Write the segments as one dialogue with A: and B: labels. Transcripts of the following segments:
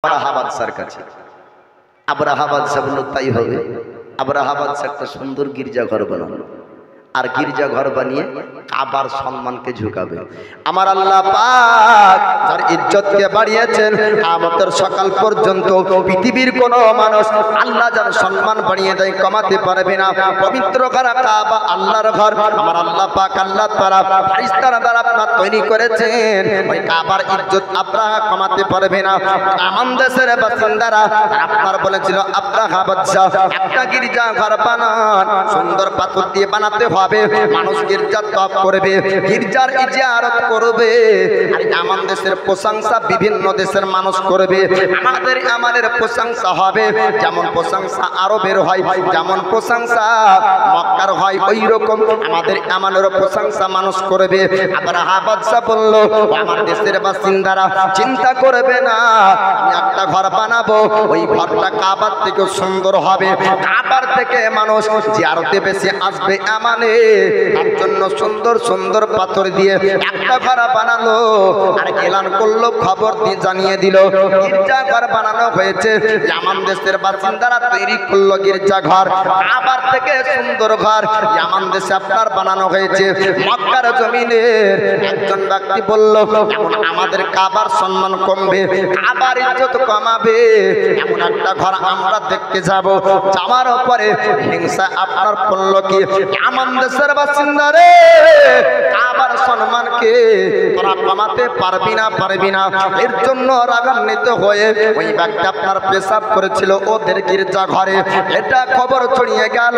A: আবরাহা বাদশার কাছে। আবরাহা বাদশা বলল তাই হবে। আবরাহা বাদশা একটা সুন্দর গির্জাঘর বানালো, আর গির্জাঘর বানিয়ে কাবার সম্মানকে ঝুঁকাবে। আমার আল্লাহ পাক যার ইজ্জতকে বাড়িয়েছেন, কিয়ামতের সকাল পর্যন্ত পৃথিবীর কোন মানুষ আল্লাহ যার সম্মান বাড়িয়ে দেয় কমাতে পারবে না। পবিত্র ঘর কাবা আল্লাহর ঘর। আমার আল্লাহ পাক আল্লাহ তাআলা ফেরেশতারা দ্বারা আপনার তৈরি করেছেন, ওই কাবার ইজ্জত আবরাহা কমাতে পারবে না। আমান দেশের বাসিন্দারা আপনার বলেছিল আবরাহা বাদশা একটা গির্জাঘর বানান, সুন্দর পাথর দিয়ে বানাতে হবে, মানুষ গির্জার তপ করবে, গির্জার ইজারত করবে, আর আমান দেশের প্রশংসা বিভিন্ন দেশের মানুষ করবে। আমাদের আমাদের প্রশংসা হবে যেমন প্রশংসা আরবের হয়, যেমন প্রশংসা মক্কার হয়, ওই রকম আমাদের আমানের প্রশংসা মানুষ করবে। আবরাহা বাদশা বলল, আমার দেশের বাসিন্দারা চিন্তা করবে না, আমি একটা ঘর বানাবো, ওই ঘরটা কাবার থেকে সুন্দর হবে, কাবার থেকে মানুষ জিয়ারতে বেশি আসবে। আমানে তার জন্য সুন্দর সুন্দর পাথর দিয়ে একটা ঘর বানালো, আর এলান করলো, খবর দিয়ে জানিয়ে দিল গির্জা ঘর বানানো হয়েছে। ইয়ামান দেশের বাসিন্দারা তৈরি করলো গির্জা ঘর, কাবার থেকে সুন্দর ঘর ইয়ামান দেশে আপনার বানানো হয়েছে। মক্কার জমিনের একজন ব্যক্তি বলল, এমন আমাদের কাবার সম্মান কমবে, কাবার ইজ্জত কমাবে, এমন একটা ঘর আমরা দেখতে যাব। যাওয়ার পরে হিংসা আপনার পড়ল কি, ইয়ামান দেশের বাসিন্দারে কাবার সম্মানকে তোরা কমাতে পারবি না, পারবি না। এর জন্য রাগান্বিত হয়ে ওই ব্যক্তি আপনার পেশাব করেছিল ওদের গির্জা ঘরে। এটা খবর ছড়িয়ে গেল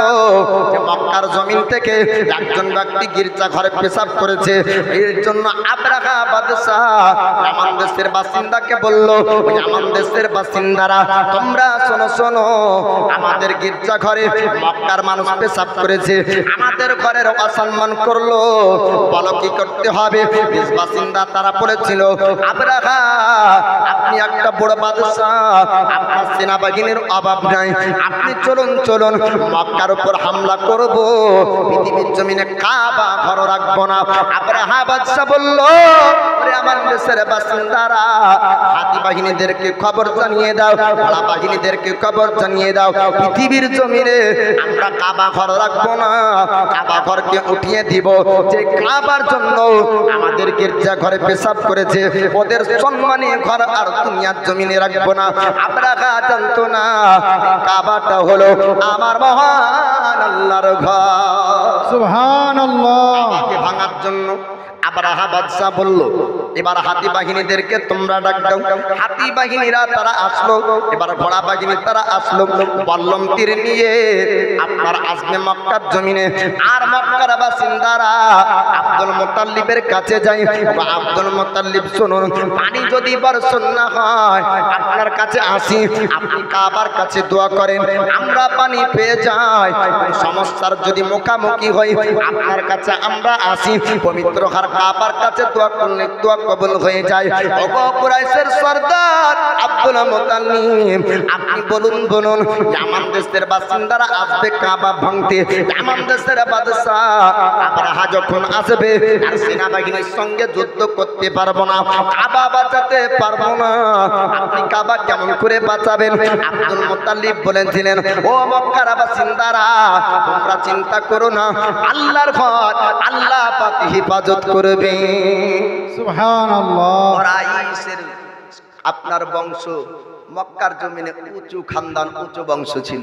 A: যে মক্কার জমিন থেকে একজন ব্যক্তি গির্জা ঘরে পেশাব করেছে। এর জন্য আবরাহা বাদশা ইয়ামান দেশের বাসিন্দাকে বলল, ইয়ামান দেশের বাসিন্দারা তোমরা শোনো শোনো, আমাদের গির্জা ঘরে মক্কার মানুষ পেশাব করেছে, আমাদের ঘরের অসম্মান করলো, বলো কি করতে হবে? দেশ বাসিন্দা তারা বলেছিল, আবরাহা আপনি একটা বড় বাদশা, আপনার সেনাবাহিনীর অভাব নাই, আপনি চলুন চলুন মক্কার উপর হামলা করব, পৃথিবীর জমিনে কাবা ঘর রাখবো না। আবরাহা বাদশা বলল, ওরে আমার দেশের বাসিন্দারা, হাতি বাহিনীদেরকে খবর জানিয়ে দাও, ঘোড়া বাহিনীদেরকে খবর জানিয়ে দাও, পৃথিবীর জমিনে আমরা কাবা ঘর রাখবো না, কাবা ঘরকে উঠিয়ে দিব। যে কাবার জন্য আমাদের গির্জা ঘরে পেশাব করেছে, ওদের সম্মানী ঘর আর দুনিয়ার জমিনে রাখবো না। আবরাহা জানতো না কাবাটা হলো আমার মহান আল্লাহর ঘর।
B: সুবহানাল্লাহ।
A: কাবাকে ভাঙার জন্য আবরাহা বাদশা বলল, এবার হাতি বাহিনীদেরকে তোমরা ডাক দাও। হাতি বাহিনীরা তারা আসলো, এবার ঘোড়া বাহিনী তারা আসলো, বল্লম তীর নিয়ে আপনার আসবে মক্কার জমিনে। আর মক্কার বাসিন্দারা আব্দুল মুত্তালিবের কাছে যায়, আব্দুল মুত্তালিব শুনুন, পানি যদি বর্ষণ না হয় আপনার কাছে আসি, আপনি কাবার কাছে দোয়া করেন, আমরা পানি পেয়ে যাই। সমস্যার যদি মুখামুখি হই আপনার কাছে আমরা আসি, পবিত্র ঘর কাবার কাছে দোয়া করলে দোয়া কবুল হয়ে যায়। ওগো কুরাইশের সরদার আব্দুল মুত্তালিব, আপনি বলুন বলুন, ইয়ামান দেশের বাসিন্দারা আসবে কাবা ভাঙতে, ইয়ামান দেশের বাদশা আবরাহা যখন আসবে আর সেনাবাহিনীর সঙ্গে যুদ্ধ করতে পারবো না, কাবা বাঁচাতে পারবো না, আপনি কাবা কেমন করে বাঁচাবেন? আব্দুল মুত্তালিব বলেছিলেন, ও মক্কার বাসিন্দারা তোমরা চিন্তা করো না, আল্লাহর ঘর আল্লাহ পাক হিফাজত করবে।
B: সুবহানাল্লাহ।
A: কুরাইশের আপনার বংশ মক্কার জমিনে উঁচু খানদান, উঁচু বংশ ছিল।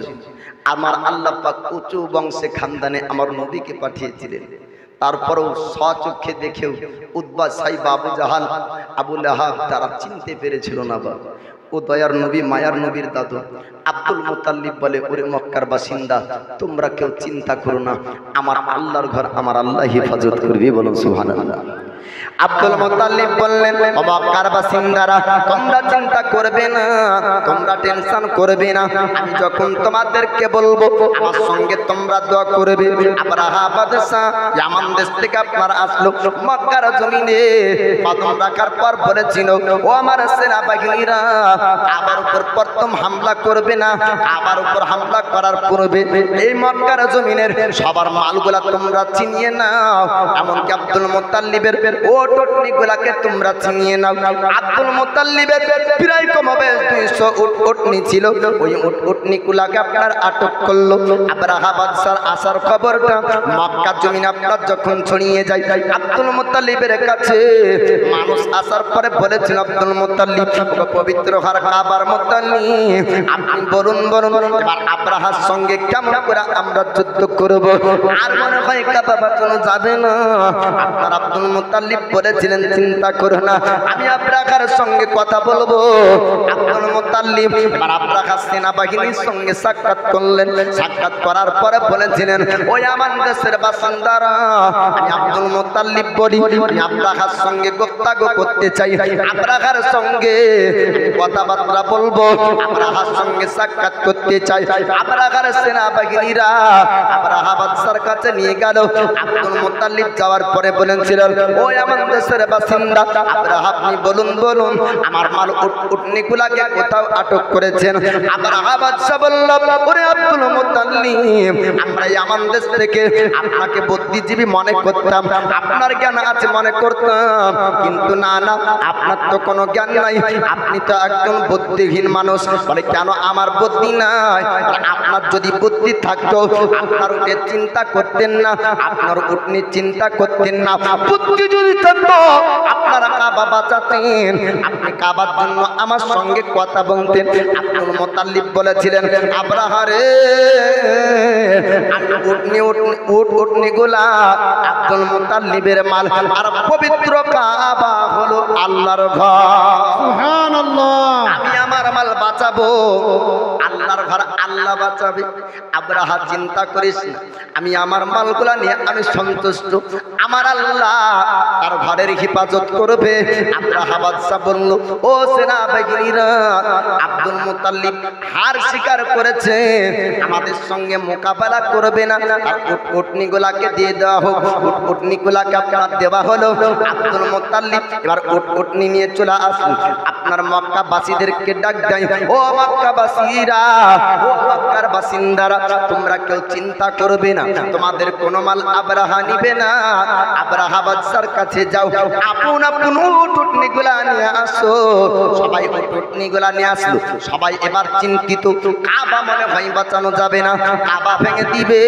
A: আমার আল্লাহ পাক উঁচু বংশে খানদানে আমার নবীকে পাঠিয়েছিলেন। তারপরেও স্বচক্ষে দেখেও উতবা, সাইবা, আবু জাহাল, আবু লাহাব তারা চিনতে পেরেছিল না। বাবা ও দয়ার নবী, মায়ার নবীর দাদু আব্দুল মুত্তালিব বলে, ওরে মক্কার বাসিন্দা তোমরা কেউ চিন্তা করো না, আমার আল্লাহর ঘর আমার আল্লাহ হেফাজত করবে। বলুন সুবহানাল্লাহ। আব্দুল মুত্তালিব বললেন, ও মক্কার বাসিন্দারা তোমরা চিন্তা করবে না, তোমরা টেনশন করবে না, আমি যখন তোমাদেরকে বলবো আমার সঙ্গে তোমরা দোয়া করবে। আবরাহা বাদশা ইয়ামান দেশ থেকে আপনার আসলো মক্কার জমিনে, কদম রাখার পর বলেছিল, ও আমার সেনাবাহিনীরা কাবার উপর প্রথম হামলা করবে না, কাবার উপর হামলা করার পূর্বে এই মক্কার জমিনের সবার মালগুলা তোমরা চিনিয়ে নাও। এমনকি আব্দুল মুত্তালিবের ওট উটনিগুলাকে তোমরা ছিনিয়ে নাও। আব্দুল মুত্তালিবের প্রায় কমবে 200 উট উটনি ছিল। ওই উট উটনিগুলাকে আপনার আটক করলো। আব্রাহা বাদশার আসার খবরটা মক্কা জমিনে আপনার যখন ছড়িয়ে যায়, আব্দুল মুত্তালিবের কাছে মানুষ আসার পরে বলেছিল, আব্দুল মুত্তালিব পবিত্র ঘর কাবার মুত্তালিব আপনি বলুন এবার আব্রাহার সঙ্গে কেমন করে আমরা যুদ্ধ করব? আর মনে হয় কাবা বাঁচানো যাবে না। আপনার আব্দুল মুত্তালিব বলেছিলেন, চিন্তা করো না, আমি আব্রাহার সঙ্গে কথা বলবো। আব্দুল মুত্তালিব এবার আব্রাহার সেনাবাহিনীর সঙ্গে সাক্ষাৎ করলেন। সাক্ষাৎ করার পরে বলেছিলেন, ওই আমার দেশের বাসিন্দারা, আমি আব্দুল মুত্তালিব বলি, আমি আব্রাহার সঙ্গে গোপ্তাগো করতে চাই, আব্রাহার সঙ্গে কথাবার্তা বলবো, আব্রাহার সঙ্গে সাক্ষাৎ করতে চাই। আব্রাহার সেনাবাহিনীরা আব্রাহা বাদশার কাছে নিয়ে গেল। আব্দুল মুত্তালিব যাওয়ার পরে বলেছিলেন, ওই আমার দেশের বাসিন্দা আব্রাহা, আপনি বলুন আমার মাল উটনিগুলাকে কোথাও আটক করেছেন? আব্রাহা বাদশা বলল, ওরে আব্দুল মুত্তালিব, আমরা ইয়ামান দেশ থেকে আপনাকে বুদ্ধিজীবী মনে করতাম, আপনার জ্ঞান আছে মনে করতাম, কিন্তু না আপনার তো কোনো জ্ঞান নাই, আপনি তো একজন বুদ্ধিহীন মানুষ। বলে, কেন আমার বুদ্ধি নাই? আপনার যদি বুদ্ধি থাকতো আপনার উঠে চিন্তা করতেন না, আপনার উঠনি চিন্তা করতেন না। বুদ্ধি যদি থাকতো আপনারা কাবা বাঁচাতেন, আপনি কাবার জন্য আমার সঙ্গে কথা বলতেন। আব্দুল মুত্তালিব বলেছিলেন, আব্রাহা রে, উটনিগুলা আব্দুল মুত্তালিবের মাল, আর পবিত্র কাবা হলো আল্লাহর ঘর। সুবহানাল্লাহ। আমি আমার মাল বাঁচাবো, আল্লাহর ঘর আল্লাহ বাঁচাবে। আব্রাহা, চিন্তা করিস না, আমি আমার মালগুলা নিয়ে আমি সন্তুষ্ট, আমার আল্লাহ তার ঘরের হেফাজত করবে। আব্রাহা বাদশা বলল, ও সেনাবাহিনীরা, আব্দুল মুত্তালিব হার স্বীকার করেছে, আমাদের সঙ্গে মোকাবেলা করবে না, উটনিগুলাকে দিয়ে দেওয়া হোক। উটনিগুলাকে আপনার দেওয়া হলো। আব্দুল মুত্তালিব এবার উটনি নিয়ে চলে আসুন। আপনার মক্কাবাসীদেরকে ডাক দেয়, ও মক্কাবাসীরা, ও মক্কার বাসিন্দারা, তোমরা কেউ চিন্তা করবে না, তোমাদের কোনো মাল আব্রাহা নিবে না। আব্রাহা বাদশার কাছে যাও, আপন আপন উটনিগুলা নিয়ে আসো। সবাই উটনিগুলা নিয়ে আসলো। সবাই এবার চিন্তিত, কাবা মনে হয় বাঁচানো যাবে না, কাবা ভেঙে দিবে,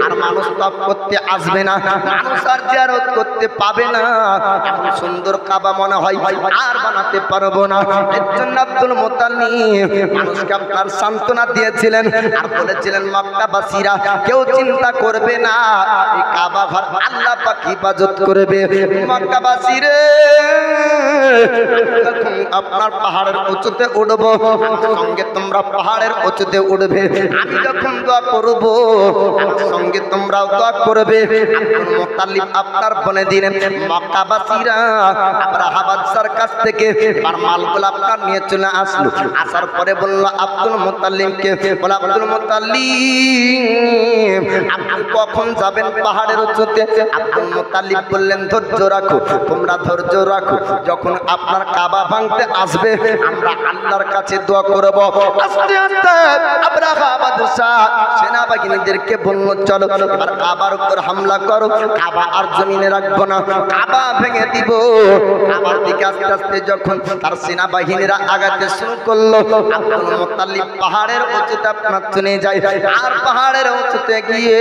A: আর মানুষ তপ করতে আসবে না, মানুষ আর জিয়ারত করতে পাবে না, এমন সুন্দর কাবা মনে হয় আর বানাতে পারবো না। এর জন্য আব্দুল মুত্তালিব মানুষকে আপনার সান্ত্বনা দিয়েছিলেন আর বলেছিলেন, মক্কাবাসীরা কেউ চিন্তা করবে না, এই কাবা ঘর আল্লাহ পাক হেফাজত করবে। মক্কাবাসী রে, আপনার পাহাড়ের উঁচুতে উঠবো, আমার সঙ্গে তোমরা পাহাড়ের উঁচুতে উঠবে, আমি যখন দোয়া করব আমার সঙ্গে তোমরাও দোয়া করবে। আব্দুল মুত্তালিব আপনার বলে দিলেন, মক্কাবাসীরা আব্রাহা বাদশার কাছ থেকে আর মালগুলো আপনার নিয়ে চলে আসলো। আসার পরে বলল আব্দুল মুত্তালিবকে, বলে, আব্দুল মুত্তালিব, আপনি কখন যাবেন পাহাড়ের উঁচুতে? আব্দুল মুত্তালিব বললেন, ধৈর্য রাখো, তোমরা ধৈর্য রাখো, যখন আপনার কাবা ভাঙতে আসবে আমরা আল্লাহর কাছে দোয়া করব। আস্তে আস্তে আব্রাহা বাদশা সেনাবাহিনীদেরকে বলল, চলো এবার কাবার উপর হামলা করো, কাবা আর জমিনে রাখবো না, কাবা ভেঙে দিব। কাবার দিকে আস্তে আস্তে যখন তার সেনাবাহিনীরা আগাতে শুরু করলো, আব্দুল মুত্তালিব পাহাড়ের উঁচুতে আপনার চলে যায়। আর পাহাড়ের উঁচুতে গিয়ে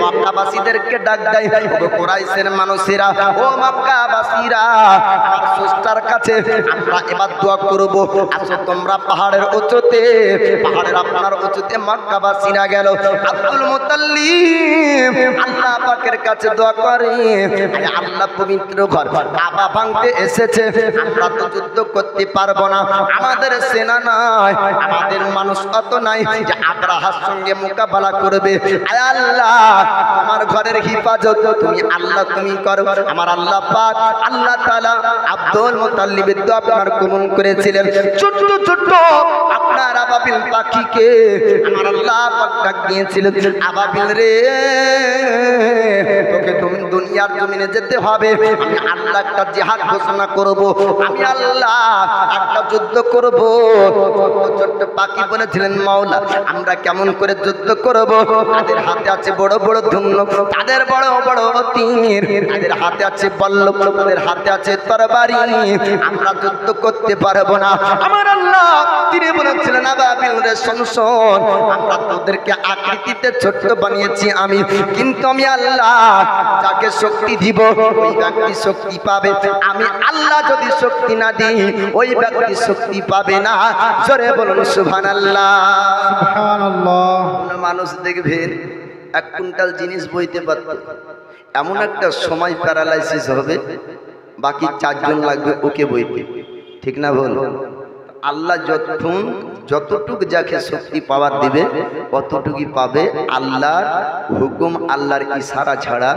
A: মক্কাবাসীদেরকে ডাক দেয়, ও কুরাইশের মানুষেরা, ও মক্কাবাসীরা, আমার স্রষ্টার কাছে আমরা এবার দোয়া করব, আসো তোমরা পাহাড়ের উঁচুতে। পাহাড়ের আপনার উঁচুতে মক্কাবাসীরা গেল। আব্দুল মুত্তালিব আল্লাহ পাকের কাছে দোয়া করে, আল্লাহ পবিত্র ঘর কাবা ভাঙতে এসেছে, আমরা তো যুদ্ধ করতে পারবো না, আমাদের সেনা নাই, আমাদের মানুষ অত নাই যে আব্রাহার সঙ্গে মোকাবেলা করবে। আয় আল্লাহ, আমার ঘরের হেফাজত তুমি আল্লাহ তুমি করো। আমার আল্লাহ পাক আল্লাহ তাআলা আব্দুল মুত্তালিবের দোয়া আপনার কবুল করেছিলেন। ছোট্ট ছোট্ট আপনার আমার আবাবিল পাখিকে আমার আল্লাহ পাক ডাক দিয়েছিলেন, আবাবিল রে তোকে তুমি দুনিয়ার জমিনে যেতে হবে, আমি আল্লাহ একটা জিহাদ ঘোষণা করব, আমি আল্লাহ একটা যুদ্ধ করব। ছোট্ট পাখি বলেছিলেন মাওলা আমরা কেমন করে যুদ্ধ করব? তাদের হাতে আছে বড় বড় ধনুক, তাদের বড় বড় তীর, তাদের হাতে আছে বল্লম, তাদের হাতে আছে তরবারি, আমরা যুদ্ধ করতে পারবো না। আমার আল্লাহ তিনি বলেছিলেন আবাবিল রে শোন, আমরা তোদেরকে আকৃতিতে ছোট্ট বানিয়েছি আমি, কিন্তু আমি আল্লাহ যাকে শক্তি দিব ওই ব্যক্তি শক্তি পাবে, আমি আল্লাহ যদি শক্তি না দিই ওই ব্যক্তি শক্তি পাবে না। জোরে বলুন সুবহানাল্লাহ। সুবহানাল্লাহ। কোন মানুষ দেখবেন 1 কুইন্টাল জিনিস বইতে পারত, এমন একটা সময় প্যারালাইসিস হবে বাকি 4 জন লাগবে ওকে বইতে, ঠিক না বল? আল্লাহ যতটুক যাকে শক্তি পাওয়ার দিবে অতটুকুই পাবে। আল্লাহর হুকুম আল্লাহর ইশারা ছাড়া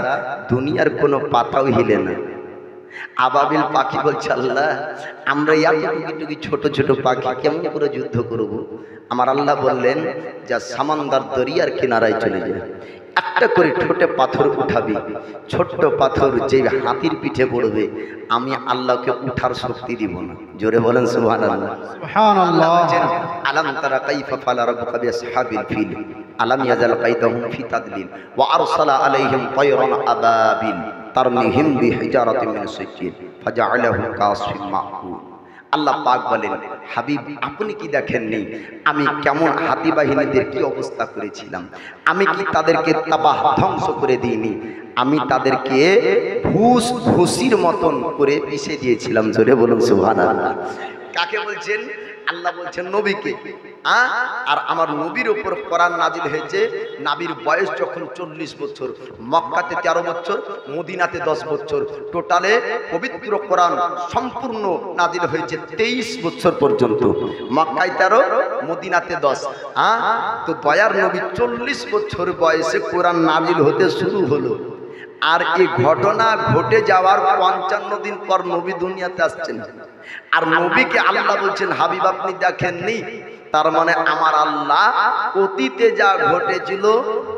A: দুনিয়ার কোনো পাতাও হিলে না। আবাবিল পাখি বলছে আল্লাহ আমরা এতটুকু ছোট ছোট পাখি কেমন করে যুদ্ধ করব? আমার আল্লাহ বললেন যা সামান্দার দরিয়ার কিনারায় চলে যায়, একটা করে ঠোঁটে পাথর উঠাবি, ছোট্ট পাথর যে হাতির পিঠে পড়বে আমি আল্লাহকে উঠার শক্তি দিব না। জোরে বলেন সুবহানাল্লাহ। সুবহানাল্লাহ। আলাম তারা কাইফা ফালা রাব্বুকা বিআসহাবিল ফিল আলাম ইয়াজাল কাইদাহুম ফি তাদলিল ওয়া আরসালা আলাইহিম তায়রান আবাবিল তারমিহিম বিহিজারাতিন মিন সিজ্জিল ফাজআলাহুম কাসফিন মাকুল। আল্লাহ পাক বলেন হাবিব আপনি কি দেখেননি আমি কেমন হাতি বাহিনীদের কি অবস্থা করেছিলাম? আমি কি তাদেরকে তাবাহ ধ্বংস করে দিইনি? আমি তাদেরকে ভুসির মতন করে পিষে দিয়েছিলাম। জোরে বলুন সুবহানাল্লাহ। কাকে বলছেন? আল্লাহ বলছেন নবীকে। আর আমার নবীর উপর কোরআন নাজিল হয়েছে নবীর বয়স যখন 40 বছর, মক্কাতে 13 বছর, মদিনাতে 10 বছর, টোটালে পবিত্র কোরআন সম্পূর্ণ নাজিল হয়েছে 23 বছর পর্যন্ত। মক্কায় 13, মদিনাতে 10। তো দয়ার নবী 40 বছর বয়সে কোরআন নাজিল হতে শুরু হলো। আর এই ঘটনা ঘটে যাওয়ার 55 দিন পর নবী দুনিয়াতে আসছেন। আর নবীকে আল্লাহ বলছেন হাবিব আপনি দেখেননি? তার মানে আমার আল্লাহ অতীতে যা ঘটেছিল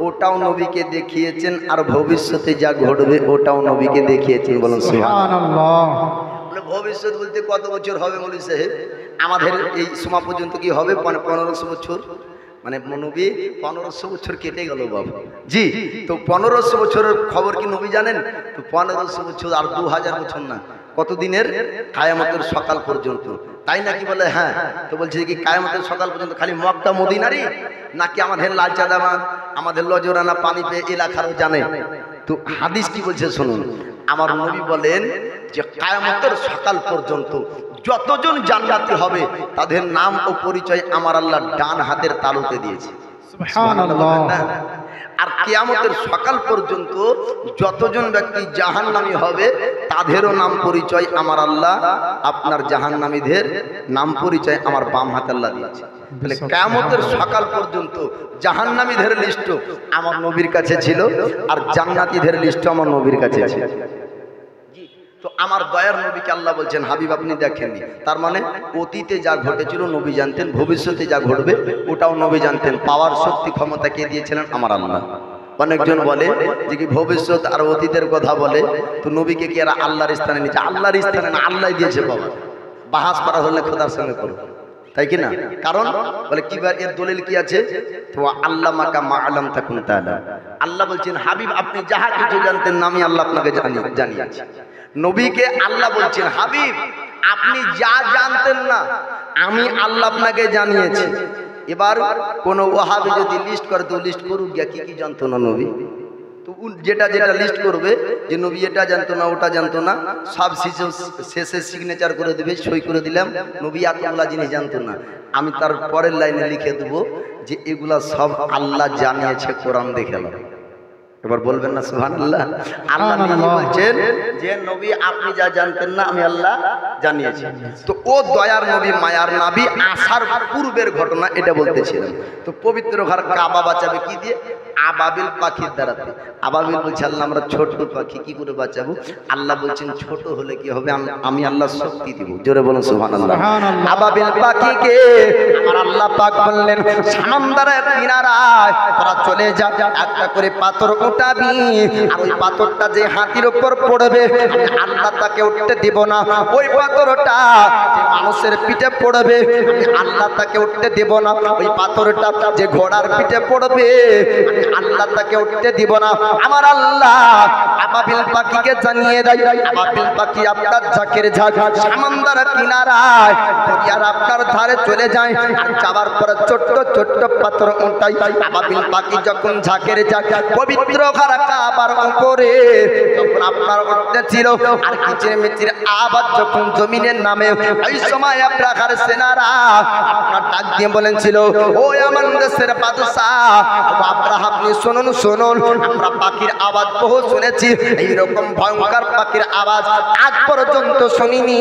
A: ওটাও নবীকে দেখিয়েছেন, আর ভবিষ্যতে যা ঘটবে ওটাও নবীকে দেখিয়েছেন। বলুন সুবহানাল্লাহ। ভবিষ্যৎ বলতে কত বছর হবে মৌলভী সাহেব? আমাদের এই সময় পর্যন্ত কি হবে? 1500 বছর, মানে নবী 1500 বছর কেটে গেল বাবু। জি, তো 1500 বছরের খবর কি নবী জানেন? তো 1500 বছর আর 2000 বছর না, কতদিনের? কায়ামতের সকাল পর্যন্ত, তাই নাকি বলে? হ্যাঁ। তো বলছে কি কায়ামতের সকাল পর্যন্ত খালি মক্কা মদিনারই, নাকি আমাদের লালচাঁদাবাদ আমাদের লজরানা পানি পেয়ে এলাকারও জানে? তো হাদিস কি বলছে শুনুন। আমার নবী বলেন যে কায়ামতের সকাল পর্যন্ত যতজন জান্নাতি হবে তাদের নাম ও পরিচয় আমার আল্লাহ ডান হাতের তালুতে দিয়েছে। সুবহানাল্লাহ। আর কিয়ামতের সকাল পর্যন্ত যতজন ব্যক্তি জাহান্নামী হবে তাদেরও নাম পরিচয় আমার আল্লাহ আপনার জাহান্নামীদের নাম পরিচয় আমার বাম হাতে আল্লাহ দিয়েছে। তাহলে কিয়ামতের সকাল পর্যন্ত জাহান্নামীদের লিস্ট আমার নবীর কাছে ছিল, আর জান্নাতীদের লিস্ট আমার নবীর কাছে ছিল। তো আমার দয়ার নবীকে আল্লাহ বলছেন হাবিব আপনি দেখেননি। তার মানে অতীতে যা ঘটেছিল নবী জানতেন, ভবিষ্যতে যা ঘটবে ওটাও নবী জানতেন। পাওয়ার শক্তি ক্ষমতা কে দিয়েছিলেন? আমার আল্লাহ। অনেকজন বলে যে কি ভবিষ্যৎ আর অতীতের কথা বলে, তো নবীকে কি এরা আল্লাহর স্থানে নিচ্ছে? আল্লাহর স্থানে না, আল্লাহ দিয়েছে বাবা। বাহাস করা হলে খোদার সঙ্গে করো, তাই কি না? কারণ বলে কি এর দলিল কি আছে? তো আল্লাহ মাকা মা আলাম তাকুন তাআলা। আল্লাহ বলছেন হাবিব আপনি যাহা কিছু জানতেন না আমি আল্লাহ আপনাকে জানিয়েছি। নবীকে আল্লাহ বলছেন হাবিব আপনি যা জানতেন না আমি আল্লাহ আপনাকে জানিয়েছি। এবার কোন ওয়াহাবি যদি লিস্ট করে তো লিস্ট করুক গিয়া কি কি জানতো না নবী, তো যেটা যেটা লিস্ট করবে যে নবী এটা জানতো না ওটা জানতো না, সব শেষে সিগনেচার করে দেবে, সই করে দিলাম নবী এতগুলা জিনিস জানতো না। আমি তার পরের লাইনে লিখে দেবো যে এগুলা সব আল্লাহ জানিয়েছে কোরআন দেখে। এবার বলবেন না সুবহানাল্লাহ। আল্লাহ নিজে বলছেন যে নবী আপনি যা জানতেন না আমি আল্লাহ জানিয়েছি। তো ও দয়ার নবী মায়ার নবী আসার পূর্বের ঘটনা এটা বলতেছিলাম। তো পবিত্র ঘর কাবা বাঁচাবে কি দিয়ে? আবাবিল পাখির দ্বারাতে। আবাবিল বলছে আল্লাহ আমরা ছোট পাখি কি করে বাঁচাবো? আল্লাহ বলছেন ছোট হলে কি হবে? আমি আল্লাহ শক্তি দিব। জোরে বলুন সুবহানাল্লাহ। আবাবিল পাখিকে আমার আল্লাহ পাক বললেন সমুদ্রের কিনারায় তোরা চলে যা, একটা করে পাথর উঠাবি, আর ওই পাথরটা যে হাতির উপর পড়বে আমি আল্লাহ তাকে উঠতে দিব না। ওই পাথরটা যে মানুষের পিঠে পড়বে আমি আল্লাহ তাকে উঠতে দিব না। ওই পাথরটা যে ঘোড়ার পিঠে পড়বে আমি আল্লাহ তাকে উঠতে দিব না। আমার আল্লাহ আবাবিল পাখিকে জানিয়ে দেয়, আবাবিল পাখি আপনার ঝাঁকের ঝাঁক সমুদ্রের কিনারায় দরিয়ার আপনার ধারে চলে যায়। আর যাবার পরে ছোট্ট ছোট্ট পাথর উঠাই। আবাবিল পাখি যখন ঝাঁকের ঝাঁক পবিত্র ঘর কাবার উপরে যখন আপনার উঠতে ছিল আর কিচির মিচির আওয়াজ যখন জমিনের নামে ওই সময় আপনার সেনারা আপনার ডাক দিয়ে বলেছিল ও আমার দেশের বাদশাহ আব্রাহ আপনি শুনুন শুনুন, আমরা পাখির আওয়াজ বহু শুনেছি, এইরকম ভয়ঙ্কর পাখির আওয়াজ আজ পর্যন্ত শুনিনি।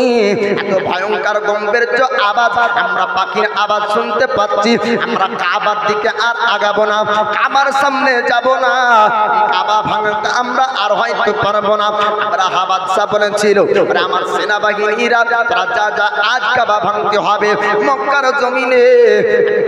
A: এত ভয়ঙ্কর গম্ভীর্য আওয়াজ আমরা পাখির আওয়াজ শুনতে পাচ্ছি। আমরা কাবার দিকে আর আগাবো না, কাবার সামনে যাব না, কাবা ভাঙতে আমরা আর হয়তো পারবো না। আমরা বাদশা বলেছিল আমার সেনাবাহিনীরা তারা যা যা আজ কাবা ভাঙতে হবে, মক্কার জমিনে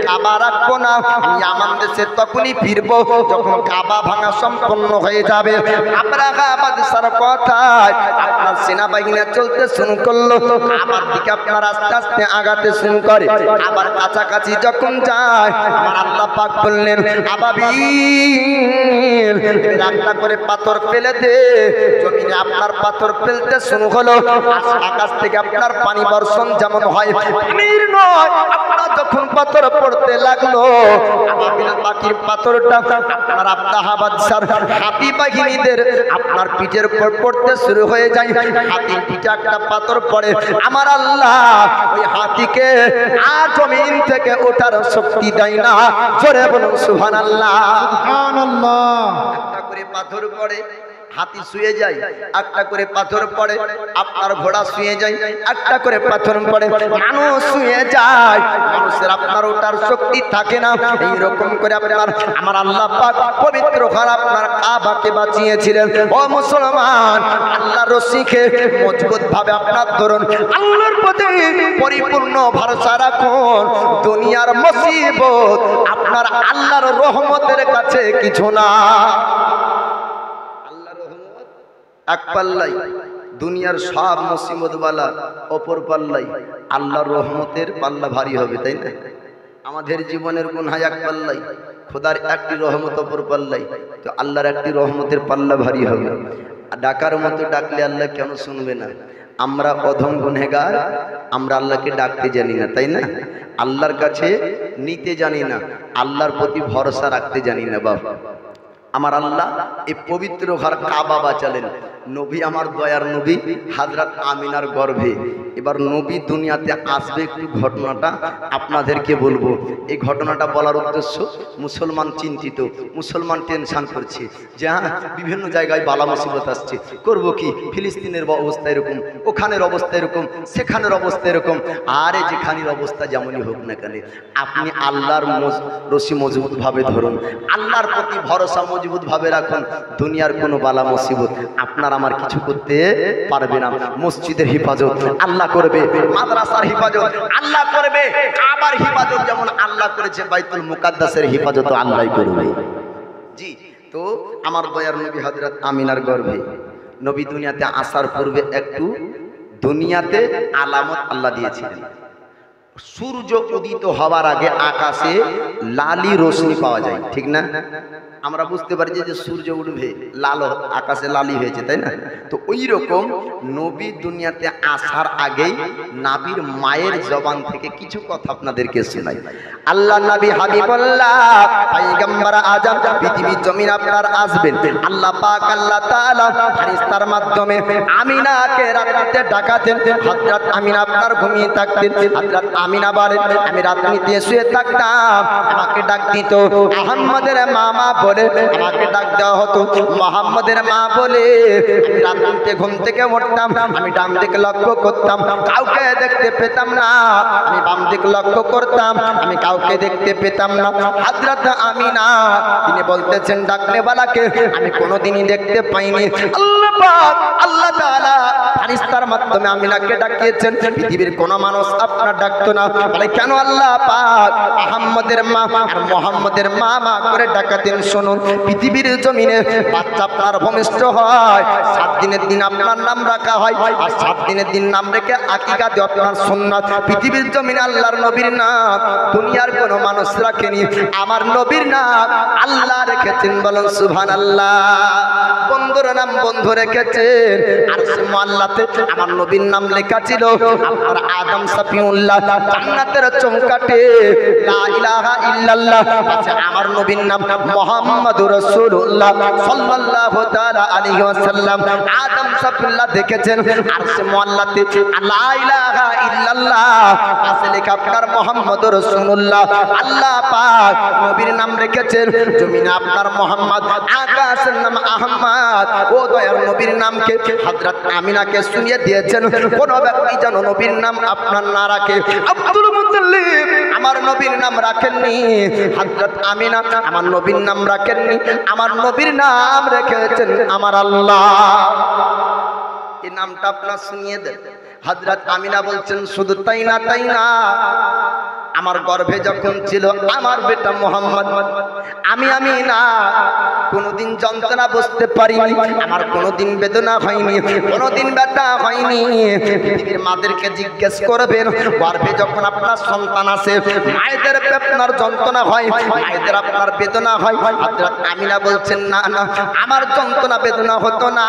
A: কাবা রাখবো না। আমি আমার দেশে তখনই ফিরবো যখন কাবা ভাঙা সম্পন্ন হয়ে যাবে। আমরা বাদশার কথায় আপনার সেনাবাহিনী চলতে শুরু করলো, কাবার দিকে আপনার আস্তে আস্তে আগাতে শুরু করে। আবার কাছাকাছি যখন যায় আমার আল্লাহ পাক বললেন আবাবিল একটা করে পাথর ফেলে দে। জমিনে আপনার পাথর ফেলতে শুরু হলো, আকাশ থেকে আপনার পানি বর্ষণ যেমন হয় পানির নয়, আপনার যখন পাথর পড়তে লাগলো আবাবিল পাখির পাথরটা আপনার আব্দাহ বাদশার হাতি বাহিনীদের আপনার পিঠের উপর পড়তে শুরু হয়ে যায়। হাতির পিঠে একটা পাথর পড়ে, আমার আল্লাহ ওই হাতিকে আর জমিন থেকে ওঠার শক্তি দেয় না। জোরে বলুন সুবহানাল্লাহ। সুবহানাল্লাহ। একটা করে পাথর পড়ে হাতি শুয়ে যায়, একটা করে পাথর পড়ে আপনার ঘোড়া শুয়ে যায়, একটা করে পাথর পড়ে মানুষ শুয়ে যায়, মানুষের আপনার ওঠার শক্তি থাকে না। এইরকম করে আপনার আমার আল্লাহ পাক পবিত্র ঘর আপনার কাবাকে বাঁচিয়েছিলেন। ও মুসলমান, আল্লাহর রশিকে মজবুত ভাবে আপনার ধরুন, আল্লাহর প্রতি পরিপূর্ণ ভরসা রাখুন। দুনিয়ার মুসিবত আপনার আল্লাহর রহমতের কাছে কিছু না। এক পাল্লাই দুনিয়ার সব মুসিবত বালা, অপর পাল্লাই আল্লাহর রহমতের পাল্লা ভারী হবে, তাই না? আমাদের জীবনের গুনাহ এক পাল্লাই, খোদার একটি রহমত অপর পাল্লাই, তো আল্লাহর একটি রহমতের পাল্লা ভারী হবে। ডাকার মতো ডাকলে আল্লাহ কেন শুনবে না? আমরা অধম গুনহেগার, আমরা আল্লাহকে ডাকতে জানি না, তাই না? আল্লাহর কাছে নিতে জানি না, আল্লাহর প্রতি ভরসা রাখতে জানি না। বাবা আমার আল্লাহ এই পবিত্র ঘর কাবা বাঁচালেন। নবী আমার দয়ার নবী হযরত আমিনার গর্ভে। এবার নবী দুনিয়াতে আসবে, একটু ঘটনাটা আপনাদেরকে বলবো। এই ঘটনাটা বলার উদ্দেশ্য মুসলমান চিন্তিত, মুসলমান টেনশন করছে যে বিভিন্ন জায়গায় বালা মুসিবত আসছে, করব কি? ফিলিস্তিনের অবস্থা এরকম, ওখানের অবস্থা এরকম, সেখানের অবস্থা এরকম। আরে যেখানের অবস্থা যেমনই হোক না কেন, আপনি আল্লাহর রশি মজবুত ভাবে ধরুন, আল্লাহর প্রতি ভরসা মজবুত ভাবে রাখুন। দুনিয়ার কোনো বালা মুসিবত আপনার আমার কিছু করতে পারবে না। মসজিদের হিফাজত আল্লাহ করবে, মাদ্রাসার হিফাজত আল্লাহ করবে, কাবার হিফাজত যেমন আল্লাহ করেছে, বাইতুল মুকাদ্দাসের হিফাজত আল্লাহই করবে। জি, তো আমার দয়ার নবী হযরত আমিনার গর্ভে নবী দুনিয়াতে আসার পূর্বে একটু দুনিয়াতে আলামত আল্লাহ দিয়েছিলেন। সূর্য উদিত হওয়ার আগে আকাশে লালি রোশনি পাওয়া যায়, ঠিক না? আমরা বুঝতে পারি যে সূর্য উঠবে লাল আকাশে লালি হয়েছে, তাই না? তো ওই রকম নবী দুনিয়াতে আসার আগেই নবীর মায়ের জবান থেকে কিছু কথা আপনাদেরকে শোনাই। আল্লাহ নবী হাবিবুল্লাহ পয়গম্বর আজম পৃথিবীর জমিন আপনার আসবেন। আল্লাহ পাক আল্লাহ তাআলা ফেরেশতার মাধ্যমে আমিনাকে রাতে ডাকাতেন। হযরত আমিনা আপনার ঘুমিয়ে থাকতেন। হযরত আমিনা বলেন আমি রাত্রিতে শুয়ে থাকতাম, আমাকে ডাক দিত আহমদের মামা বলে আমাকে ডাক দেওয়া হতো। মোহাম্মদের মা বলে আমি রাত্রিতে ঘুম থেকে উঠতাম, আমি ডান দিকে লক্ষ্য করতাম, কাউকে দেখতে পেতাম না। আমি বাম দিকে লক্ষ্য করতাম, আমি কাউকে দেখতে পেতাম না। হযরত আমিনা তিনি বলতেছেন ডাকনেওয়ালাকে আমি কোনোদিনই দেখতে পাইনি। আল্লাহ পাক আল্লাহ তাআলা ফারিস্তার মাধ্যমে আমিনাকে ডাকিয়েছেন। পৃথিবীর কোনো মানুষ আপনার ডাকতো না, বলে কেন আল্লাহ পাক মুহাম্মদের মা আর মুহাম্মদের মা মা করে ডাকাতেন? শুনুন, পৃথিবীর জমিনে বাচ্চা আপনার ভূমিষ্ঠ হয়, 7 দিনের দিন আপনার নাম রাখা হয়, আর 7 দিনের দিন নাম রেখে আকিকা দেওয়া আপনার সুন্নাত। পৃথিবীর জমিনে আল্লাহর নবীর নাম দুনিয়ার কোনো মানুষ রাখেনি, আমার নবীর নাম আল্লাহ রেখেছেন। বলুন সুবহানাল্লাহ। বন্ধুর নাম বন্ধু রেখেছেন, আর সে মুআল্লাতে আমার নবীর নাম লেখা ছিল আপনার আদম সাফিউল্লাহ। জান্নাতের চৌকাঠে লা ইলাহা ইল্লাল্লাহ আছে আমার নবীর নাম মুহাম্মাদুর রাসূলুল্লাহ সাল্লাল্লাহু তাআলা আলাইহি ওয়াসাল্লাম। আদম সাফিউল্লাহ দেখেছেন, আর সে মুআল্লাতে লা ইলাহা ইল্লাল্লাহ আছে লেখা আপনার মুহাম্মাদুর রাসূলুল্লাহ। আল্লাহ পাক নবীর নাম রেখেছেন জমিনে আপনার মুহাম্মদ, আকাশের নাম আহমদ। ও দয়ার নবীর নামকে হযরত আমিনাকে শুনিয়ে দিয়েছেন, কোন ব্যক্তি যেন নবীর নাম আপনার না রাখে। আব্দুল মুত্তালিব আমার নবীর নাম রাখেননি, হযরত আমিনা আমার নবীর নাম রাখেননি, আমার নবীর নাম রেখেছেন আমার আল্লাহ। এই নামটা আপনার শুনিয়ে দেন। হযরত আমিনা বলছেন শুধু তাই না, আমার গর্ভে যখন ছিল আমার বেটা মুহাম্মদ, আমি আমিনা কোনোদিন যন্ত্রণা বুঝতে পারিনি, আমার কোনোদিন বেদনা হয়নি, কোনোদিন ব্যথা হয়নি। পৃথিবীর মাদেরকে জিজ্ঞেস করবেন, গর্ভে যখন আপনার সন্তান আসে মায়েদের আপনার যন্ত্রণা হয়, মায়েদের আপনার বেদনা হয়। হযরত আমিনা বলছেন না না, আমার যন্ত্রণা বেদনা হতো না,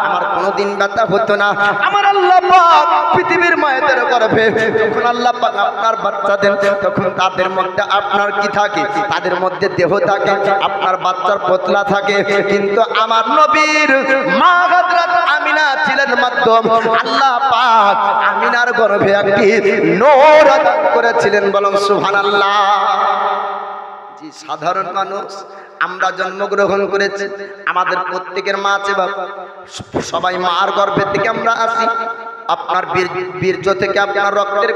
A: আমার কোনোদিন ব্যথা হতো না। আমার আল্লাহ পাক পৃথিবীর মায়েদের গর্ভে যখন আল্লাহ পাক আপনার বাচ্চা দেন, তখন তাদের মধ্যে আপনার কি থাকে? তাদের মধ্যে দেহ থাকে, আপনার বাচ্চার পতলা থাকে। কিন্তু আমার নবীর মা হযরত আমিনা ছিলেন মাধ্যম, আল্লাহ পাক আমিনার গর্ভে একটি নূর দান করেছিলেন। বলুন সুবহানাল্লাহ। জি, সাধারণ মানুষ আমরা জন্মগ্রহণ করেছি, আমাদের প্রত্যেকের মা আছে বাবা, সবাই মার গর্ভে থেকে আমরা আসি। আপনার বীর্য থেকে আপনার রক্তের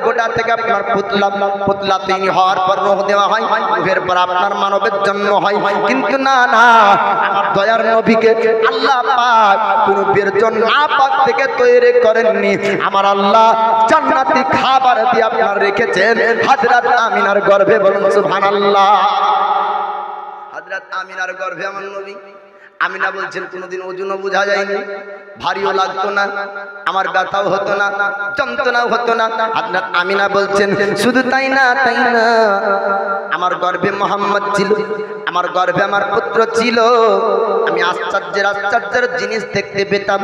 A: গোটা থেকে আপনার পুতলা তৈরি হওয়ার পর রূহ দেওয়া হয়, রূহের পর আপনার মানবের জন্ম হয়। কিন্তু না না, আমার দয়ার নবীকে আল্লাহ পাক কোনো বীর্য না পাক থেকে তৈরি করেননি, আমার আল্লাহ জান্নাতি খাবার দিয়ে আপনার রেখেছেন হযরত আমিনার গর্ভে। বলুন সুবহানাল্লাহ। হযরত আমিনার গর্ভে আমার নবী। আমিনা বলছেন কোনোদিন ওজনও বোঝা যায়নি, ভারীও লাগতো না, আমার ব্যথাও হতো না, যন্ত্রণাও হতো না। হযরত আমিনা বলছেন শুধু তাই না, আমার গর্ভে মুহাম্মদ ছিল, আমার গর্ভে আমার পুত্র ছিল। আমি আশ্চর্যের জিনিস দেখতে পেতাম,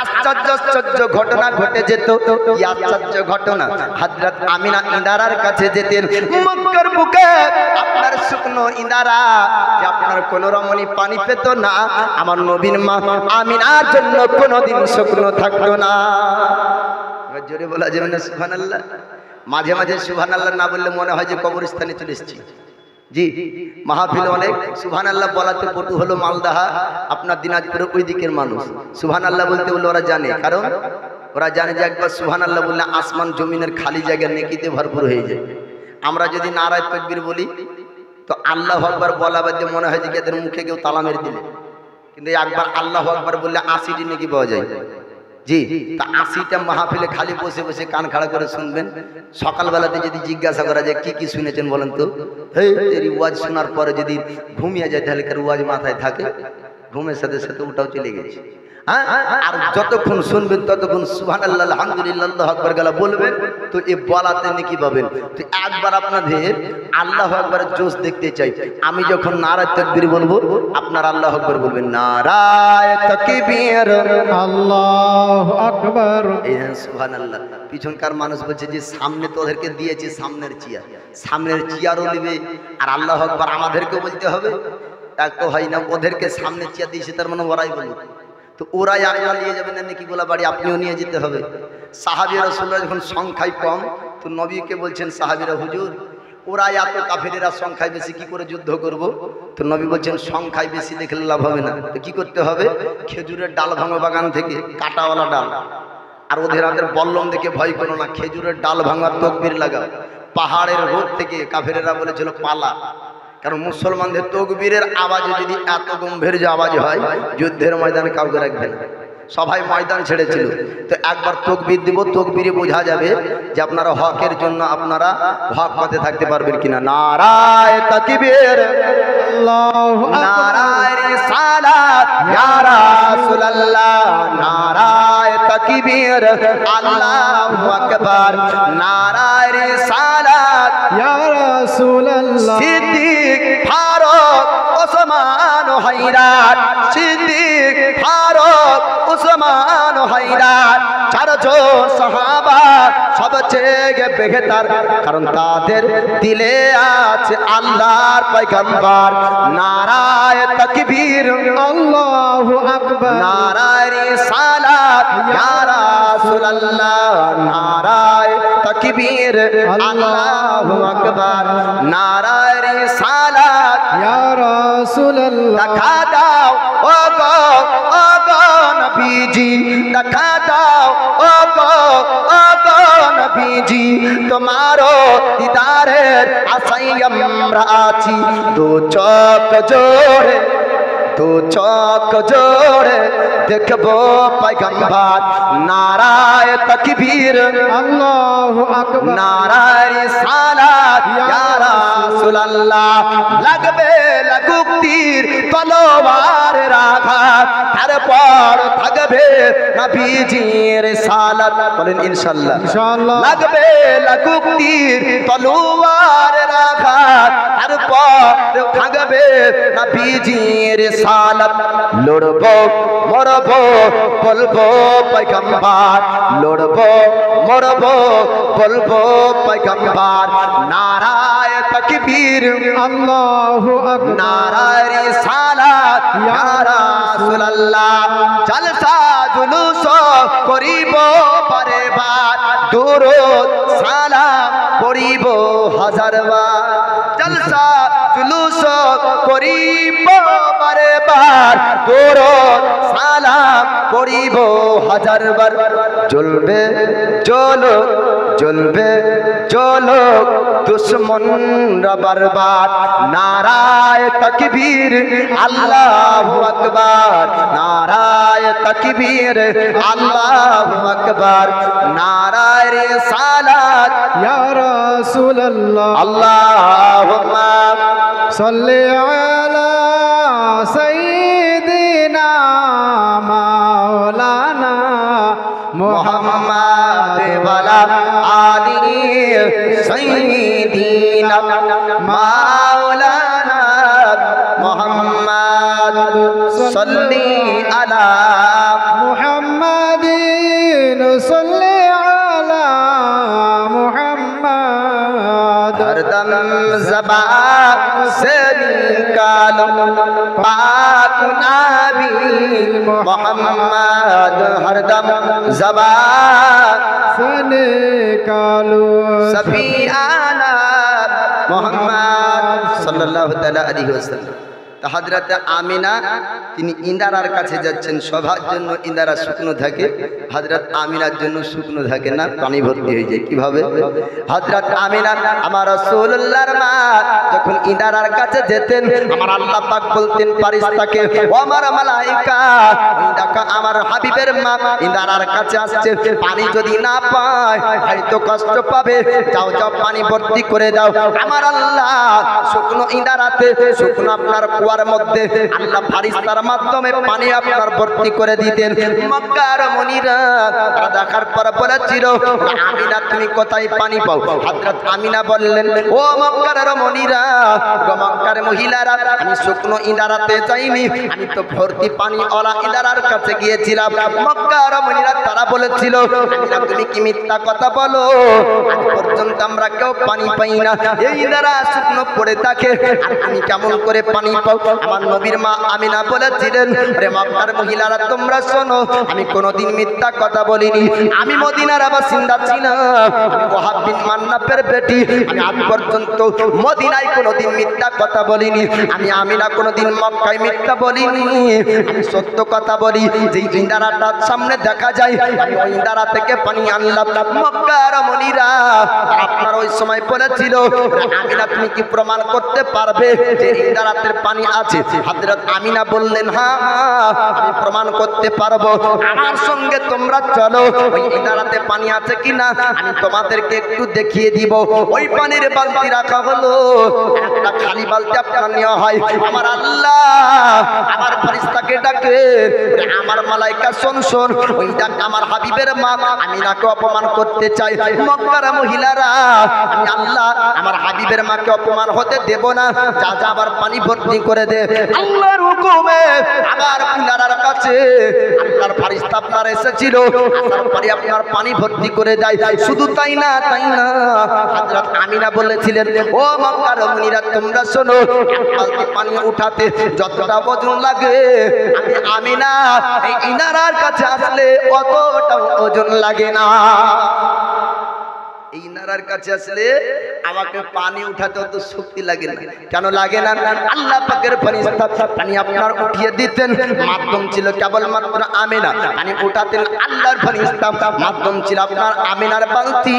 A: আশ্চর্য ঘটনা ঘটে যেত। কি আশ্চর্য ঘটনা? হযরত আমিনা ইঁদারার কাছে যেতেন, মক্কার বুকে আপনার শুকনো ইঁদারা, যে আপনার কোন রমণী পানি পেত না, আমার নবীর মা আমিনার জন্য কোনোদিন শুকনো থাকতো না। জোরে বলা যাবে না সুবহানাল্লাহ? মাঝে মাঝে সুবহানাল্লাহ না বললে মনে হয় যে কবরস্থানে চলে এসেছি। জি, মাহফিলে অনেক সুবহানাল্লাহ বলাতে পটু হলো মালদাহা, আপনার দিনাজপুরের ওই দিকের মানুষ সুবহানাল্লাহ বলতে বললে ওরা জানে, কারণ ওরা জানে যে একবার সুবহানাল্লাহ বললে আসমান জমিনের খালি জায়গা নেকিতে ভরপুর হয়ে যায়। আমরা যদি নারায়ে তাকবীর বলি তো আল্লাহু আকবার বলা বাদে মনে হয় যে এদের মুখে কেউ তালা মেরে দিলে, কিন্তু একবার আল্লাহু আকবার বললে 80টি নেকি পাওয়া যায়। জি, তা 80টা মাহফিলে খালি বসে বসে কান খাড়া করে শুনবেন। সকালবেলাতে যদি জিজ্ঞাসা করা যায় কি কি শুনেছেন বলেন তো, এই তেরি ওয়াজ শোনার পরে যদি ঘুমিয়ে যায় তাহলে কার ওয়াজ মাথায় থাকে? ঘুমের সাথে সাথে ওটাও চলে গেছে। হ্যাঁ, আর যতক্ষণ শুনবেন ততক্ষণ সুবহানাল্লাহ আলহামদুলিল্লাহ আল্লাহু আকবার গালা বলবেন, তো এই বলাতে নাকি পাবেন। তো একবার আপনাদের আল্লাহু আকবারের জোশ দেখতে চাই। আমি যখন নারায়ে তাকবীর বলবো আপনার আল্লাহু আকবার বলবেন, নারায়ে তাকবীর আল্লাহু আকবার। এই সুবহানাল্লাহ। পিছনকার মানুষ বলছে যে সামনে তো ওদেরকে দিয়েছে সামনের চেয়ারও নেবে, আর আল্লাহু আকবার আমাদেরকেও বলতে হবে। তা তো হয় না, ওদেরকে সামনে চেয়ার দিয়েছে তার মানে ওরাই বলবে, তো ওরাই আল্লাহ নিয়ে যাবেন না নাকি গোলা বাড়ি আপনিও নিয়ে যেতে হবে। সাহাবী রাসূলুল্লাহ যখন সংখ্যায় কম, তো নবীকে বলছেন সাহাবীরা, হুজুর ওরা এত কাফেরেরা সংখ্যায় বেশি, কি করে যুদ্ধ করব? তো নবী বলছেন সংখ্যায় বেশি দেখলে লাভ হবে না, তো কি করতে হবে? খেজুরের ডাল ভাঙো বাগান থেকে, কাটাওয়ালা ডাল। আর ওদের হাতের বল্লম দেখে ভয় করো না, খেজুরের ডাল ভাঙার তকবীর লাগাও। পাহাড়ের রোদ থেকে কাফেরেরা বলেছিল পালা, কারণ মুসলমানদের তকবীরের আওয়াজে যদি এত গম্ভীর যে আওয়াজ হয়, যুদ্ধের ময়দানে কাউকে রাখবে না, সবাই ময়দান ছেড়েছিল। তো একবার তকবীর দিব, তকবীরে বোঝা যাবে যে আপনারা হকের জন্য আপনারা হক পথে থাকতে পারবেন কিনা। নারায়ে তাকবীর, আল্লাহু আকবার, নারায়ে রিসালাত ইয়া রাসূলুল্লাহ, নারায়ে তাকবীর, আল্লাহু আকবার, নারায়ে রিসালাত ইয়া রাসূলুল্লাহ। সিদ্দিক ফারুক ওসমান হায়দার, সিদ্দিক ফারুক ওসমান হায়দার, চারজন সাহাবা সবচেয়ে বেহতর, কারণ তাদের দিলে আছে আল্লাহর পয়গম্বর। নারায়ে তাকবীর, আল্লাহু আকবার, নারায়ে রিসালাত ইয়া রাসূলুল্লাহ, নারায়ে তাকবীর, আল্লাহু আকবার, নারায়ে রিসালাত ইয়া রাসূলুল্লাহ। দেখা দাও ও গো, ও গো নবীজি, দেখা দাও ও গো, ও গো নবীজি, তোমারও দিদারের আশায় আমরা আছি। দু চোখ জোড়ে, দু চোখ জোড়ে দেখবো পয়গম্বর। নারায়ে তাকবীর, আল্লাহু আকবার, নারায়ে রিসালাত ইয়া রাসূলুল্লাহ। লাগবে লাগুক তীর তলোয়ারের আঘাত, তারপর থাকবে নবীজির রিসালাত। বলেন ইনশাআল্লাহ, ইনশাআল্লাহ। লাগবে লাগুক তীর তলোয়ারের আঘাত, তারপর থাকবে নবীজির রিসালাত। লড়বো মরবো বলবো পয়গম্বর, লড়বো মরবো বলবো পয়গম্বর। নারায়ে তাকবীর, আল্লাহু আকবার, নারায়ে রিসালাত ইয়া রাসূলুল্লাহ। জলসা জুলুস করিব বারে বার, দুরূদ সালাম পড়িব হাজারবার। জলসা জুলুস করিব বারে বার, দুরূদ সালাম পড়িব হাজারবার। জ্বলবে জ্বলুক, জ্বলবে জ্বলুক দুশ্মনরা বারবার। নারায়ে তাকবীর, আল্লাহু আকবার, নারায়ে তাকবীর, আল্লাহু আকবার, নারায়ে রিসালাত ইয়া রাসূলুল্লাহ। আল্লাহুম্মা সাল্লি আলা সাইয়্যিদিনা মাওলানা মুহাম্মাদ ওয়ালা আলি সাইয়্যিদিনা মাওলানা মুহাম্মাদ। সাল্লি আলা মুহাম্মাদিন, সাল্লি আলা মুহাম্মাদ। হরদম ज़बान से निकालो पाक नबी मोहम्मद, हरदम ज़बान से निकालो सफी आला मोहम्मद सल्लल्लाहु ताला अलैहि वसल्लम। तो हजरत आमिना তিনি ইন্দারার কাছে যাচ্ছেন, সবার জন্য ইন্দারা শুকনো থাকে, হজরত আমিনার জন্য শুকনো থাকে না, পানি ভর্তি হয়ে যায়। কিভাবে? হজরত আমিনা আমার রাসূলুল্লাহর মা যখন ইন্দারার কাছে যেতেন, আমার আল্লাহ পাক বলতেন ফারিস্তাকে, ও আমার মালাইকা, দেখো আমার হাবিবের মা ইন্দারার কাছে আসছে, পানি যদি না পায় হয়তো কষ্ট পাবে, যাও যাও পানি ভর্তি করে দাও। আমার আল্লাহ শুকনো ইন্দারাতে, শুকনো আপনার কুয়ার মধ্যে আল্লাহ ফারিস্তার মাধ্যমে পানি আপনার ভর্তি করে দিতেন। মক্কার মুনিরা তারা দেখার পর বলেছিল, আমিনা তুমি কোথায় পানি পাও? হযরত আমিনা বললেন, ও মক্কার মুনিরা, ও মক্কার মহিলারা, আমি শুকনো ইন্দারাতে যাইনি, আমি তো ভর্তি পানি ওলা ইন্দারার কাছে গিয়েছিলাম। মক্কার মুনিরা তারা বলেছিল, আমিনা তুমি কি মিথ্যা কথা বলো? আজ পর্যন্ত আমরা কেউ পানি পাই না, এই ইন্দারা শুকনো পড়ে থাকে, আর আমি কেমন করে পানি পাও? আমার নবীর মা আমিনা বলেছিলেন, আরে মক্কার মহিলারা তোমরা শোনো, আমি কোনোদিন মিথ্যা কথা বলিনি। আমি মদিনার বাসিন্দা ছিলাম, আমি ওয়াহাব বিন মান্নাফের বেটি। আমি আজ পর্যন্ত মদিনায় কোনোদিন মিথ্যা কথা বলিনি। আমি আমিনা কোনোদিন মক্কায় মিথ্যা বলিনি। আমি সত্য কথা বলি। যে ইন্দারাটার সামনে দেখা যায়, আমি ওই ইন্দারা থেকে পানি আনলাম। মক্কার মনিরা আপনার ওই সময় বলেছিল, আমিনা তুমি কি প্রমাণ করতে পারবে যে ইন্দারাতের পানি আছে? হযরত আমিনা বললেন, হ্যাঁ আমি প্রমাণ করতে পারবো। আমার সঙ্গে তোমরা চলো, ওই ইন্দারাতে পানি আছে কিনা আমি তোমাদেরকে একটু দেখিয়ে দিব। ওই পানির বালতি রাখা হলো, একটা খালি বালতি আপনার নেওয়া হয়। আমার আল্লাহ আমার ফেরেশতাকে ডাকে, আমার মালাইকা শোন শোন, ওই দেখ আমার হাবিবের মা আমিনাকে অপমান করতে চাই। মক্কার মহিলারা, আমি আল্লাহ আমার হাবিবের মাকে অপমান হতে দেব না। যা যা আবার পানি ভর্তি করে দে। আল্লাহর হুকুমে আবার পিলারার কাছে আল্লাহর ফেরেশতা আপনার এসেছিল, আসার পরে আপনার পানি ভর্তি করে দেয়। শুধু তাই না হযরত আমিনা বলেছিলেন, ও মক্কার মহিলারা তোমরা শোনো, এক বালতি পানি উঠাতে যতটা ওজন লাগে, আমি আমিনা এই ইনারার কাছে আসলে অতটা ওজন লাগে না। এই ইনারার কাছে আসলে আমাকে পানি উঠাতে অত শক্তি লাগে না। কেন লাগে না? আল্লাহ পাকের ফেরেশতা পানি আপনার উঠিয়ে দিতেন, মাধ্যম ছিল কেবলমাত্র আমিনা। পানি উঠাতেন আল্লাহর ফেরেশতা, মাধ্যম ছিল আপনার আমিনার বালতি।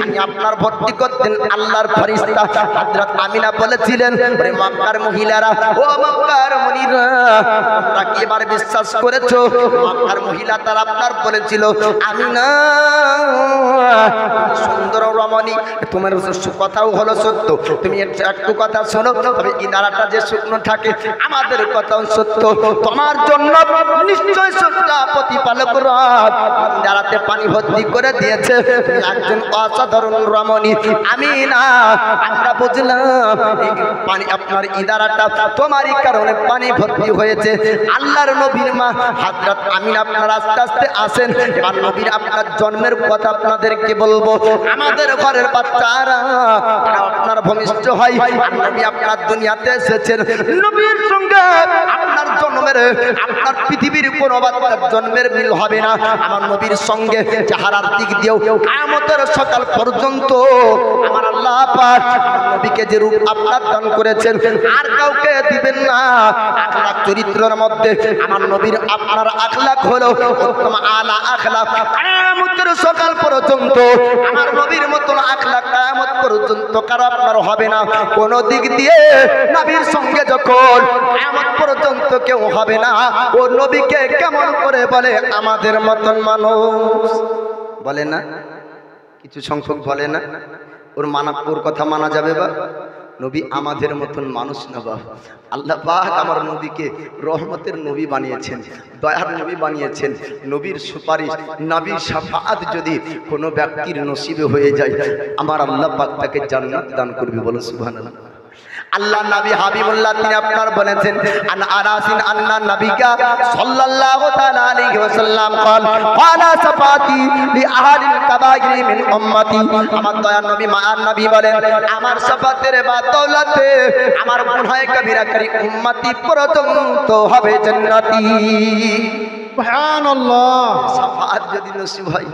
A: পানি আপনার ভর্তি করতেন আল্লাহর ফেরেশতা। হযরত আমিনা বলেছিলেন, ওরে মক্কার মহিলারা, ও মক্কার মনিরা, তোমরা কি এবার বিশ্বাস করেছো? মক্কার মহিলা তারা আপনার বলেছিল, আমিনা সুন্দর রমণী, তোমার কথাও হলো সত্য। তুমি একটু কথা শোনো, তবে ইনারাটা যে শুকনো থাকে আমাদের কথাও সত্য। তোমার জন্য নিশ্চয় সত্য প্রতিপালক রব ইনারাতে পানি ভর্তি করে দিয়েছে। তুমি একজন অসাধারণ রমণী আমিনা। আমরা বুঝলাম এই পানি আপনার ইনারাটা তোমারই কারণে পানি ভর্তি হয়েছে। আল্লাহর নবীর মা হযরত আমিনা আপনার আস্তে আস্তে আসেন। এবার নবীর আপনার জন্মের কথা আপনাদেরকে বলবো। আমাদের ঘরের বাচ্চারা আপনার ভূমিষ্ঠ হয়, নবী আপনার দুনিয়াতে এসেছেন। নবীর সঙ্গে আপনার জন্মের, আপনার পৃথিবীর কোনো বাচ্চার জন্মের মিল হবে না। আমার নবীর সঙ্গে চেহারার দিক দিয়েও কিয়ামতের সকাল পর্যন্ত আমার আল্লাহ পাক নবীকে যে রূপ আপনার দান করেছেন আর কাউকে দিবেন না। আখলাক চরিত্রের মধ্যে আমার নবীর আপনার আখলাক হলো উত্তম আলা আখলাক। কিয়ামতের সকাল পর্যন্ত আমার নবীর মতন আখলাক কিয়ামত পর্যন্ত কারো আপনার হবে না। কোন দিক দিয়ে নবীর সঙ্গে যখন কিয়ামত পর্যন্ত কেউ হবে না, ও নবীকে কেমন করে বলে আমাদের মতন মানুষ বলে না, কিছু সংখ্যক বলে না, ওর কথা মানা যাবে বা? নবী আমাদের মতন মানুষ না বাবা। আল্লাহ পাক আমার নবীকে রহমতের নবী বানিয়েছেন, দয়ার নবী বানিয়েছেন। নবীর সুপারিশ, নবীর শাফাআত যদি কোনো ব্যক্তির নসিবে হয়ে যায়, আমার আল্লাহ পাক তাকে জান্নাত দান করবে। বলো সুবহানাল্লাহ। আল্লাহ নবী হাবিবুল্লাহ তিনি আপনার বলেছেন, আন আনাসিন আন্না নবিকা সাল্লাল্লাহু তাআলা আলাইহি ওয়াসাল্লাম ক্বালা সাফাতি লি আহলিল কাবাইরি মিন উম্মতি। আমার দয়ার নবী মায়ার নবী বলেন, আমার সাফাতের বাদৌলতে আমার গুনাহে কবিরাকারী উম্মতি পর্যন্ত হবে জান্নাতি। সুবহানাল্লাহ। সাফাত যদি নসিব হয়,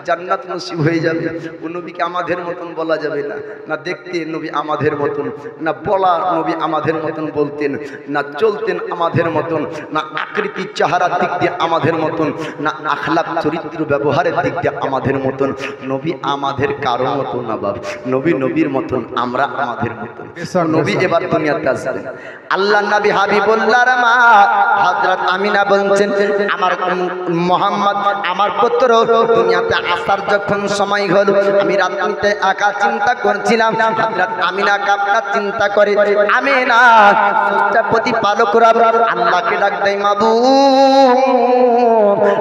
A: জান্নাত নসিব হয়ে যাবে। ও নবীকে আমাদের মতন বলা যাবে না। না দেখতে নবী আমাদের মতন, না বলা নবী আমাদের মতন বলতেন, না চলতেন আমাদের মতন, না আকৃতি চেহারার দিক দিয়ে আমাদের মতন, না আখলাক চরিত্র ব্যবহারের দিক দিয়ে আমাদের মতন। নবী আমাদের কারো মতন না বাবা। নবী নবীর মতন, আমরা আমাদের মতন। নবী এবার দুনিয়াতে আসবেন। আল্লাহ নবী হাবিবুল্লাহর মা হযরত আমিনা বলছেন, আমার মোহাম্মদ আমার পুত্র দুনিয়াতে আসার যখন সময় হলো, আমি রাত্রিতে একা চিন্তা করছিলাম। হযরত আমিনা কাপড়া চিন্তা করে, আমিনা সৃষ্টির প্রতিপালক রব আল্লাহকে ডাক দেয়, মাবুদ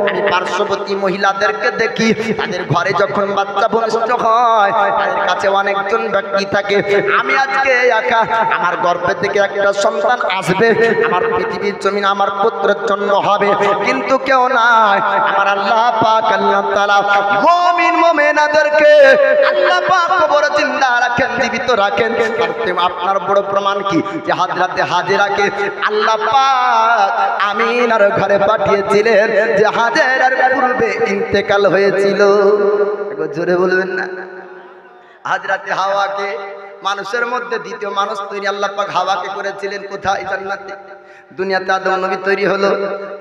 A: আমি পার্শ্ববর্তী মহিলাদেরকে দেখি, তাদের ঘরে যখন বাচ্চা ভূমিষ্ঠ হয় তাদের কাছে অনেকজন ব্যক্তি থাকে। আমি আজকে একা, আমার গর্ভে থেকে একটা সন্তান আসবে, আমার পৃথিবীর জমিন আমার পুত্রের জন্য হবে। কিন্তু কেউ নাই। আমার আল্লাহ পাক আল্লাহ তাআলা মুমিন মুমিনাদেরকে আল্লাহ পাক কবর জিন্দা রাখেন, জীবিত রাখেন। আপনার বড় প্রমাণ কি যে হযরতে হাজেরাকে আল্লাহ পাক আমিনার ঘরে পাঠিয়েছিলেন যে হাজেরার পূর্বে ইন্তেকাল হয়েছিল। একবার জোরে বলবেন না। হযরতে হাওয়াকে মানুষের মধ্যে দ্বিতীয় মানুষ তৈরি আল্লাহ পাক হাওয়াকে করেছিলেন কোথায়? জান্নাতে। দুনিয়াতে আদম নবী তৈরি হলো,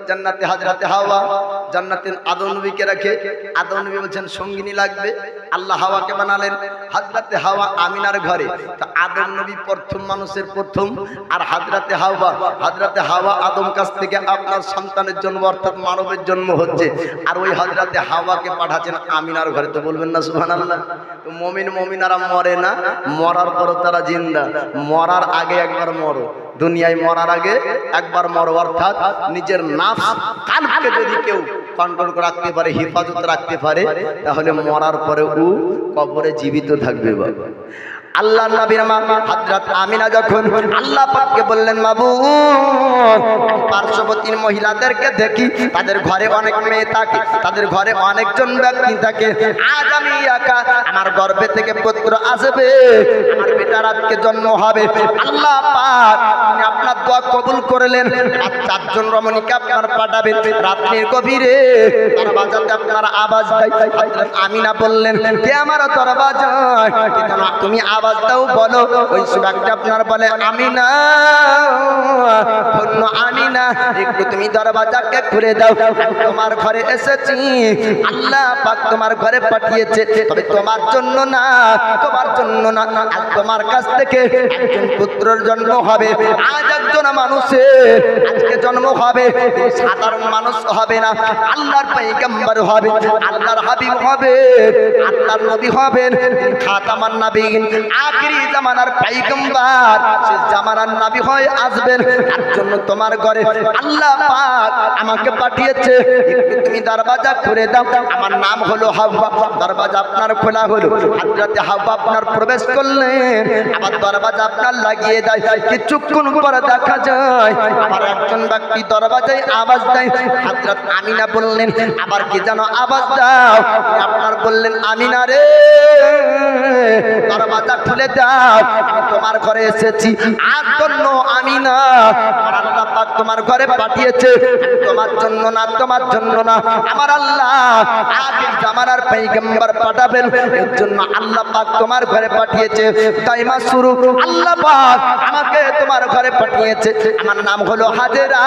A: জান্নাতে হযরতে হাওয়া। জান্নাতে আদম নবীকে রেখে আদম নবী বলছেন সঙ্গিনী লাগবে, আল্লাহ হাওয়াকে বানালেন। হযরতে হাওয়া আমিনার ঘরে, তো আদম নবী প্রথম মানুষের প্রথম, আর হযরতে হাওয়া আদম কাছ থেকে আপনার সন্তানের জন্ম অর্থাৎ মানবের জন্ম হচ্ছে, আর ওই হযরতে হাওয়াকে পাঠাচ্ছেন আমিনার ঘরে। তো বলবেন না সুবহানাল্লাহ। তো মুমিন মুমিনারা মরে না, মরার পরও তারা জিন্দা। মরার আগে একবার মরো, দুনিয়ায় মরার আগে একবার মরো, অর্থাৎ নিজের নাফস কালকে যদি কেউ কন্ট্রোল করে রাখতে পারে, হেফাজত রাখতে পারে, তাহলে মরার পরে ও কবরে জীবিত থাকবে। বাবা আল্লাহ নবীর মা হযরত আমিনা যখন আল্লাহ পাককে বললেন, মাবুদ পার্শ্ববর্তী মহিলাদেরকে দেখি তাদের ঘরে অনেক মেয়ে থাকে, তাদের ঘরে অনেকজন ব্যক্তি থাকে, আজ আমি একা, আমার গর্ভে থেকে পুত্র আসবে, আমার বেটার আজকে জন্ম হবে। আল্লাহ পাক আপনি আপনার দোয়া কবুল করলেন, আর চারজন রমণীকে আপনার পাঠাবেন রাত্রির গভীরে, দরবাজাতে আপনার আওয়াজ দেয়। হযরত আমিনা বললেন, কে আমার দরবাজায়? তুমি আওয়াজ দাও, বলো। ওই সুবাকটা আপনার বলে, আমিনা ধন্য আমিনা, একটু তুমি দরবাজাকে খুলে দাও, তোমার ঘরে এসেছি, আল্লাহ পাক তোমার ঘরে পাঠিয়েছে, তবে তোমার জন্য না, তোমার জন্য না, আজ তোমার কাছ থেকে একজন পুত্রের জন্ম হবে। আজ একজন মানুষের আজকে জন্ম হবে, সাধারণ মানুষ হবে না, আল্লাহর পয়গম্বর হবে, আল্লাহর হাবিব হবে, আল্লাহর নবী হবেন, খাতামান নবীন, আখিরি জামানার পয়গম্বর, শেষ জামানার নবী হয়ে আসবেন। তার জন্য তোমার ঘরে আল্লাহ পাক আমাকে পাঠিয়েছে, তুমি দরজা খুলে দাও। আমার নাম হলো হাওয়া। দরজা আপনার খোলা হলো, হযরতে হাওয়া আপনার প্রবেশ করলেন, আবার দরজা আপনার লাগিয়ে দেয়। কিছুক্ষণ পরে দেখা যায় আবার একজন ব্যক্তি দরজায় আওয়াজ দেয়। হযরত আমিনা বললেন, আবার কি যেন আওয়াজ দাও। আপনার বললেন, আমিনা রে দরজা খুলে দাও, আমি তোমার ঘরে এসেছি, আর জন্য আমিনা, আমার আল্লাহ পাক তোমার ঘরে পাঠিয়েছে, তোমার জন্য না, তোমার জন্য না, আমার আল্লাহ আখির জামানার পয়গম্বর পাঠাবেন, এর জন্য আল্লাহ পাক তোমার ঘরে পাঠিয়েছে। তাইমা শুরু আল্লাহ পাক আমাকে তোমার ঘরে পাঠিয়েছে, আমার নাম হলো হাজেরা,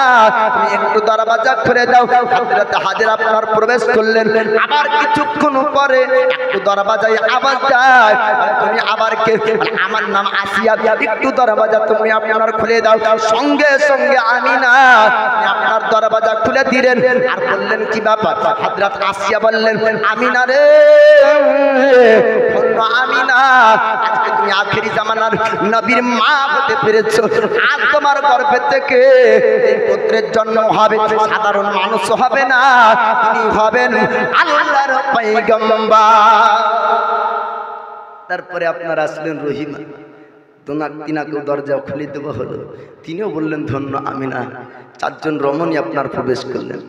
A: তুমি একটু দরজা খুলে দাও। হযরত হাজেরা আপনার প্রবেশ করলেন, আবার কিছুক্ষণ পরে একটু দরজায় আওয়াজ দেয়, তুমি আবার কে? আমার নাম আসিয়া, একটু দরজা তুমি আপনার খুলে দাও। সঙ্গে সঙ্গে আমিনা আপনার দরজা খুলে দিলেন, আর বললেন, কি ব্যাপার? হযরত আসিয়া বললেন, আমিনা রে আমিনা, আজকে তুমি আখেরি জামানার নবীর মা হতে পেরেছো, আজ তোমার গর্ভে থেকে এই পুত্রের জন্ম হবে, সাধারণ মানুষ হবে না, তিনি হবেন আল্লাহর পয়গম্বর। তারপরে আপনার আসলেন রহিমা, তিনাকেও দরজা খুলে দেওয়া হলো, তিনিও বললেন, ধন্য আমিনা। চারজন রমণী আপনার প্রবেশ করলেন।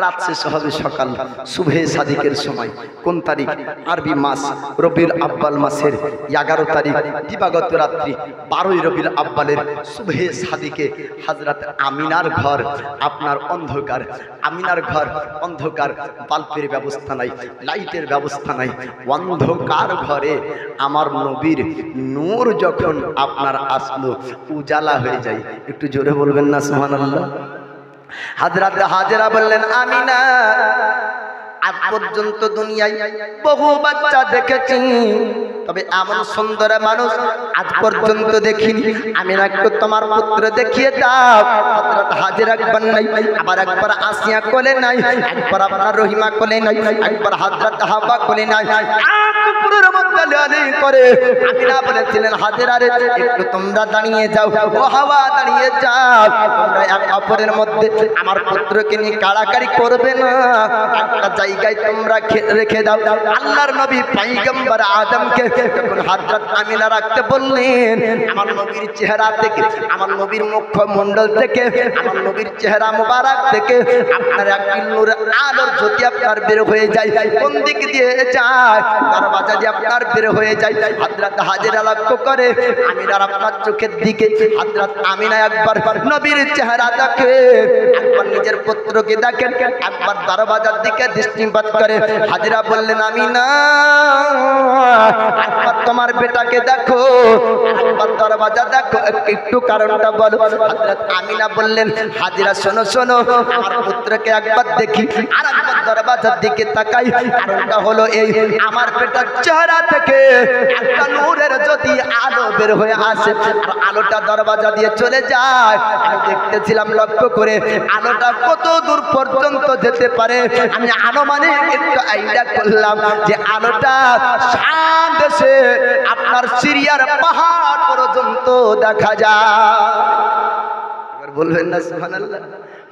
A: রাত শেষ হবে, সকাল সুবহে সাদিকের সময়। কোন তারিখ? আরবি মাস রবিউল আব্বাল মাসের 11 তারিখ, দিবাগত রাত্রি 12 রবিউল আব্বালের সুবহে সাদিকে হযরত আমিনার ঘর আপনার অন্ধকার। আমিনার ঘর অন্ধকার, বাল্বের ব্যবস্থা নাই, লাইটের ব্যবস্থা নাই, অন্ধকার ঘরে আমার নবীর নূর যখন আপনার আসলো, উজালা হয়ে যায়। একটু জোরে বলবেন না সুবহানাল্লাহ। হযরত হাজেরা বললেন, আমিনা আজ পর্যন্ত দুনিয়ায় বহু বাচ্চা দেখেছি, তবে এমন সুন্দর মানুষ আজ পর্যন্ত দেখিনি। আমিনা একটু তোমার পুত্র দেখিয়ে দাও। হযরত হাজেরা একবার নাই, আবার একবার আসিয়া কোলে নাই, একবার আপনার রহিমা কোলে নাই, একবার হযরত হাওয়া কোলে নাই, পুকুরের মধ্যে লেয়ালি করে আমিনা বলেছিলেন হাজেরা রে একটু তোমরা দাঁড়িয়ে যাও, ও হাওয়া দাঁড়িয়ে যাও, তোমরা এক অপরের মধ্যে আমার পুত্রকে নিয়ে কাড়াকাড়ি করবে না, একটা জায়গায় তোমরা রেখে দাও। আল্লাহর নবী পয়গম্বর আদমকে যখন হযরত আমিনা রাখতে বললেন, আমার নবীর চেহারা থেকে, আমার নবীর মুখমণ্ডল থেকে, আমার নবীর চেহারা মোবারক থেকে আপনার একটি নূর আলোর জ্যোতি আপনার বের হয়ে যায়, কোন দিক দিয়ে যায়, দরওয়াজা দিয়ে আপনার বের হয়ে যায়। হযরত হাজেরা লক্ষ্য করে আমিনার আপনার চোখের দিকে, হযরত আমিনা একবার নবীর চেহারা দেখে, একবার নিজের পুত্রকে দেখেন, একবার দরওয়াজার দিকে দৃষ্টিপাত করে। হাজেরা বললেন আমিনা একবার তোমার বেটাকে দেখো, একবার দরওয়াজা দেখো, একটু কারণটা বলো। হযরত আমিনা বললেন হাজেরা শোনো শোনো, আমার পুত্রকে একবার দেখি আর একবার দরওয়াজার দিকে তাকাই, কারণটা হলো এই, আমার বেটার চেহারা থেকে একটা নূরের জ্যোতি আলো বের হয়ে আসে আর আলোটা দরওয়াজা দিয়ে চলে যায়। আমি দেখতেছিলাম লক্ষ্য করে আলোটা কত দূর পর্যন্ত যেতে পারে। আমি আনুমানিক একটু আইডিয়া করলাম যে আলোটা শাম দেশে আপনার সিরিয়ার পাহাড় পর্যন্ত দেখা যায়। এবার বলবেন না সুবহানাল্লাহ?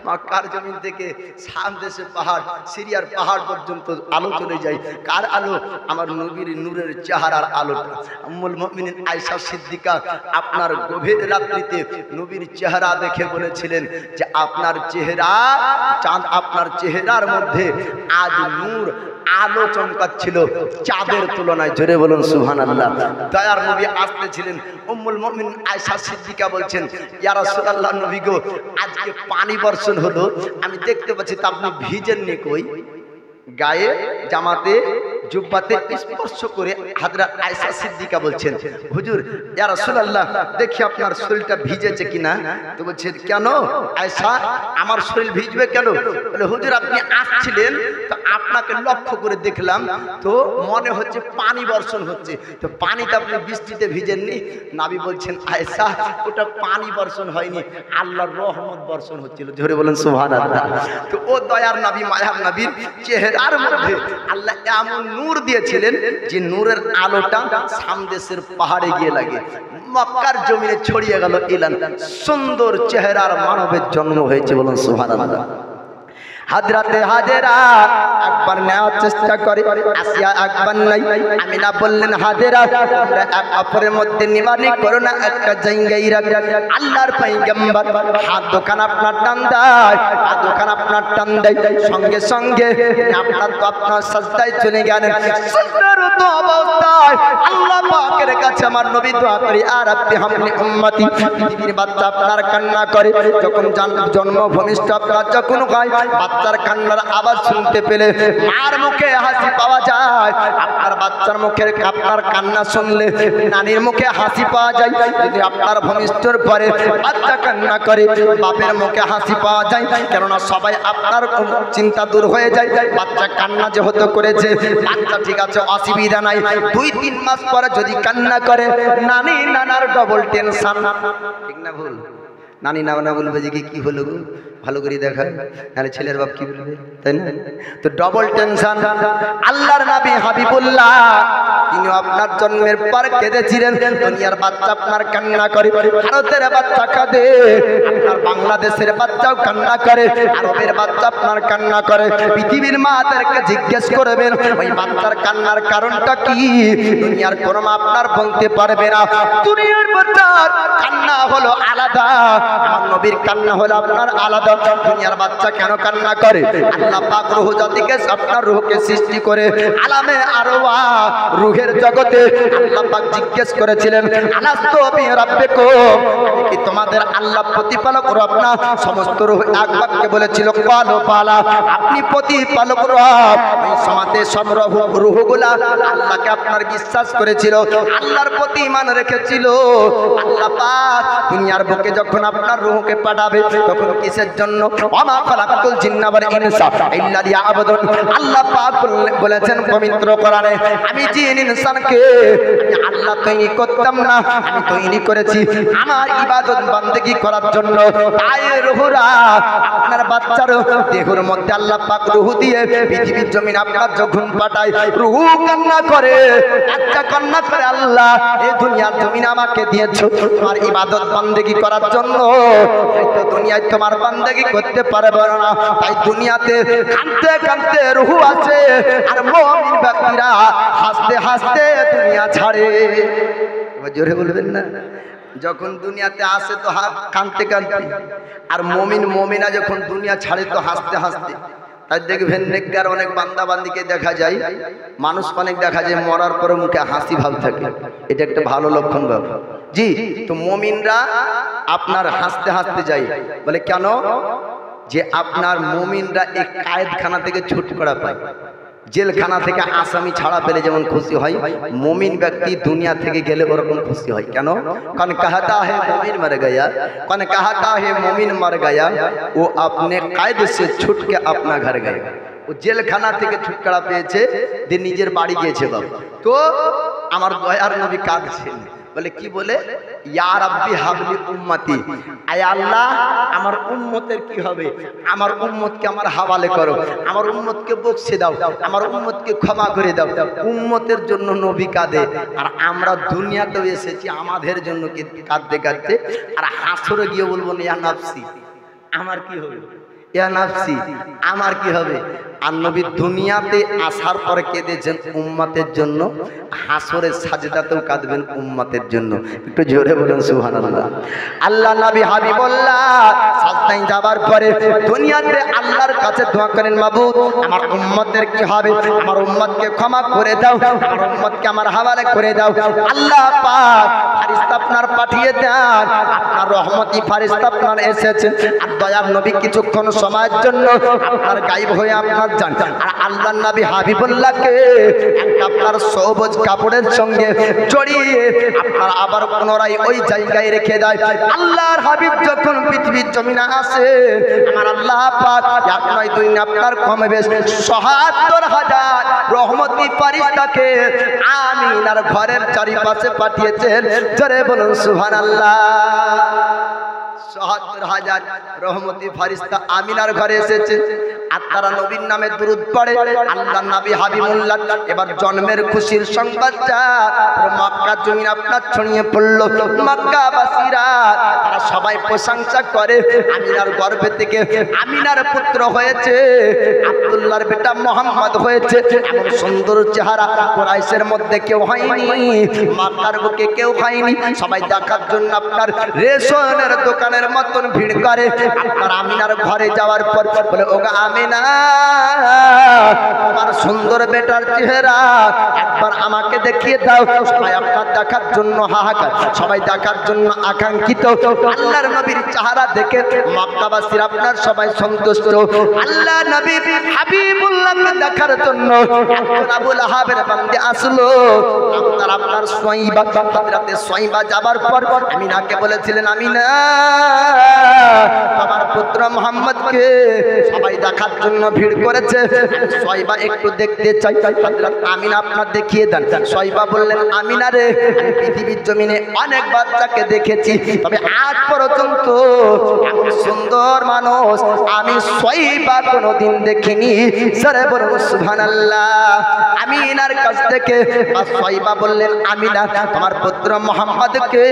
A: মক্কার জমিন থেকে শাম দেশে পাহাড়, সিরিয়ার পাহাড় পর্যন্ত আলো চলে যায়। কার আলো? আমার নবীর নূরের চেহারার আলোটা। উম্মুল মুমিনিন আয়েশা সিদ্দিকা আপনার গভীর রাত্রিতে নবীর চেহারা দেখে বলেছিলেন যে আপনার চেহারা, চাঁদ আপনার চেহারার মধ্যে আজ নূর আলো চমকাচ্ছিল চাঁদের তুলনায়। জোরে বলুন সুবহানাল্লাহ। দয়ার নবী আসতেছিলেন, উম্মুল মুমিনিন আয়েশা সিদ্দিকা বলছেন ইয়া রাসূলুল্লাহ, নবী গো আজকে পানি বর্ষণ হলো, আমি দেখতে পাচ্ছি তা আপনি ভিজেননি কই? গায়ে জামাতে জুব্বাতে স্পর্শ করে হযরত আয়েশা সিদ্দিকা বলছেন হুজুর ইয়া রাসূলুল্লাহ দেখি আপনার শরীরটা ভিজেছে কিনা। তো বলছেন কেন আয়েশা, আমার শরীর ভিজবে কেন? বলে হুজুর আপনি আসছিলেন তো আপনাকে লক্ষ্য করে দেখলাম, তো মনে হচ্ছে পানি বর্ষণ হচ্ছে, তো পানিটা আপনি বৃষ্টিতে ভিজেননি। নবী বলছেন আয়েশা ওটা পানি বর্ষণ হয়নি, আল্লাহর রহমত বর্ষণ হচ্ছিল। জোরে বলেন সুবহানাল্লাহ। তো ও দয়ার নবী, মায়ার নবীর চেহারার মধ্যে আল্লাহ এমন নূর দিয়েছিলেন যে নূরের আলোটা শাম দেশের পাহাড়ে গিয়ে লাগে, মক্কার জমিনে ছড়িয়ে গেল ইলান। সুন্দর চেহারার মানবের জন্ম হয়েছে, বলুন সুবহানাল্লাহ। হযরতে হাজেরা একবার নেওয়ার চেষ্টা করে, আসিয়া একবার নাই। আমিনা বললেন হাজেরা তোমরা এক অপরের মধ্যে নিবানি করো না, একটা জায়গায় রাখ। আল্লাহর পয়গম্বর হাত দোকান আপনার টান দেয়, হাত দোকান আপনার টান দেয়, সঙ্গে সঙ্গে আপনার সাজদায় চলে গেলেন। সাজদারত অবস্থায় আল্লাহ পাকের কাছে আমার নবী দোয়া করে আর আপনি হামলি উম্মতি, পৃথিবীর বাচ্চা আপনার কান্না করে, যখন জন্ম ভূমিষ্ঠ আপনার যখন হয়, বাচ্চার কান্নার আওয়াজ শুনতে পেলে মার মুখে হাসি পাওয়া যায়। আপনার বাচ্চার মুখের আপনার কান্না শুনলে নানির মুখে হাসি পাওয়া যায়। যদি আপনার ভূমিষ্ঠর পরে বাচ্চা কান্না করে বাপের মুখে হাসি পাওয়া যায়, কেননা সবাই আপনার চিন্তা দূর হয়ে যায়। বাচ্চা কান্না যেহেতু করেছে, বাচ্চা ঠিক আছে অসুবিধা নাই, 2-3 মাস পরে যদি কান্না করে নানি নানার ডবল টেনশন। ঠিক না ভুল? নানি না বলবে যে কি হলো গো, ভালো করে দেখা, তাহলে ছেলের বাপ কি বলবে, তাই না? তো ডবল টেনশন। আল্লাহর নবী হাবিবুল্লাহ তিনি আপনার জন্মের পর কেঁদেছিলেন, দুনিয়ার বাচ্চা আপনার কান্না করে, ভারতের বাচ্চা কাঁদে, আপনার বাংলাদেশের বাচ্চাও কান্না করে, আরবের বাচ্চা আপনার কান্না করে। পৃথিবীর মাদেরকে জিজ্ঞেস করবেন ওই বাচ্চার কান্নার কারণটা কি, দুনিয়ার কোনো মা আপনার বলতে পারবে না। দুনিয়ার বাচ্চার কান্না হলো আলাদা, আমার নবীর কান্না হলো আপনার আলাদা। দুনিয়ার বাচ্চা কেন কান্না করে? আল্লাহ পাক রূহ জাতিকে আপনার রূহকে সৃষ্টি করে আলামে আরওয়া রূহের জগতে আল্লাহ পাক জিজ্ঞেস করেছিলেন আলাস্তু বিরাব্বিকুম, আমি কি তোমাদের আল্লাহ প্রতিপালক রব না? সমস্ত রূহ এক বাক্যে বলেছিল ক্বালু বালা, আপনি প্রতিপালক রব। এই সমাতে সব রূহগুলা আল্লাহকে আপনার বিশ্বাস করেছিল, আল্লাহর প্রতি ঈমান রেখেছিল। আল্লাহ পাক দুনিয়ার বুকে যখন আপনার রূহকে পাঠাবে তখন কিসের জন্য? ওমা খালাকাতুল জিন্না ওয়াল ইনসা ইল্লা লিয়াবুদুন। আল্লাহ পাক বলেছেন পবিত্র কোরআনে, আমি জিন ইনসানকে আমি আল্লাহ তৈরি করতাম না, আমি তৈরি করেছি আমার ইবাদত ইবাদত বান্দেগি করার জন্য। তাই রুহুরা আপনার বাচ্চার দেহের মধ্যে আল্লাহ পাক রুহু দিয়ে পৃথিবীর জমিন আপনার যখন পাঠায়, রুহু কান্না করে, বাচ্চা কান্না করে, আল্লাহ এই দুনিয়ার জমিন আমাকে দিয়েছো তোমার ইবাদত বান্দেগি করার জন্য, তো দুনিয়ায় তোমার বান্দেগি করতে পারবে না। তাই দুনিয়াতে কাঁদতে কাঁদতে রুহু আছে, আর মুমিন ব্যক্তিরা হাসতে হাসতে দুনিয়া ছাড়ে। এবার জোরে বলবেন না? যখন দুনিয়াতে আসে তো কাঁদতে কাঁদতে, আর মুমিনা যখন দুনিয়া ছাড়ে তো হাসতে হাসতে। তাই দেখবেন নেককার অনেক বান্দা বান্দিকে দেখা যায়, মানুষ অনেক দেখা যায় মরার পরে মুখে হাসি ভাব থাকে, এটা একটা ভালো লক্ষণ বাবা জি। তো মুমিনরা আপনার হাসতে হাসতে যায়, বলে কেন? যে আপনার মুমিনরা এই কায়েদখানা থেকে ছুটকরা পায়, জেলখানা থেকে আসামি ছাড়া পেলে যেমন খুশি হয়, মুমিন ব্যক্তি দুনিয়া থেকে গেলে ওরকম খুশি হয়। কেন? কারণ कहता है मुमिन मर गया, कौन कहता है मुमिन मर गया, वो अपने कैद से छूट के अपना घर गया। ও জেলখানা থেকে ছুটকারা পেয়েছে, দিয়ে নিজের বাড়ি গিয়েছে বাবা। তো আমার দয়ার নবী কাঁদছেন, বলে কি বলে? ইয়া রাব্বি হাবলি উম্মতি, আয় আল্লাহ আমার উম্মতের কি হবে, আমার উম্মতকে আমার হাওয়ালে করো, আমার উম্মতকে বকশে দাও, আমার উম্মতকে ক্ষমা করে দাও। উম্মতের জন্য নবী কাঁদে, আর আমরা দুনিয়াতেও এসেছি আমাদের জন্য কাঁদতে কাঁদতে, আর হাসরে গিয়ে বলবো ইয়া নাফসি, আমার কি হবে, ইয়া নাফসি আমার কি হবে। আর নবী দুনিয়াতে আসার পরে কেঁদেছেন উম্মতের জন্য, হাসরের সাজদাতেও কাঁদবেন উম্মতের জন্য। একটু জোরে বলুন সুবহানাল্লাহ। আল্লাহ নবী হাবিবুল্লাহ সাজদায় যাবার পরে দুনিয়াতে আল্লাহর কাছে দোয়া করেন, মাবুদ আমার উম্মতের কি হবে, আমার উম্মতকে ক্ষমা করে দাও, আমার উম্মতকে আমার হাওয়ালে করে দাও। আল্লাহ পাক ফেরেশতা আপনার পাঠিয়ে দেন, আপনার রহমতি ফেরেশতা আপনার এসেছেন, আর দয়ার নবী কিছুক্ষণ সময়ের জন্য আপনার গায়েব হয়ে আপনার যান। আর আল্লাহর নবী হাবিবুল্লাহকে একটা আপনার সবুজ কাপড়ের সঙ্গে জড়িয়ে আপনার আবার পুনরায় ওই জায়গায় রেখে দেয়। আল্লাহর হাবিব যখন পৃথিবীর জমিনে আসে, আমার আল্লাহ পাক এক নয় দুই না আপনার কমে বেশ ৭৭,০০০ রহমতি ফেরেশতাকে আমিনার ঘরের চারিপাশে পাঠিয়েছেন। জোরে বলুন সুবহানাল্লাহ। ৭০,০০০ রহমতি ফেরেশতা আমিনার ঘরে এসেছে, আর তারা নবীর নামে দুরূদ পড়ে। আল্লাহ নবী হাবিবুল্লাহ এবার জন্মের খুশির সংবাদটা মক্কা জমিন আপনার ছড়িয়ে পড়ল। মক্কাবাসীরা তারা সবাই প্রশংসা করে, আমিনার গর্ভে থেকে আমিনার পুত্র হয়েছে, আব্দুল্লাহর বেটা মোহাম্মদ হয়েছে। এমন সুন্দর চেহারা কুরাইশের মধ্যে কেউ হয়নি, মক্কার বুকে কেউ হয়নি। সবাই দেখার জন্য আপনার রেশনের দোকানের মতন ভিড় করে। আপনার আমিনার ঘরে যাওয়ার পর বলে, ওগা আমিনা, তোমার সুন্দর বেটার চেহারা একবার আমাকে দেখিয়ে দাও। সবাই আপনার দেখার জন্য হাহাকার, সবাই দেখার জন্য আকাঙ্ক্ষিত। আল্লাহর নবীর চেহারা দেখে মক্কাবাসীর আপনার সবাই সন্তুষ্ট। আল্লাহ নবী হাবিবুল্লাহকে দেখার জন্য একজন আবু লাহাবের বান্দে আসলো। আপনার সোয়াইবা, হযরতে সোয়াইবা যাবার পর আমিনাকে বলেছিলেন, আমিনা আমার পুত্র মুহাম্মদকে সবাই দেখার জন্য ভিড় করেছে, সোয়াইবা একটু দেখতে চাই। হযরত আমিনা আপনার দেখিয়ে দেন। সোয়াইবা বললেন, আমিনা রে, আমি পৃথিবীর জমিনে অনেক বাচ্চাকে দেখেছি, তবে আজ পর্যন্ত এমন সুন্দর মানুষ আমি সোয়াইবা কোনোদিন দেখিনি। সরে বলুন সুবহানাল্লাহ। আমিনার কাছ থেকে সোয়াইবা বললেন, আমিনা তোমার পুত্র মুহাম্মদকে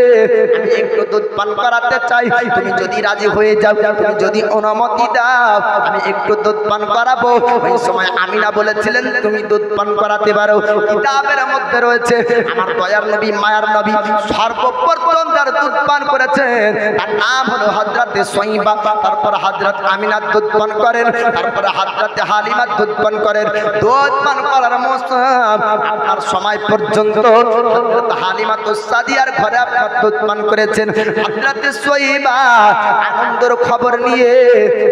A: আমি একটু দুধ পান করাতে চাই, তুমি যদি রাজি হয়ে যাও, তুমি যদি অনুমতি দাও, আমি একটু দুধ পান করাবো। ওই সময় আমিনা বলেছিলেন, তুমি দুধ পান করাতে পারো। কিতাবের মধ্যে রয়েছে আমার দয়ার নবী মায়ার নবী সর্বপ্রথম যার দুধ পান করেছেন তার নাম হলো হযরতে সোয়াইবা। তারপর হযরত আমিনা দুধ পান করেন, তারপর হযরতে হালিমা দুধ পান করেন। দুধ পান করার মৌসুম আপনার সময় পর্যন্ত হযরত হালিমা তো সাদিয়ার ঘরে আপনার দুধ পান করেছেন। হযরতে সোয়াইবা আনন্দের খবর নিয়ে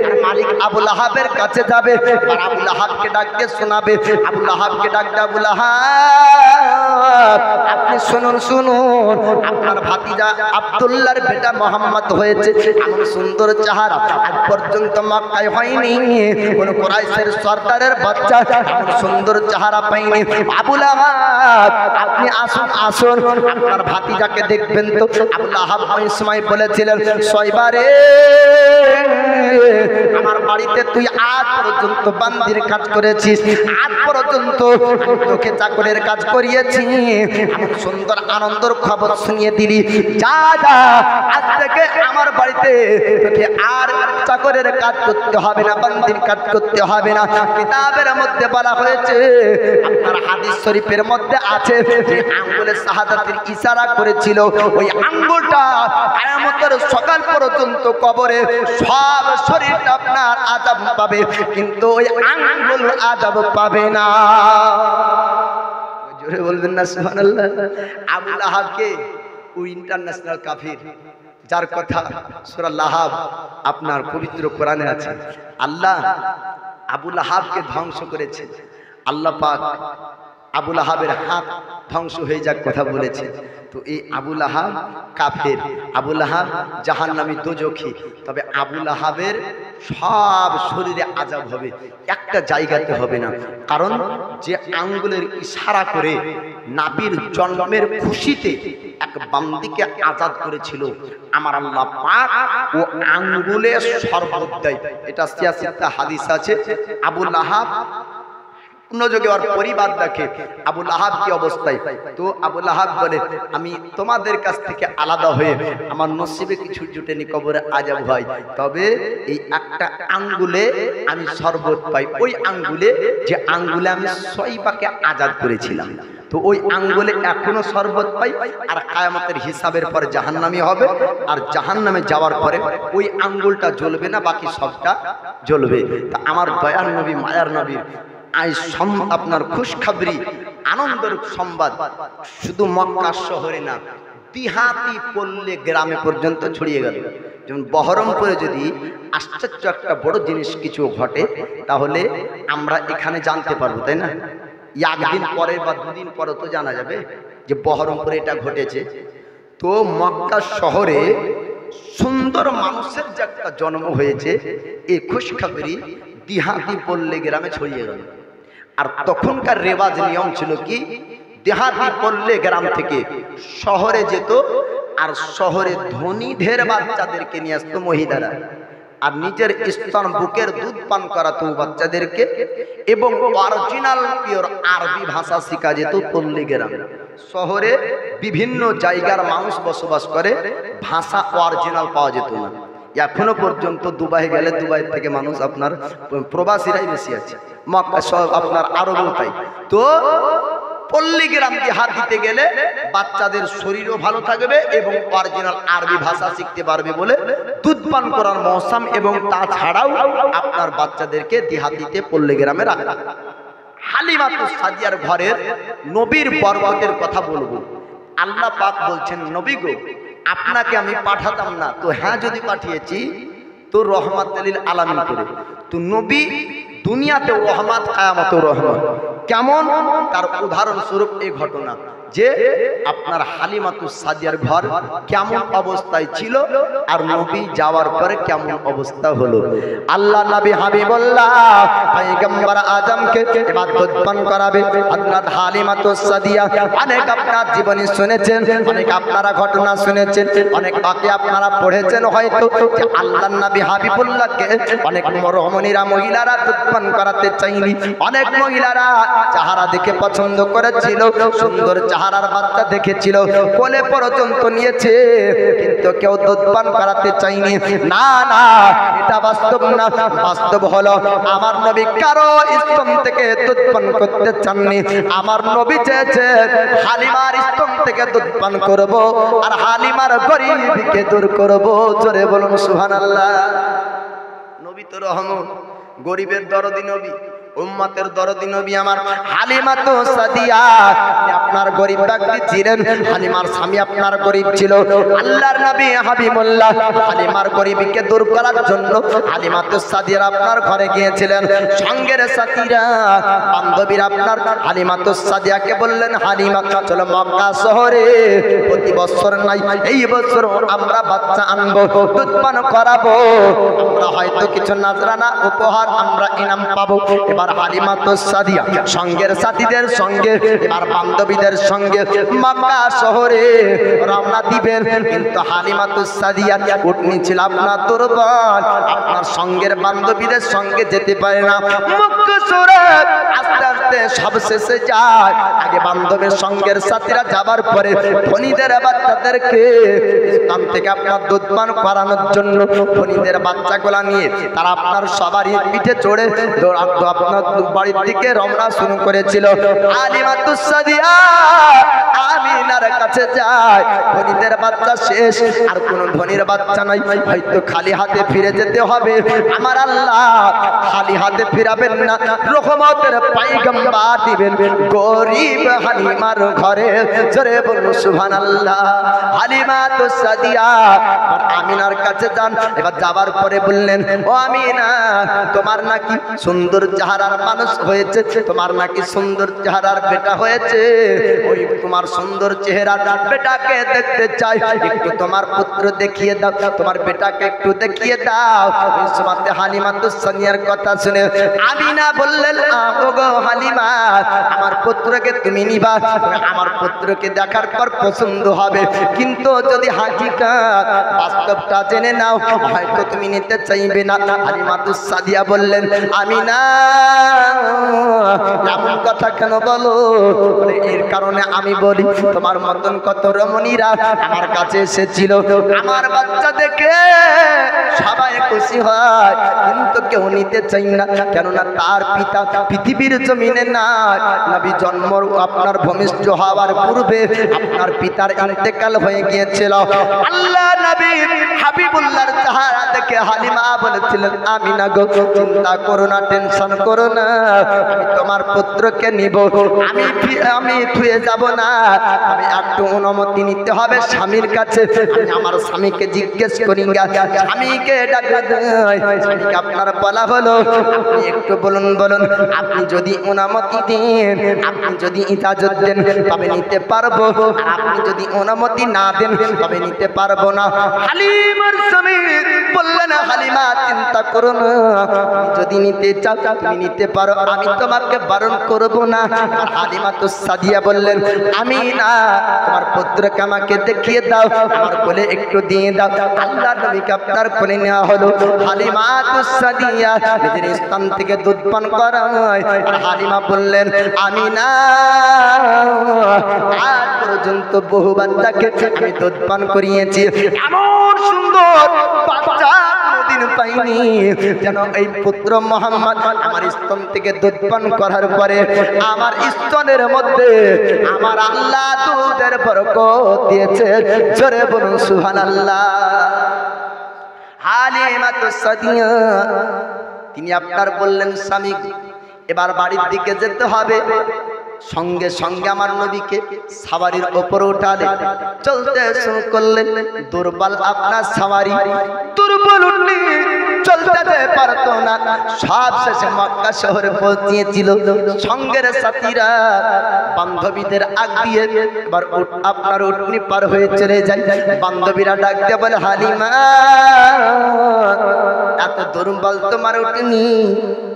A: আর মালিক আবু লাহাবের কাছে যাবে, আর আবু লাহাবকে ডাকতে শোনাবে। আবু লাহাবকে ডাকতে, আবু লাহাব আপনি শুনুন শুনুন, আপনার ভাতিজা খাজা আব্দুল্লাহর বেটা মোহাম্মদ হয়েছে। এমন সুন্দর চেহারা আজ পর্যন্ত মক্কায় হয়নি। কোন কুরাইশের সর্দারের বাচ্চা এমন সুন্দর চেহারা পাইনি। আবু লাহাব আপনি আসুন আসুন, আপনার ভাতিজাকে দেখবেন তো। আবু লাহাব ওই সময় বলেছিলেন, শয়বারে আমার বাড়িতে তুই আজ পর্যন্ত বান্দির কাজ করেছিস, আজ পর্যন্ত তোকে চাকরের কাজ করিয়েছি, এমন সুন্দর আনন্দের খবর শুনিয়ে দিলি। যা যা, আজ থেকে আমার বাড়িতে তোকে আর চাকরের কাজ করতে হবে না, বান্দির কাজ করতে হবে না। কিতাবের মধ্যে বলা হয়েছে, আপনার হাদিস শরীফের মধ্যে আছে যে আঙ্গুলে শাহাদাতের ইশারা করেছিল, ওই আঙ্গুলটা কিয়ামতের সকাল পর্যন্ত কবরে সব শরীরটা আপনার আযাব পাবে, কিন্তু ওই আঙ্গুল আযাব পাবে না। জোরে বলবেন না সুবহানাল্লাহ। আবু লাহাবকে ওই ইন্টারন্যাশনাল কাফির, যার কথা সূরা লাহাব আপনার পবিত্র কোরআনে আছে। আল্লাহ আবু লাহাবকে ধ্বংস করেছে। আল্লাহ পাক আবু লাহাবের হাত ধ্বংস হয়ে যাক কথা বলেছে। তো এই আবু লাহাব কাফের, আবু লাহাব জাহান্নামী দোজখী। তবে আবু লাহাবের সব শরীরে আযাব হবে, একটা জায়গাতে হবে না। কারণ যে আঙ্গুলের ইশারা করে নাবির জন্মের খুশিতে এক বান্দিকে আজাদ করেছিল, আমার আল্লাহ পাক ও আঙ্গুলে শরবত দেয়। এটা সিয়াসিতে হাদিস আছে। আবু লাহাব যোগে ওর পরিবার দেখে আবু লাহাব কি অবস্থায়। তো আবু লাহাব বলে, আমি তোমাদের কাছ থেকে আলাদা হয়ে আমার নসিবে কিছু জুটেনি, কবরে আযাব হয়, তবে এই একটা আঙ্গুলে আমি শরবত পাই। ওই আঙ্গুলে, যে আঙ্গুলে আমি শয়বাকে আজাদ করেছিলাম, তো ওই আঙ্গুলে এখনো শরবত পাই। আর কিয়ামতের হিসাবের পরে জাহান্নামী হবে, আর জাহান্নামে যাওয়ার পরে ওই আঙ্গুলটা জ্বলবে না, বাকি সবটা জ্বলবে। তা আমার দয়ার নবী, মায়ার নবীর আপনার খুশখবরি, আনন্দের সংবাদ শুধু মক্কা শহরে না, দিহাতি পল্লী গ্রামে পর্যন্ত ছড়িয়ে গেল। যেমন বহরমপুরে যদি আশ্চর্য একটা বড় জিনিস কিছু ঘটে, তাহলে আমরা এখানে জানতে পারবো, তাই না? একদিন পরে বা দুদিন পরে তো জানা যাবে যে বহরমপুরে এটা ঘটেছে। তো মক্কা শহরে সুন্দর মানুষের যে একটা জন্ম হয়েছে, এই খুশখবরি দিহাতি পল্লী গ্রামে ছড়িয়ে গেল। আর তখনকার রেওয়াজ নিয়ম ছিল কি, দেহাতি পল্লী গ্রাম থেকে শহরে যেত, আর শহরে ধনীদের বাচ্চাদেরকে নিয়ে আসতো মহিলারা, আর নিজের স্তন বুকের দুধ পান করাতো বাচ্চাদেরকে, এবং অরিজিনাল পিওর আরবি ভাষা শেখা যেত পল্লী গ্রামে। শহরে বিভিন্ন জায়গার মানুষ বসবাস করে, ভাষা অরিজিনাল পাওয়া যেত না। এখনো পর্যন্ত দুবাই গেলে দুবাই থেকে মানুষ আপনার প্রবাসীরাই বেশি আছে, মক্কা সব আপনার আরবও তাই। তো পল্লী গ্রাম দিয়ে হাত দিতে গেলে বাচ্চাদের শরীরও ভালো থাকবে এবং অরিজিনাল আরবি ভাষা শিখতে পারবে বলে দুধ পান করার মৌসুম, এবং তাছাড়াও আপনার বাচ্চাদেরকে দিহাতিতে পল্লী গ্রামে রাখা। হালিমাতুস সাদিয়ার ঘরের নবীর বরকতের কথা বলবো। আল্লাহ পাক বলছেন, নবী গো, আপনাকে আমি পাঠাতাম না, তো হ্যাঁ যদি পাঠিয়েছি তো রহমাতুল লিল আলামিন করে। তো নবী দুনিয়াতেও রহমত, কিয়ামতেও রহমত। কেমন? তার উদাহরণস্বরূপ এই ঘটনা যে আপনার হালিমাতুস সাদিয়ার ঘর কেমন অবস্থায় ছিল, আর নবী যাওয়ার পরে কেমন অবস্থা হলো। আল্লাহ নবী হাবিবুল্লাহ পয়গম্বর আজমকে ইবাদত পান করাবে হযরত হালিমাতুস সাদিয়া। অনেক আপনার জীবনী শুনেছেন, অনেক আপনারা ঘটনা শুনেছেন, অনেক বাকি আপনারা পড়েছেন হয়তো, যে আল্লাহ নবী হাবিবুল্লাহকে অনেক রমণীরা, মহিলারা দুধ পান করাতে চাইনি। অনেক মহিলারা চেহারা দেখে পছন্দ করেছিল, সুন্দর চেহারার বাচ্চা দেখেছিল, কোলে পর্যন্ত নিয়েছে, কিন্তু কেউ দুধ পান করাতে চাইনি। না না, এটা বাস্তব না। বাস্তব হলো আমার নবী কারো স্তন থেকে দুধ পান করতে চাননি। আমার নবী চেয়েছেন হালিমার স্তন থেকে দুধ পান করব, আর হালিমার গরিবকে দূর করব। জোরে বলুন সুবহানাল্লাহ। নবী তো রহমত, গরিবের দরদি নবী, উম্মতের দরদি নবী আমার হালিমা তো সাদিয়া আপনার গরিব ব্যক্তি ছিলেন, হালিমার স্বামী আপনার গরিব ছিল। আল্লাহর নবী হাবিবুল্লাহ হালিমার গরিবকে দূর করার জন্য হালিমা তো সাদিয়া আপনার ঘরে গিয়েছিলেন। সঙ্গের সাথীরা বান্ধবীরা আপনার হালিমা তো সাদিয়াকে বললেন, হালিমা চলো মক্কা শহরে প্রতি বছর নাই এই বছর আমরা বাচ্চা আনবো, দুধ পান করাবো, আমরা হয়তো কিছু নাজরানা উপহার আমরা ইনাম পাবো। এবার হালিমা তো সাদিয়া সঙ্গের সাথীদের সঙ্গে এবার বান্ধবীদের সঙ্গে মক্কা শহরে রওনা দিবেন, কিন্তু হালিমা তো সাদিয়া উটনি ছিল আপনার দুর্বল, আপনার সঙ্গের বান্ধবীদের সঙ্গে যেতে পারে না। মক্কা শহরে আস্তে আস্তে সব শেষে যায়। আগে বান্ধবীর সঙ্গের সাথীরা যাবার পরে ধনীদের বাচ্চাদেরকে স্থান থেকে আপনার দুধ পান করানোর জন্য ধনীদের বাচ্চাগুলা নিয়ে তারা আপনার সবারই পিঠে চড়ে আপনার বাড়ির দিকে রওনা শুরু করেছিল। হালিমা তো সাদিয়া আমিনার কাছে যায়, ধনীদের বাচ্চা শেষ, আর কোন ধনীর বাচ্চা নাই, হয়তো খালি হাতে ফিরে যেতে হবে। আমার আল্লাহ খালি হাতে ফিরাবেন না, রহমতের পয়গম্বর দিবেন গরিব হালিমার ঘরে। জোরে বলুন সুবহানাল্লাহ। হালিমা তো সাদিয়া আমিনার কাছে যান। এবার যাবার পরে বললেন, ও আমিনা তোমার নাকি সুন্দর চেহারার মানুষ হয়েছে, তোমার নাকি সুন্দর চেহারার বেটা হয়েছে, ওই তোমার সুন্দর চেহারার বেটাকে দেখতে চাই, একটু তোমার পুত্র দেখিয়ে দাও, তোমার বেটাকে একটু দেখিয়ে দাও। ওই সময়তে হালিমা তো সাদিয়ার কথা শুনে আমিনা বললেন, ওগো হালিমা আমার পুত্রকে তুমি নিবা, আমার পুত্রকে দেখার পর পছন্দ হবে, কিন্তু যদি হাকিকত বাস্তবটা জেনে নাও হয়তো তুমি নিতে চাইবে না। হালিমা তো সাদিয়া বললেন, আমিনা এমন কথা কেন বলো? এর কারণে আমি বলি, তোমার মতন কত রমণীরা আমার কাছে এসেছিল, আমার বাচ্চা দেখে সবাই খুশি হয়, কিন্তু কেউ নিতে চাই না, কেননা তার পিতা পৃথিবীর জমিনে না। নবী জন্ম আপনার ভূমিষ্ঠ হওয়ার পূর্বে আপনার পিতার ইন্তেকাল হয়ে গিয়েছিল। আল্লাহ নবী হাবিবুল্লাহর চেহারা দেখে হালিমা বলেছিলেন, আমিনা গো চিন্তা করো না, টেনশন করো না, আমি তোমার পুত্রকে নিব, আমি থুয়ে যাব না, আমি একটু অনুমতি নিতে হবে স্বামীর কাছে। আমি আমার স্বামীকে জিজ্ঞেস করি, স্বামীকে ডাকা দেয়, স্বামীকে আপনার বলা হলো, আপনি একটু বলুন, আপনি যদি অনুমতি দেন, আপনি যদি ইজাজত দেন তবে নিতে পারবো, আপনি যদি অনুমতি না দেন তবে নিতে পারবো না। হালিমার স্বামী বললেন, হালিমা চিন্তা করো না, যদি নিতে চাও তুমি নিতে পারো, আমি তোমাকে বারণ করব না। আর হালিমা তো সাদিয়া বললেন, আমি না, তোমার পুত্রকে আমাকে দেখিয়ে দাও, আমার কোলে একটু দিয়ে দাও। আল্লাহ নবীকে আপনার কোলে নেওয়া হলো। হালিমা তো সাদিয়া নিজের স্থান থেকে দুধ পান করায়। আর হালিমা বললেন, আমি না, আজ পর্যন্ত বহু বাচ্চাকে আমি দুধ পান করিয়েছি, এমন সুন্দর বাচ্চা কোনদিন পাইনি যেন এই পুত্র মোহাম্মদ আমার স্তন থেকে দুধ পান করার পরে আমার স্তনের মধ্যে আমার আল্লাহ দুধের বরকত দিয়েছে। জোরে বলুন সুবহানাল্লাহ। হালিমা তো সাদিয়া তিনি আপনার বললেন, স্বামী এবার বাড়ির দিকে যেতে হবে। সঙ্গে সঙ্গে আমার নবীকে সাওয়ারির উপরে উঠালে চলতে শুরু করলেন। দুর্বল আপনার সাওয়ারি, দুর্বল উঠনি চলতে পারতো না। সব শেষে মক্কা শহরে পৌঁছিয়েছিল। সঙ্গের সাথীরা বান্ধবীদের আগ দিয়ে এবার আপনার উটনি পার হয়ে চলে যায়। বান্ধবীরা ডাক দিয়ে বলে, হালিমা এত দুর্বল তোমার উটনি,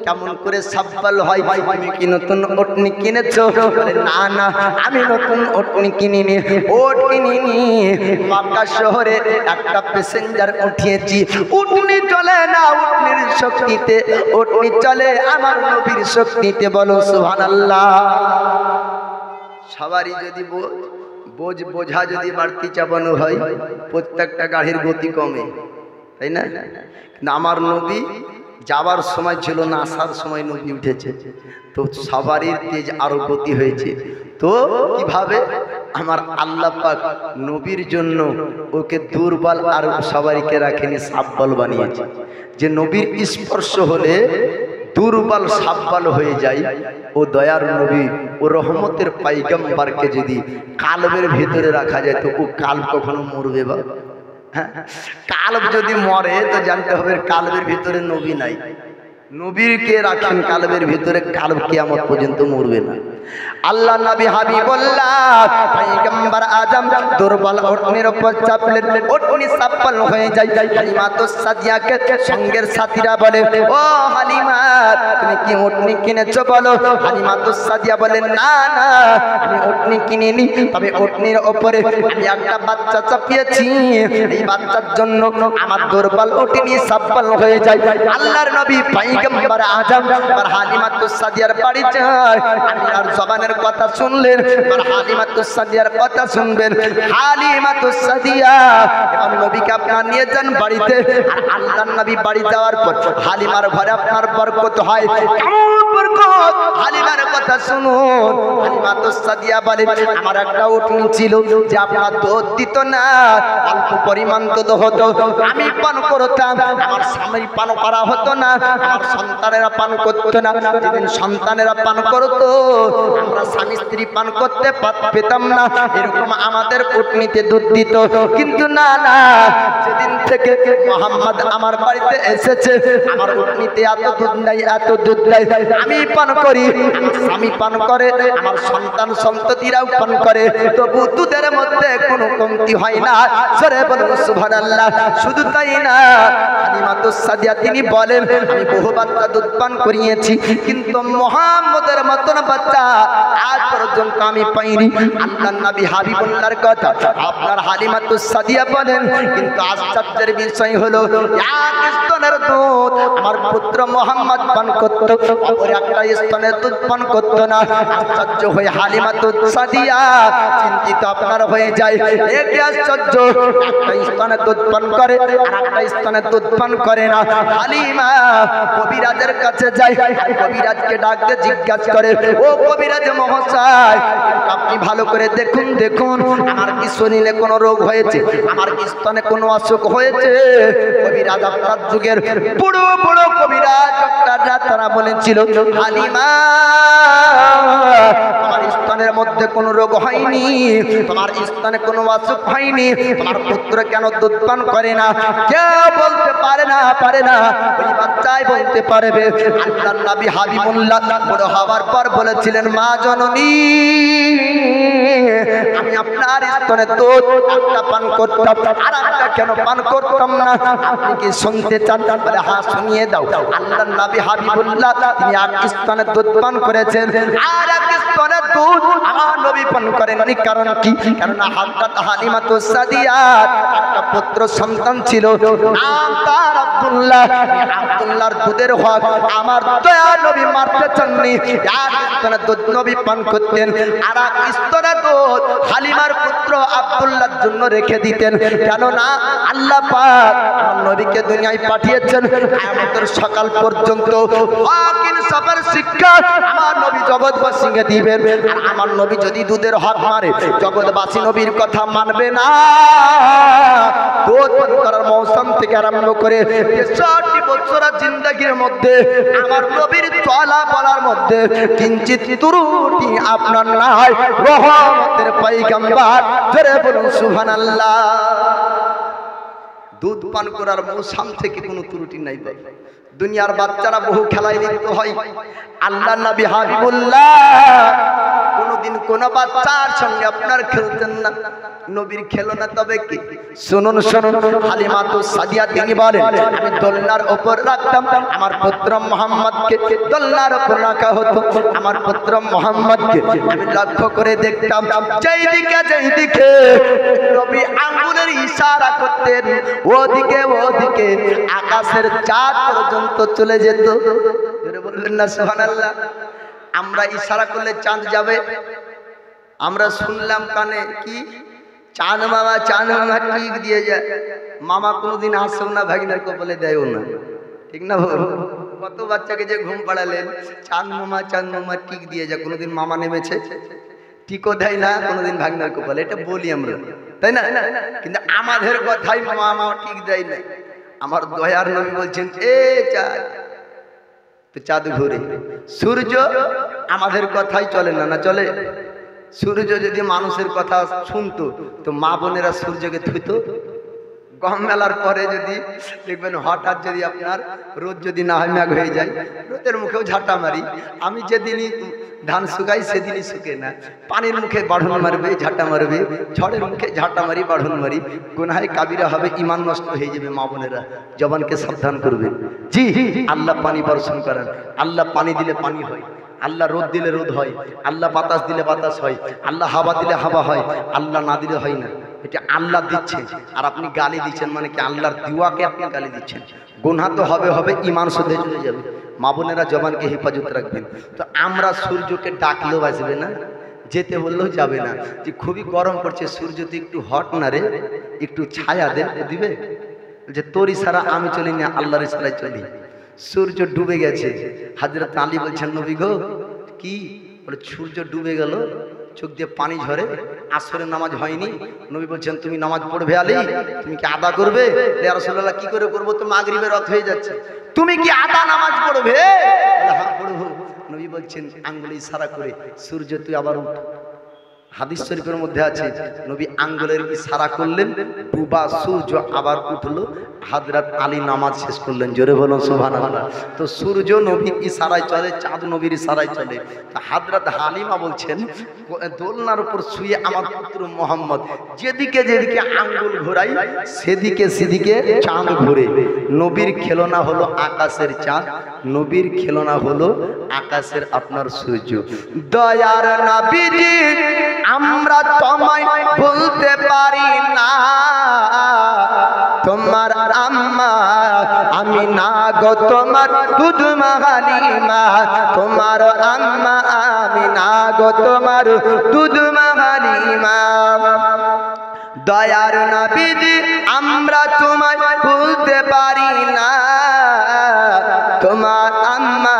A: কেমন করে সাব্বাল হয়? তুমি কি নতুন উটনি কিনেছো? বলে, না না, আমি নতুন উটনি কিনিনি, ওট কিনিনি, মক্কা শহরে একটা প্যাসেঞ্জার উঠিয়েছি। উটনি চলে না উটনির শক্তিতে, উটনি চলে আমার নবীর শক্তিতে। বলো সুবহানাল্লাহ। সবারই যদি বোঝা যদি বাড়তি চাপানো হয়, প্রত্যেকটা গাড়ির গতি কমে, তাই না? কিন্তু আমার নবী যাওয়ার সময় ছিল না, আসার সময় নবী উঠেছে, তো সবারই তেজ আরো গতি হয়েছে। তো কিভাবে আমার আল্লাহ পাক নবীর জন্য ওকে দুর্বল আর সবাইকে রাখেনি, সাব্বল বানিয়েছে, যে নবীর স্পর্শ হলে দুর্বল সাব্বাল হয়ে যায়, ও দয়ার নবী ও রহমতের পাইগাম্বারকে যদি কালবের ভিতরে রাখা যায় তো ও কাল কখনো মরবে? বা হ্যাঁ, কালব যদি মরে তো জানতে হবে কালবের ভিতরে নবী নাই। নবীকে রাখেন কালবের ভিতরে, কালব কিয়ামত পর্যন্ত মরবে না। আল্লাহ নবী হাবিবুল্লাহ পয়গম্বর আজম দুর্বল ওটনির উপর চাপলেন, ওটনি সাব্বাল হয়ে যায়। হালিমাতুস সাদিয়াকে সঙ্গের সাথীরা বলে, ও হালিমা তুমি কি ওটনি কিনেছো বলো? হালিমাতুস সাদিয়া বলেন, না না আমি ওটনি কিনিনি, তবে ওটনির উপরে আমি একটা বাচ্চা চাপিয়েছি, এই বাচ্চার জন্য আমার দুর্বল ওটনি সাব্বাল হয়ে যায়। আল্লাহর নবী পয়গম্বর আজম আর হালিমাতুস সাদিয়ার বাড়ি যায়। আমি আর জবানের কথা শুনলেন, আর হালিমাতুস সাদিয়ার কথা শুনবেন। হালিমাতুস সাদিয়া এবার নবীকে আপনার নিয়ে যান বাড়িতে, আর আল্লাহর নবী বাড়ি যাওয়ার পর হালিমার ঘরে আপনার বরকত হয়। কেমন বরকত? হালিমার কথা শুনুন। হালিমাতুস সাদিয়া বলে, আমার একটা উটনি ছিল যে আপনার দুধ দিত না, অল্প পরিমাণ দুধ হতো, আমি পান করতাম, আমার স্বামী পান করা হতো না, আমার সন্তানেরা পান করতো না। যেদিন সন্তানেরা পান করতো আমরা স্বামী স্ত্রী পান করতে পেতাম না, এরকম আমাদের উটনিতে দুধ দিত। কিন্তু না না, যেদিন থেকে মোহাম্মদ আমার বাড়িতে এসেছে আমার উটনিতে এত দুধ নাই, এত দুধ নাই, আমি পান করি, আমার স্বামী পান করে, আমার সন্তান সন্ততিরাও পান করে, তবু দুধের মধ্যে কোনো কমতি হয় না। সরে বলুন সুবহানাল্লাহ। শুধু তাই না, হালিমাতুস সাদিয়া তিনি বলেন, আমি বহু বাচ্চা দুধ পান করিয়েছি, কিন্তু মুহাম্মদের মতন বাচ্চা আজ পর্যন্ত আমি পাইনি। আল্লাহর নবী হাবিবুল্লাহর কথা আপনার হালিমাতুস সাদিয়া বলেন, কিন্তু আশ্চর্যের বিষয় হলো এক স্তনের দুধ আমার পুত্র মুহাম্মদ পান করত, অপর একটা স্তনের দুধ পান করত না। আশ্চর্য হয়ে হালিমাতুস সাদিয়া চিন্তিত আপনার হয়ে যায়, এটি আশ্চর্য, একটা স্তনের দুধ পান করে আর একটা স্তনের দুধ পান করে না। হালিমা কবিরাজের কাছে যায়, কবিরাজকে ডাকতে জিজ্ঞাসা করে, ও কবিরাজ মহাশয় আপনি ভালো করে দেখুন, দেখুন আমার কি শরীরে কোনো রোগ হয়েছে, আমার কি স্তনে কোনো অসুখ হয়েছে? কবিরাজ আপনার যুগের বড় বড় কবিরাজ ডক্টররা তারা বলেছিল, হালিমা তোমার স্তনের মধ্যে কোনো রোগ হয়নি, তোমার স্তনে কোনো অসুখ হয়নি, তোমার পুত্র কেন দুধ পান করে না? কেউ বলতে পারে না, পারে না, ওই বাচ্চাই বলতে পারবে। আল্লাহর নবী হাবিবুল্লাহ বড় হওয়ার পর বলেছিলেন, মা জননী আমি আপনার স্তনের দুধ একটা পান করতাম, আর একটা কেন পান করতাম না? আপনি কি শুনতে চান? বলে হ্যাঁ শুনিয়ে দাও। আল্লাহর নবী হাবিবুল্লাহ তিনি এক স্তনের দুধ পান করেছেন, আর এক স্তনের দুধ আমার নবী পান করেননি। কারণ কি? কারণ হযরত হালিমাতুস সাদিয়া একটা পুত্র সন্তান ছিল, নাম তার আব্দুল্লাহ। আব্দুল্লাহর দুধের হক আমার দয়া নবী মারতে চাননি। এক স্তনের দুধ নবী পান করতেন, আর এক স্তনের দুধ হালিমার পুত্র আব্দুল্লাহর জন্য রেখে দিতেন। কেননা আল্লাহ পাক আমার নবীকে দুনিয়ায় পাঠিয়েছেন কিয়ামতের সকাল পর্যন্ত হক ইনসাফের শিক্ষা আমার নবী জগৎবাসীকে দিবেন। আর আমার নবী যদি দুধের হক মারে, জগৎবাসী নবীর কথা মানবে না। দুধ পান করার মৌসুম থেকে আরম্ভ করে ৬৩ বছরের জিন্দেগির মধ্যে আমার নবীর চলা বলার মধ্যে কিঞ্চিত ত্রুটি আপনার নাই। রহমতের পয়গম্বর, জোরে বলুন সুবহানাল্লাহ। দুধ পান করার মৌসুম থেকে কোনো ত্রুটি নাই। দুনিয়ার বাচ্চারা বহু খেলায় লিপ্ত হয়, আল্লাহর নবী হাবিবুল্লাহ কোনদিন কোন বাচ্চার সঙ্গে আপনার খেলতেন না, নবীর খেলো না। তবে কি শুনুন শুনুন, হালিমাতুস সাদিয়া তিনি বলেন, আমি দোলনার উপর রাখতাম আমার পুত্র মুহাম্মদকে, দোলনার উপর রাখা হতো আমার পুত্র মুহাম্মদকে। আমি লক্ষ্য করে দেখতাম যেদিকে নবী আঙ্গুলের ইশারা করতেন, ওদিকে ওদিকে আকাশের চাঁদ পর্যন্ত চলে যেত। জোরে বলবেন না সুবহানাল্লাহ। আমরা ইশারা করলে চাঁদ যাবে। আমরা শুনলাম কানে কি চাঁদ মামা টিক দিয়ে যায়। মামা কোনোদিন আসেও না, ভাগিনার কপালে দেয়ও না, ঠিক না? কত বাচ্চাকে যে ঘুম পাড়ালেন, চাঁদ মামা টিক দিয়ে যায়। কোনোদিন মামা নেমেছে? টিকও দেয় না কোনোদিন ভাগিনার কপালে। এটা বলি আমরা, তাই না? কিন্তু আমাদের কথাই মামা টিক দেয় না। আমার দয়ার নবী বলছেন, এ চাঁদ তো চাঁদ ঘুরে। সূর্য আমাদের কথাই চলে না, না চলে? সূর্য যদি মানুষের কথা শুনতো তো মা বোনেরা সূর্যকে থুইতো। গম মেলার পরে যদি দেখবেন হঠাৎ যদি আপনার রোদ যদি না হয়, মেঘ হয়ে যায়, রোদের মুখেও ঝাঁটা মারি। আমি যেদিনই ধান শুকাই সেদিনই শুকে না। পানির মুখে বাঢ়ন মারবে, ঝাঁটা মারবে, ঝড়ের মুখে ঝাঁটা মারি, বাঢ়ন মারি, গুনাহে কাবিরা হবে, ইমান নষ্ট হয়ে যাবে। মা বোনেরা জবানকে সাবধান করবেন। জি, আল্লাহ পানি বর্ষণ করেন, আল্লাহ পানি দিলে পানি হয়, আল্লাহ রোদ দিলে রোদ হয়, আল্লাহ বাতাস দিলে বাতাস হয়, আল্লাহ হাওয়া দিলে হাওয়া হয়, আল্লাহ না দিলে হয় না। এটা আল্লাহ দিচ্ছেন আর আপনি গালি দিচ্ছেন, মানে কি আল্লাহর দিওয়াকে আপনি গালি দিচ্ছেন। গুনাহ তো হবে হবে, ঈমান শুদ্ধ চলে যাবে। মা বোনেরা জবানকে হেফাজত রাখবেন। তো আমরা সূর্যকে ডাকলেও আসবে না, যেতে বললেও যাবে না। যে খুবই গরম পড়ছে, সূর্য তো একটু হট না রে, একটু ছায়া দিবে। যে তোর ইশারা আমি চলি না, আল্লাহর ইশারায় চলি। সূর্য ডুবে গেছে, হযরত আলী বলছেন নবী গো, কি বলে? সূর্য ডুবে গেল, চোখ দিয়ে পানি ঝরে, আসরের নামাজ হয়নি। নবী বলছেন তুমি নামাজ পড়বে আলী? তুমি কি আদা করবে? ইয়া রাসূলুল্লাহ কি করে করবো, তো মাগরিবের রাত হয়ে যাচ্ছে, তুমি কি আদা নামাজ পড়বে? হ্যাঁ পড়বো। নবী বলছেন আঙ্গুলে ইশারা করে, সূর্য তুই আবার উঠ। হাদিস শরীফের মধ্যে আছে নবী আঙ্গুলের ইশারা করলেন, ডুবা সূর্য আবার উঠলো। হযরত আলী নামাজ শেষ করলেন। জোরে বলুন সুবহানাল্লাহ। তো সূর্য নবীর ইশারায় চলে, চাঁদ নবীর ইশারায় চলে। তো হযরত হালিমা বলছেন দোলনার উপর শুয়ে আমার পুত্র মোহাম্মদ যেদিকে যেদিকে আঙ্গুল ঘোরাই সেদিকে সেদিকে চাঁদ ঘুরে। নবীর খেলনা হলো আকাশের চাঁদ, নবীর খেলনা হলো আকাশের আপনার সূর্য। দয়ার নবীজি আমরা তোমায় বলতে পারি না, তোমার আম্মা আমি না গো, তোমার দুধ মা হালিমা, তোমার আম্মা আমি না গো, তোমার দুধ মা হালিমা। দয়ার নবীজি আমরা তোমায় বলতে পারি না, তোমার আম্মা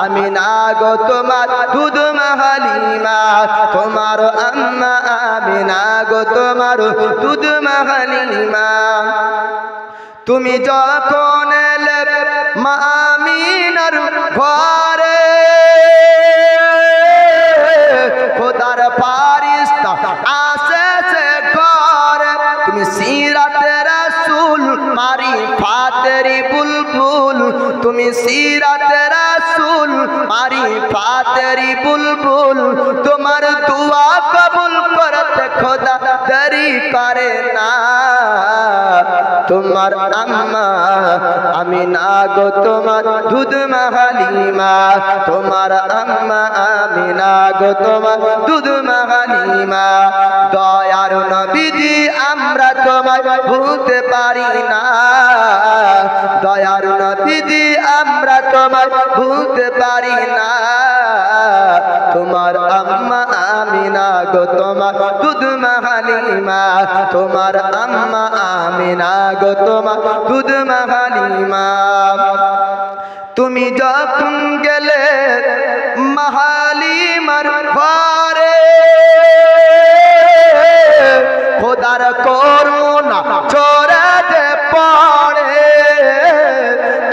A: আমি না গো, তোমার দুধ মা হালিমা, তোমার আম্মা আমি না গো, তোমার দুধ মা হালিমা। তুমি যখন এলে মা আমিনার ঘরে, খোদার ফারিস্তা আসেছে ঘরে, তুমি সিরাতে রাসূল মারিফাতেরি বুলবুল, তুমি সিরাতে রাসূল মারিফাতেরি বুলবুল, তোমার দুয়া কবুল করতে খোদা দেরি করে না। তোমার আম্মা আমি না গো, তোমার দুধ মা হালিমা, তোমার আম্মা আমি না গো, তোমার দুধ মা হালিমা। দয়ার নবীজি আমরা তোমায় ভুলতে পারি না, দয়ার নবীজি আমরা তোমায় ভুলতে পারি না, তোমার আম্মা আমি না গো, তোমার দুধ মা হালিমা, তোমার আম্মা আমি না গো, তোমার দুধ মা হালিমা। তুমি যখন গেলে মা হালিমার ঘরে, খোদার করুণা চোরাতে পড়ে,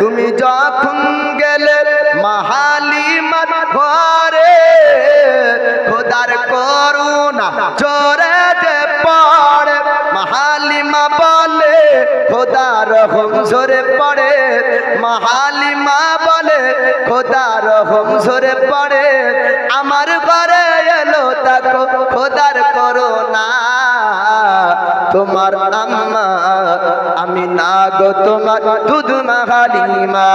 A: তুমি যখন গেলে মা হালিমার ঘরে, খোদার করুণা চোরাতে পড়ে। মা হালিমা বলে খোদার রহম ঝরে পড়ে, মা হালিমা বলে খোদার রহম ঝরে পড়ে। আমার ঘরে এলো তাকো খোদার করুণা, তোমার আম্মা আমি না গো, তোমার দুধ মা হালিমা,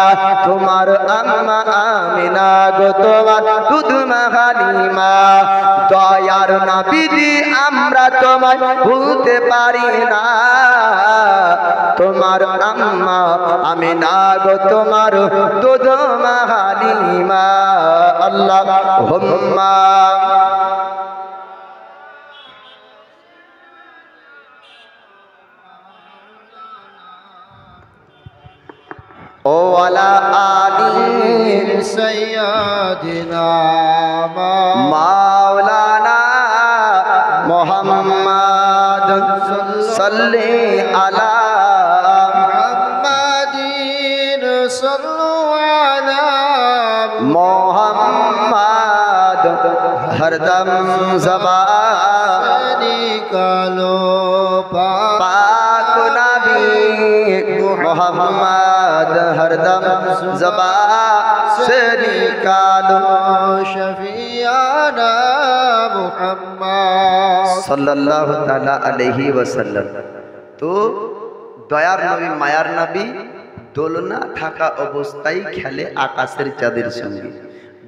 A: তোমার আম্মা আমি না গো, তোমার দুধ মা হালিমা। দয়ার নবীজি আমরা তোমায় ভুলতে পারি না, তোমার আম্মা আমি না গো, তোমার দুধ মা হালিমা। আল্লাহুম্মা ও আলা আলি সাইয়্যিদিনা মাওলানা মুহাম্মদ সাল্লি আলা মুহাম্মাদিন সাল্লু আলা हरदम ज़बान
B: निकालो
A: पाक नबी मोहम्मद हरदम ज़बान से निकालो
B: शफियाना मुहम्मद
A: सल्लल्लाहु ताला अलैहि वसल्लम। तो दयार नबी मायार नबी দোলনা থাকা অবস্থায় খেলে আকাশের চাঁদের সঙ্গে।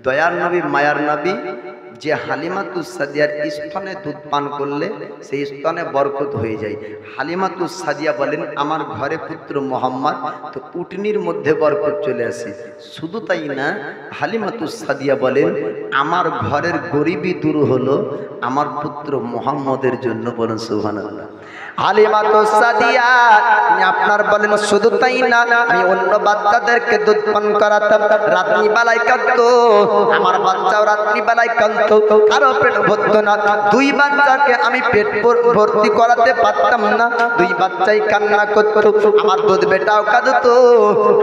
A: দয়ার নবী মায়ার নবী যে হালিমাতুস সাদিয়ার স্তনে দুধ পান করলে সেই স্তনে বরকত হয়ে যায়। হালিমাতুস সাদিয়া বলেন আমার ঘরে পুত্র মোহাম্মদ, তো উটনির মধ্যে বরকত চলে আসে। শুধু তাই না, হালিমাতুস সাদিয়া বলেন আমার ঘরের গরিবি দূর হলো আমার পুত্র মোহাম্মদের জন্য। বলেন সুবহানাল্লাহ। হালিমাতুস সাদিয়া তিনি আপনার বলেন শুধু তাই না, আমি অন্য বাচ্চাদেরকে দুধ পান করাতাম, রাত্রি বেলায় কাঁদতো আমার বাচ্চাও রাত্রি বেলায় কাঁদতো, কারো পেট ভরতো না। দুই বাচ্চাকে আমি পেট ভর্তি করাতে পারতাম না, দুই বাচ্চাই কান্না করতো, আমার দুধ বেটাও কাঁদতো,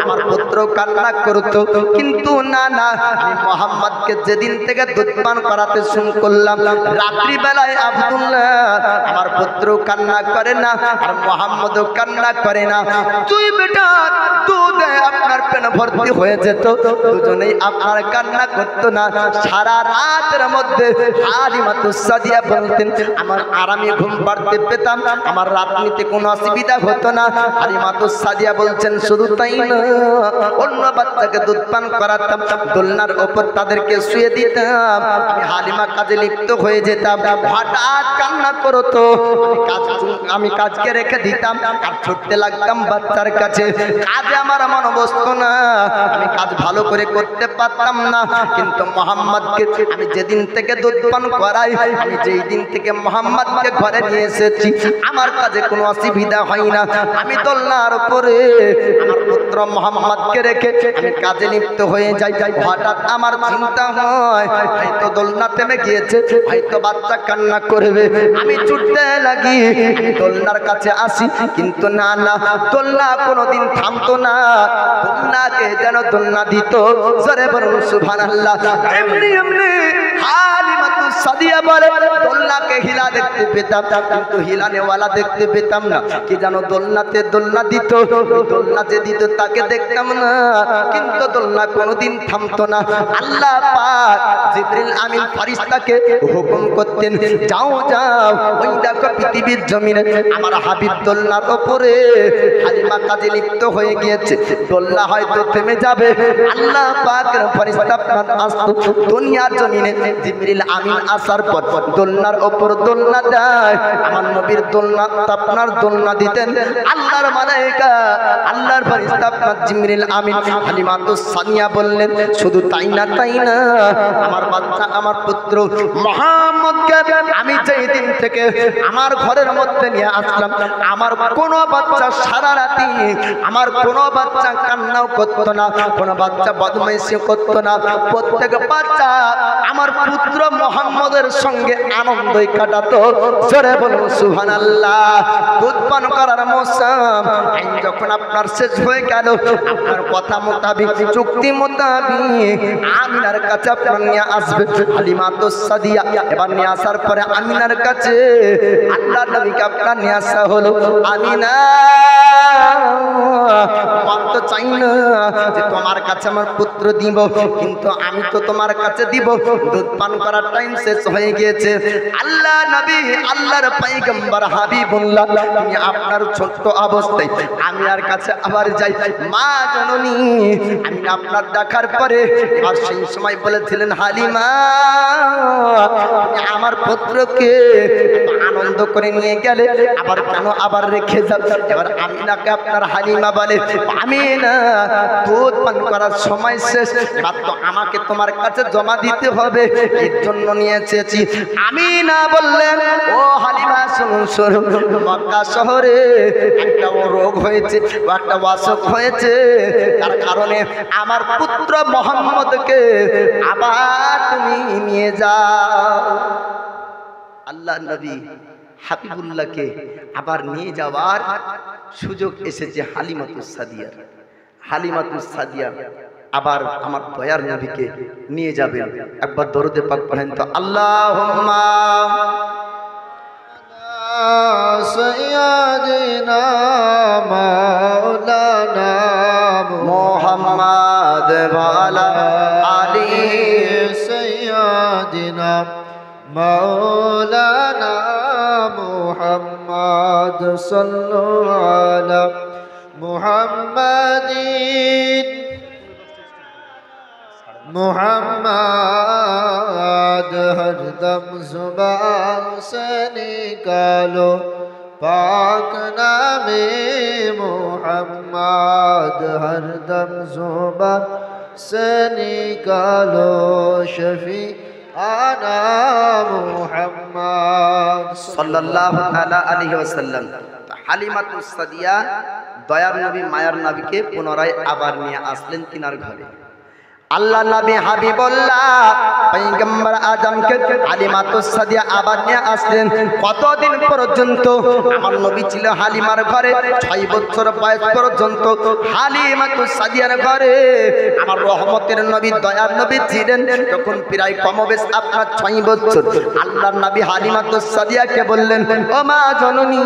A: আমার পুত্রও কান্না করতো। কিন্তু না না, আমি মোহাম্মদকে যেদিন থেকে দুধ পান করাতে শুরু করলাম, রাত্রি বেলায় আব্দুল্লাহ আমার পুত্র কান্না করে না আর মোহাম্মদও কান্না করে না। দুই বেটা দুধে আপনার পেট ভর্তি হয়ে যেত, দুজনেই আপনার কান্না করতো না। সারা রাতের মধ্যে হালিমাতুস সাদিয়া বলতেন আমার আরামে ঘুম পাড়তে পেতাম, আমার রাত্রিতে কোনো অসুবিধা হতো না। হালিমাতুস সাদিয়া বলছেন শুধু তাই না, অন্য বাচ্চাকে দুধ পান করাতাম, দোলনার ওপর তাদেরকে শুয়ে দিতাম, আমি হালিমা কাজে লিপ্ত হয়ে যেতাম। হঠাৎ কান্না করতো, আমি কাজকে রেখে দিতাম আর ছুটতে লাগতাম বাচ্চার কাছে। কাজে আমার মন বসতো না, আমি কাজ ভালো করে করতে পারতাম না। কিন্তু মোহাম্মদকে আমি যেদিন থেকে দুধ পান করাই, আমি যেই দিন থেকে মোহাম্মদকে ঘরে নিয়ে এসেছি, আমার কাজে কোনো অসুবিধা হয় না। আমি দোলনার উপরে আমার পুত্র মোহাম্মদকে রেখে আমি কাজে লিপ্ত হয়ে যাই। হঠাৎ আমার চিন্তা হয় হয়তো দোলনা থেমে গিয়েছে, হয়তো বাচ্চা কান্না করবে, আমি ছুটতে লাগি, আমি দোলনার কাছে আসি, কিন্তু না না, দোলনা কোনোদিন থামতো না, দোলনাকে যেন দোলনা দিত। জোরে বলুন সুবহানাল্লাহ। এমনি এমনি হালিমাতুস সাদিয়া বলে দোলনাকে হিলা দেখতে পেতাম, কিন্তু হিলানেওয়ালা দেখতে পেতাম না। কি যেন দোলনাতে দোলনা দিত, দোলনা যে দিত তাকে দেখতাম না, কিন্তু দোলনা কোনোদিন থামতো না। আল্লাহ পাক জিবরিল আমিন ফেরেশতাকে হুকুম করতেন যাও যাও, ওই দেখো পৃথিবীর জমিনে আমার হাবিব দোলনার উপরে হালিমা কাজে লিপ্ত হয়ে গিয়েছে, দোলনা হয়তো থেমে যাবে। আল্লাহ পাকের ফেরেশতা আপনার আসতো দুনিয়ার জমিনে, জিবরিল আমিন আসার পর দোলনার উপর দোলনা দেয়, আমার নবীর দোলনা আপনার দোলনা দিতেন আল্লাহর মালায়েকা, আল্লাহর ফেরেশতা আপনার জিবরিল আমিন। হালিমাতুস সাদিয়া বললেন শুধু তাই না আমার বাচ্চা আমার পুত্র মুহাম্মদকে আমি যেই দিন থেকে আমার ঘরের মধ্যে নিয়ে আসলাম, আমার কোনো বাচ্চা সারা রাতি, আমার কোনো বাচ্চা কান্নাও করতো না, কোনো বাচ্চা বদমাইশি করতো না, প্রত্যেক বাচ্চা আমার পুত্র মুহাম্মদের সঙ্গে আনন্দই কাটাতো। জোরে বলুন সুবহানাল্লাহ। দুধ পান করার মৌসুম যখন আপনার শেষ হয়ে গেল, আপনার কথা মোতাবিক চুক্তি মোতাবিক আমিনার কাছে আপনার নিয়ে আসবে হালিমাতুস সাদিয়া। এবার নিয়ে আসার পরে আমিনার কাছে আল্লাহর নবীকে আপনার নিয়ে আসা হলো। আমিনা মন তো চাই না যে তোমার কাছে আমার পুত্র দিব, কিন্তু আমি তো তোমার কাছে দিব, দুধ পান করার টাইম শেষ হয়ে গিয়েছে। আল্লাহ নবী আল্লাহর পয়গম্বর হাবিবুল্লাহ তুমি আপনার ছোট্ট অবস্থায় আমিনার কাছে আবার যাই। মা জননী আমি আপনার দেখার পরে আর সেই সময় বলেছিলেন হালিমা আমার পুত্রকে আনন্দ করে নিয়ে গেলে আবার কেন আবার রেখে যাও। এবার আমিনাকে আপনার হালিমা বলে আমিনা দুধ পান করার সময় শেষ, এবার তো আমাকে তোমার কাছে জমা দিতে হবে, এর জন্য নিয়ে এসেছি। আমিনা বললেন ও হালিমা শুনুন শুনুন, মক্কা শহরে একটা রোগ হয়েছে, একটা অসুখ হয়েছে, তার কারণে আমার পুত্র মুহাম্মদকে আবার তুমি নিয়ে যাও। আল্লাহ নবী হাবিবুল্লাহকে আবার নিয়ে যাওয়ার সুযোগ এসেছে হালিমাতুস সাদিয়ার। হালিমাতুস সাদিয়া আবার আমার দয়ার নবীকে নিয়ে যাবেন। একবার দরুদে পাক পড়েন তো, আল্লাহুম্মা
B: সাইয়্যিদিনা মাওলানা
A: মুহাম্মদ ওয়া আলা আলি
B: সাইয়্যিদিনা মাওলানা মুহাম্মদ সাল্লাল্লাহু আলা মুহাম্মাদিন मुहम्मद हरदम जुबान से निकालो पाक नामे मुहम्मद हरदम जुबान से निकालो शफी आना मुहम्मद
A: সাল্লাল্লাহু তাআলা আলাইহি ওয়াসাল্লাম। হালিমাতুস সাদিয়া দয়ার নবী মায়ার নবীকে পুনরায় আবার নিয়ে আসলেন তিনার ঘরে। আল্লাহ নবী হাবিবুল্লাহ পয়গম্বর আজমকে হালিমাতুস সাদিয়া আবার নিয়ে আসলেন। কতদিন পর্যন্ত আমার নবী ছিল হালিমার ঘরে? 6 বছর বয়স পর্যন্ত হালিমাতুস সাদিয়ার ঘরে আমার রহমতের নবী দয়ার নবী ছিলেন। তখন প্রায় কমবেশ আপনার 6 বছর। আল্লাহর নবী হালিমাতুস সাদিয়াকে বললেন, ও মা জননী,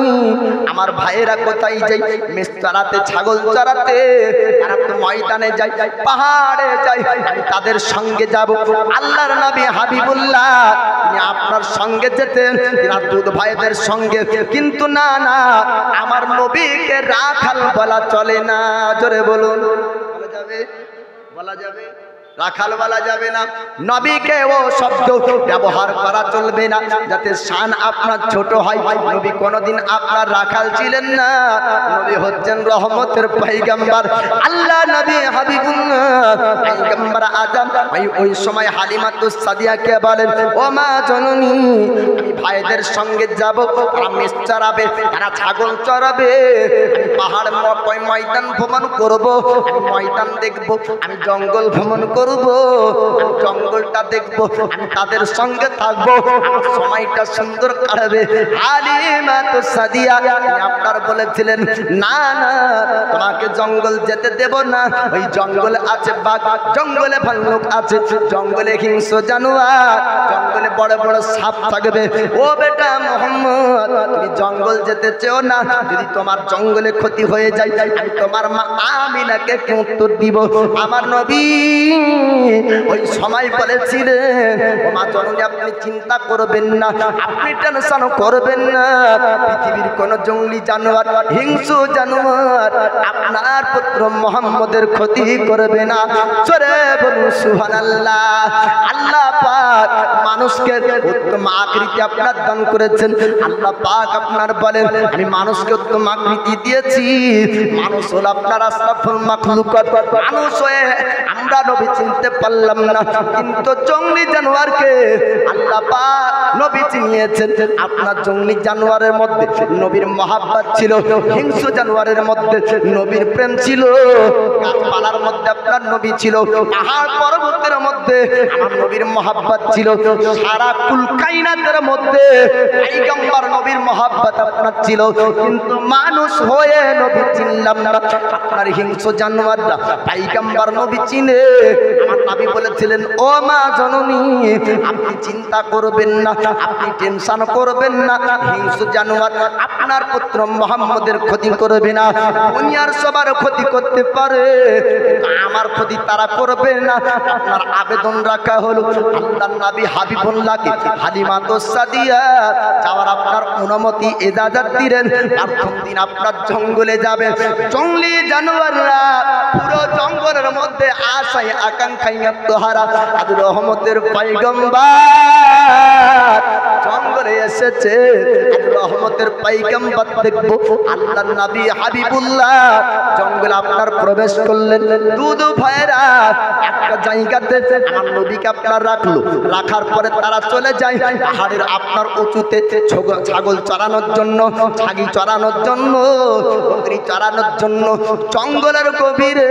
A: আমার ভাইয়েরা কোথায় যায়? মেষ চড়াতে, ছাগল চড়াতে, তারা তো ময়দানে যায়, পাহাড়ে যায়, আমি তাদের সঙ্গে যাব। আল্লাহর নবী হাবিবুল্লাহ তিনি আপনার সঙ্গে যেতেন, তিনার দুধ ভাইদের সঙ্গে। কিন্তু না না, আমার নবীকে রাখাল বলা চলে না। জোরে বলুন, বলা যাবে? বলা যাবে? রাখাল বলা যাবে না। নবীকে ও শব্দ ব্যবহার করা চলবে না, যাতে শান আপনার ছোট হয়। নবী কোনদিন আপনার রাখাল ছিলেন না। নবী হচ্ছেন রহমতের পয়গম্বর। আল্লাহ নবী হাবিবুল্লাহ পয়গম্বর আজম ওই সময় হালিমাতুস সাদিয়াকে বলেন, ও মা জননী, আমি ভাইদের সঙ্গে যাব, তারা মেষ চড়াবে, তারা ছাগল চড়াবে, আমি পাহাড় ময়দান ভ্রমণ করব, আমি ময়দান দেখব, আমি জঙ্গল ভ্রমণ করব, জঙ্গলটা দেখবো, আমি তাদের সঙ্গে থাকবো, সময়টা সুন্দর কাটবে। হালিমাতুস সাদিয়া আপনার বলেছিলেন, না না, তোমাকে জঙ্গল যেতে দেব না। ওই জঙ্গলে আছে বাঘ, জঙ্গলে ভাল্লুক আছে, জঙ্গলে হিংস্র জানোয়ার, জঙ্গলে বড় বড় সাপ থাকবে। ও বেটা মোহাম্মদ, তুমি জঙ্গল যেতে চেও না। যদি তোমার জঙ্গলে ক্ষতি হয়ে যায়, আমি তোমার মা আমিনাকে কি উত্তর দিব? আমার নবী ওই সময় বলেছিলেন, ও মা জননী, আপনি চিন্তা করবেন না, আপনি টেনশন করবেন না। পৃথিবীর কোন জঙ্গলি জানোয়ার, হিংস্র জানোয়ার আপনার পুত্র মুহাম্মদের ক্ষতি করবে না। জোরে বলুন সুবহানাল্লাহ। আল্লাহ পাক মানুষকে উত্তম আকৃতি আপনার দান করেছেন। আল্লাহ পাক আপনার বলেন, আমি মানুষকে উত্তম আকৃতি দিয়েছি। মানুষ হল আপনার আশরাফুল মাখলুকাত। মানুষ হয়ে আমরা নবী চিনতে পারলাম না, কিন্তু জঙ্গলি জানোয়ারকে আল্লাহ পাক নবী চিনিয়েছেন। আপনার জঙ্গলি জানোয়ারের মধ্যে নবীর মহাব্বত ছিল, হিংস্র জানোয়ারের মধ্যে নবীর প্রেম ছিল, গাছপালার মধ্যে আপনার নবী ছিল, পাহাড় পর্বতের মধ্যে আমার নবীর মহাব্বত ছিল, সারা কুল কায়নাতের মধ্যে পয়গম্বর নবীর মহাব্বত আপনার ছিল। কিন্তু মানুষ হয়ে নবী চিনলাম না। আপনার হিংস্র জানোয়াররা পয়গম্বর নবী চিনে। আমার নবী বলেছিলেন, ও মা জননী, আপনি চিন্তা করবেন না, আপনি টেনশন করবেন না। হিংস্র জানোয়ার আপনার পুত্র মুহাম্মদের ক্ষতি করবে না। দুনিয়ার সবার ক্ষতি করতে পারে, আমার ক্ষতি তারা করবে না। আপনার আবেদন রাখা হলো, আল্লাহর নবী হাবিবুল্লাহকে হালিমাতুস সাদিয়া যাওয়ার আপনার অনুমতি ইজাজত দিলেন। প্রথম দিন আপনার জঙ্গলে যাবেন। জঙ্গলি জানোয়াররা পুরো জঙ্গলের মধ্যে আশায় আকাঙ্ক্ষায় আত্মহারা। আজ রহমতের পয়গম্বর জঙ্গলে এসেছে, আজ রহমতের পয়গম্বর দেখবো। আল্লাহর নবী হাবিবুল্লাহ জঙ্গলে আপনার প্রবেশ করলেন। দুধ ভাইরা একটা জায়গাতে আমার নবীকে আপনার রাখলো। রাখার পরে তারা চলে যায় পাহাড়ের আপনার উঁচুতে ছাগল চড়ানোর জন্য, ছাগি চড়ানোর জন্য, বকরি চড়ানোর জন্য। জঙ্গলের গভীরে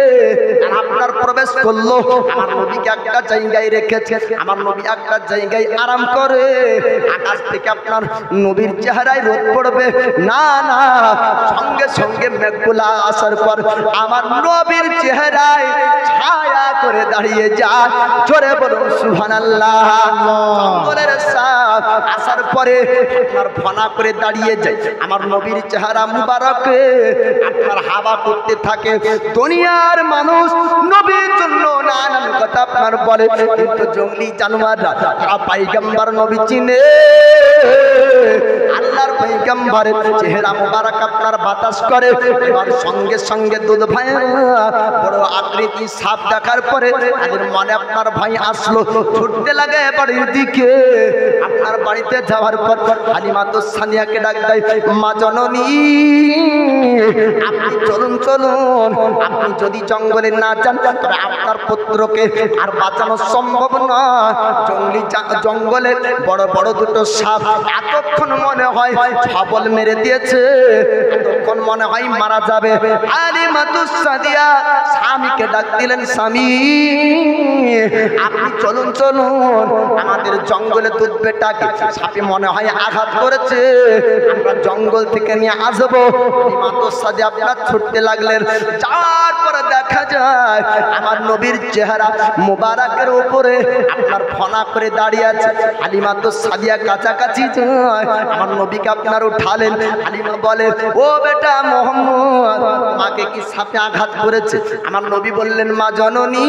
A: আপনার প্রবেশ করলো। আমার নবীকে একটা জায়গায় রেখেছে। আমার নবী একটা জায়গায় আরাম করে। আকাশ থেকে থেকে আপনার নবীর চেহারায় রোদ পড়বে না, না, সঙ্গে সঙ্গে মেঘগুলা আসার পর আমার নবীর চেহারায় ছায়া করে দাঁড়িয়ে যায়। জোরে বলুন সুবহানাল্লাহ। জঙ্গলের সাপ আসার পরে আপনার ফনা করে দাঁড়িয়ে যায় আমার নবীর চেহারা মুবারকে আপনার হাওয়া করতে থাকে। দুনিয়ার মানুষ নবীর জন্য নানান কথা আপনার বলে, কিন্তু জঙ্গলি জানোয়াররা তারা পয়গম্বর নবী চিনে। আল্লাহর পয়গম্বরের চেহারা মুবারক আপনার বাতাস করে। এবার সঙ্গে সঙ্গে দুধ ভাই বড় আকৃতি সাপ দেখার পরে তাদের মনে আপনার ভাই আসলো, ছুটতে লাগে বাড়ির দিকে। আপনার বাড়িতে যাওয়ার পর হালিমা তো সানিয়াকে ডাক দেয়, মা জননী আপনি চলুন চলুন, আপনি যদি জঙ্গলে না যান তবে আপনার পুত্রকে আর বাঁচানো সম্ভব নয়। জঙ্গলে বড় বড় দুটো সাপ এতক্ষণ মনে হয় ছবল মেরে দিয়েছে, এতক্ষণ মনে হয় মারা যাবে। হালিমা তো সাদিয়া স্বামীকে ডাক দিলেন, স্বামী আপনি চলুন চলুন, আমাদের জঙ্গলে দুধ বেটাকে সাপে মনে হয় আঘাত করেছে, আমরা জঙ্গল থেকে নিয়ে আসবো। হালিমা সাদিয়া আপনার ছুটতে লাগলেন। যাওয়ার পরে দেখা যায় আমার নবীর চেহারা মুবারকের উপরে আপনার ফনা করে দাঁড়িয়ে আছে। হালিমা তো সাদিয়া কাছাকাছি যায়, আমার নবীকে আপনার উঠালেন। হালিমা বলে, ও বেটা মোহাম্মদ, মাকে কি সাপে আঘাত করেছে? আমার নবী বললেন, মা জননী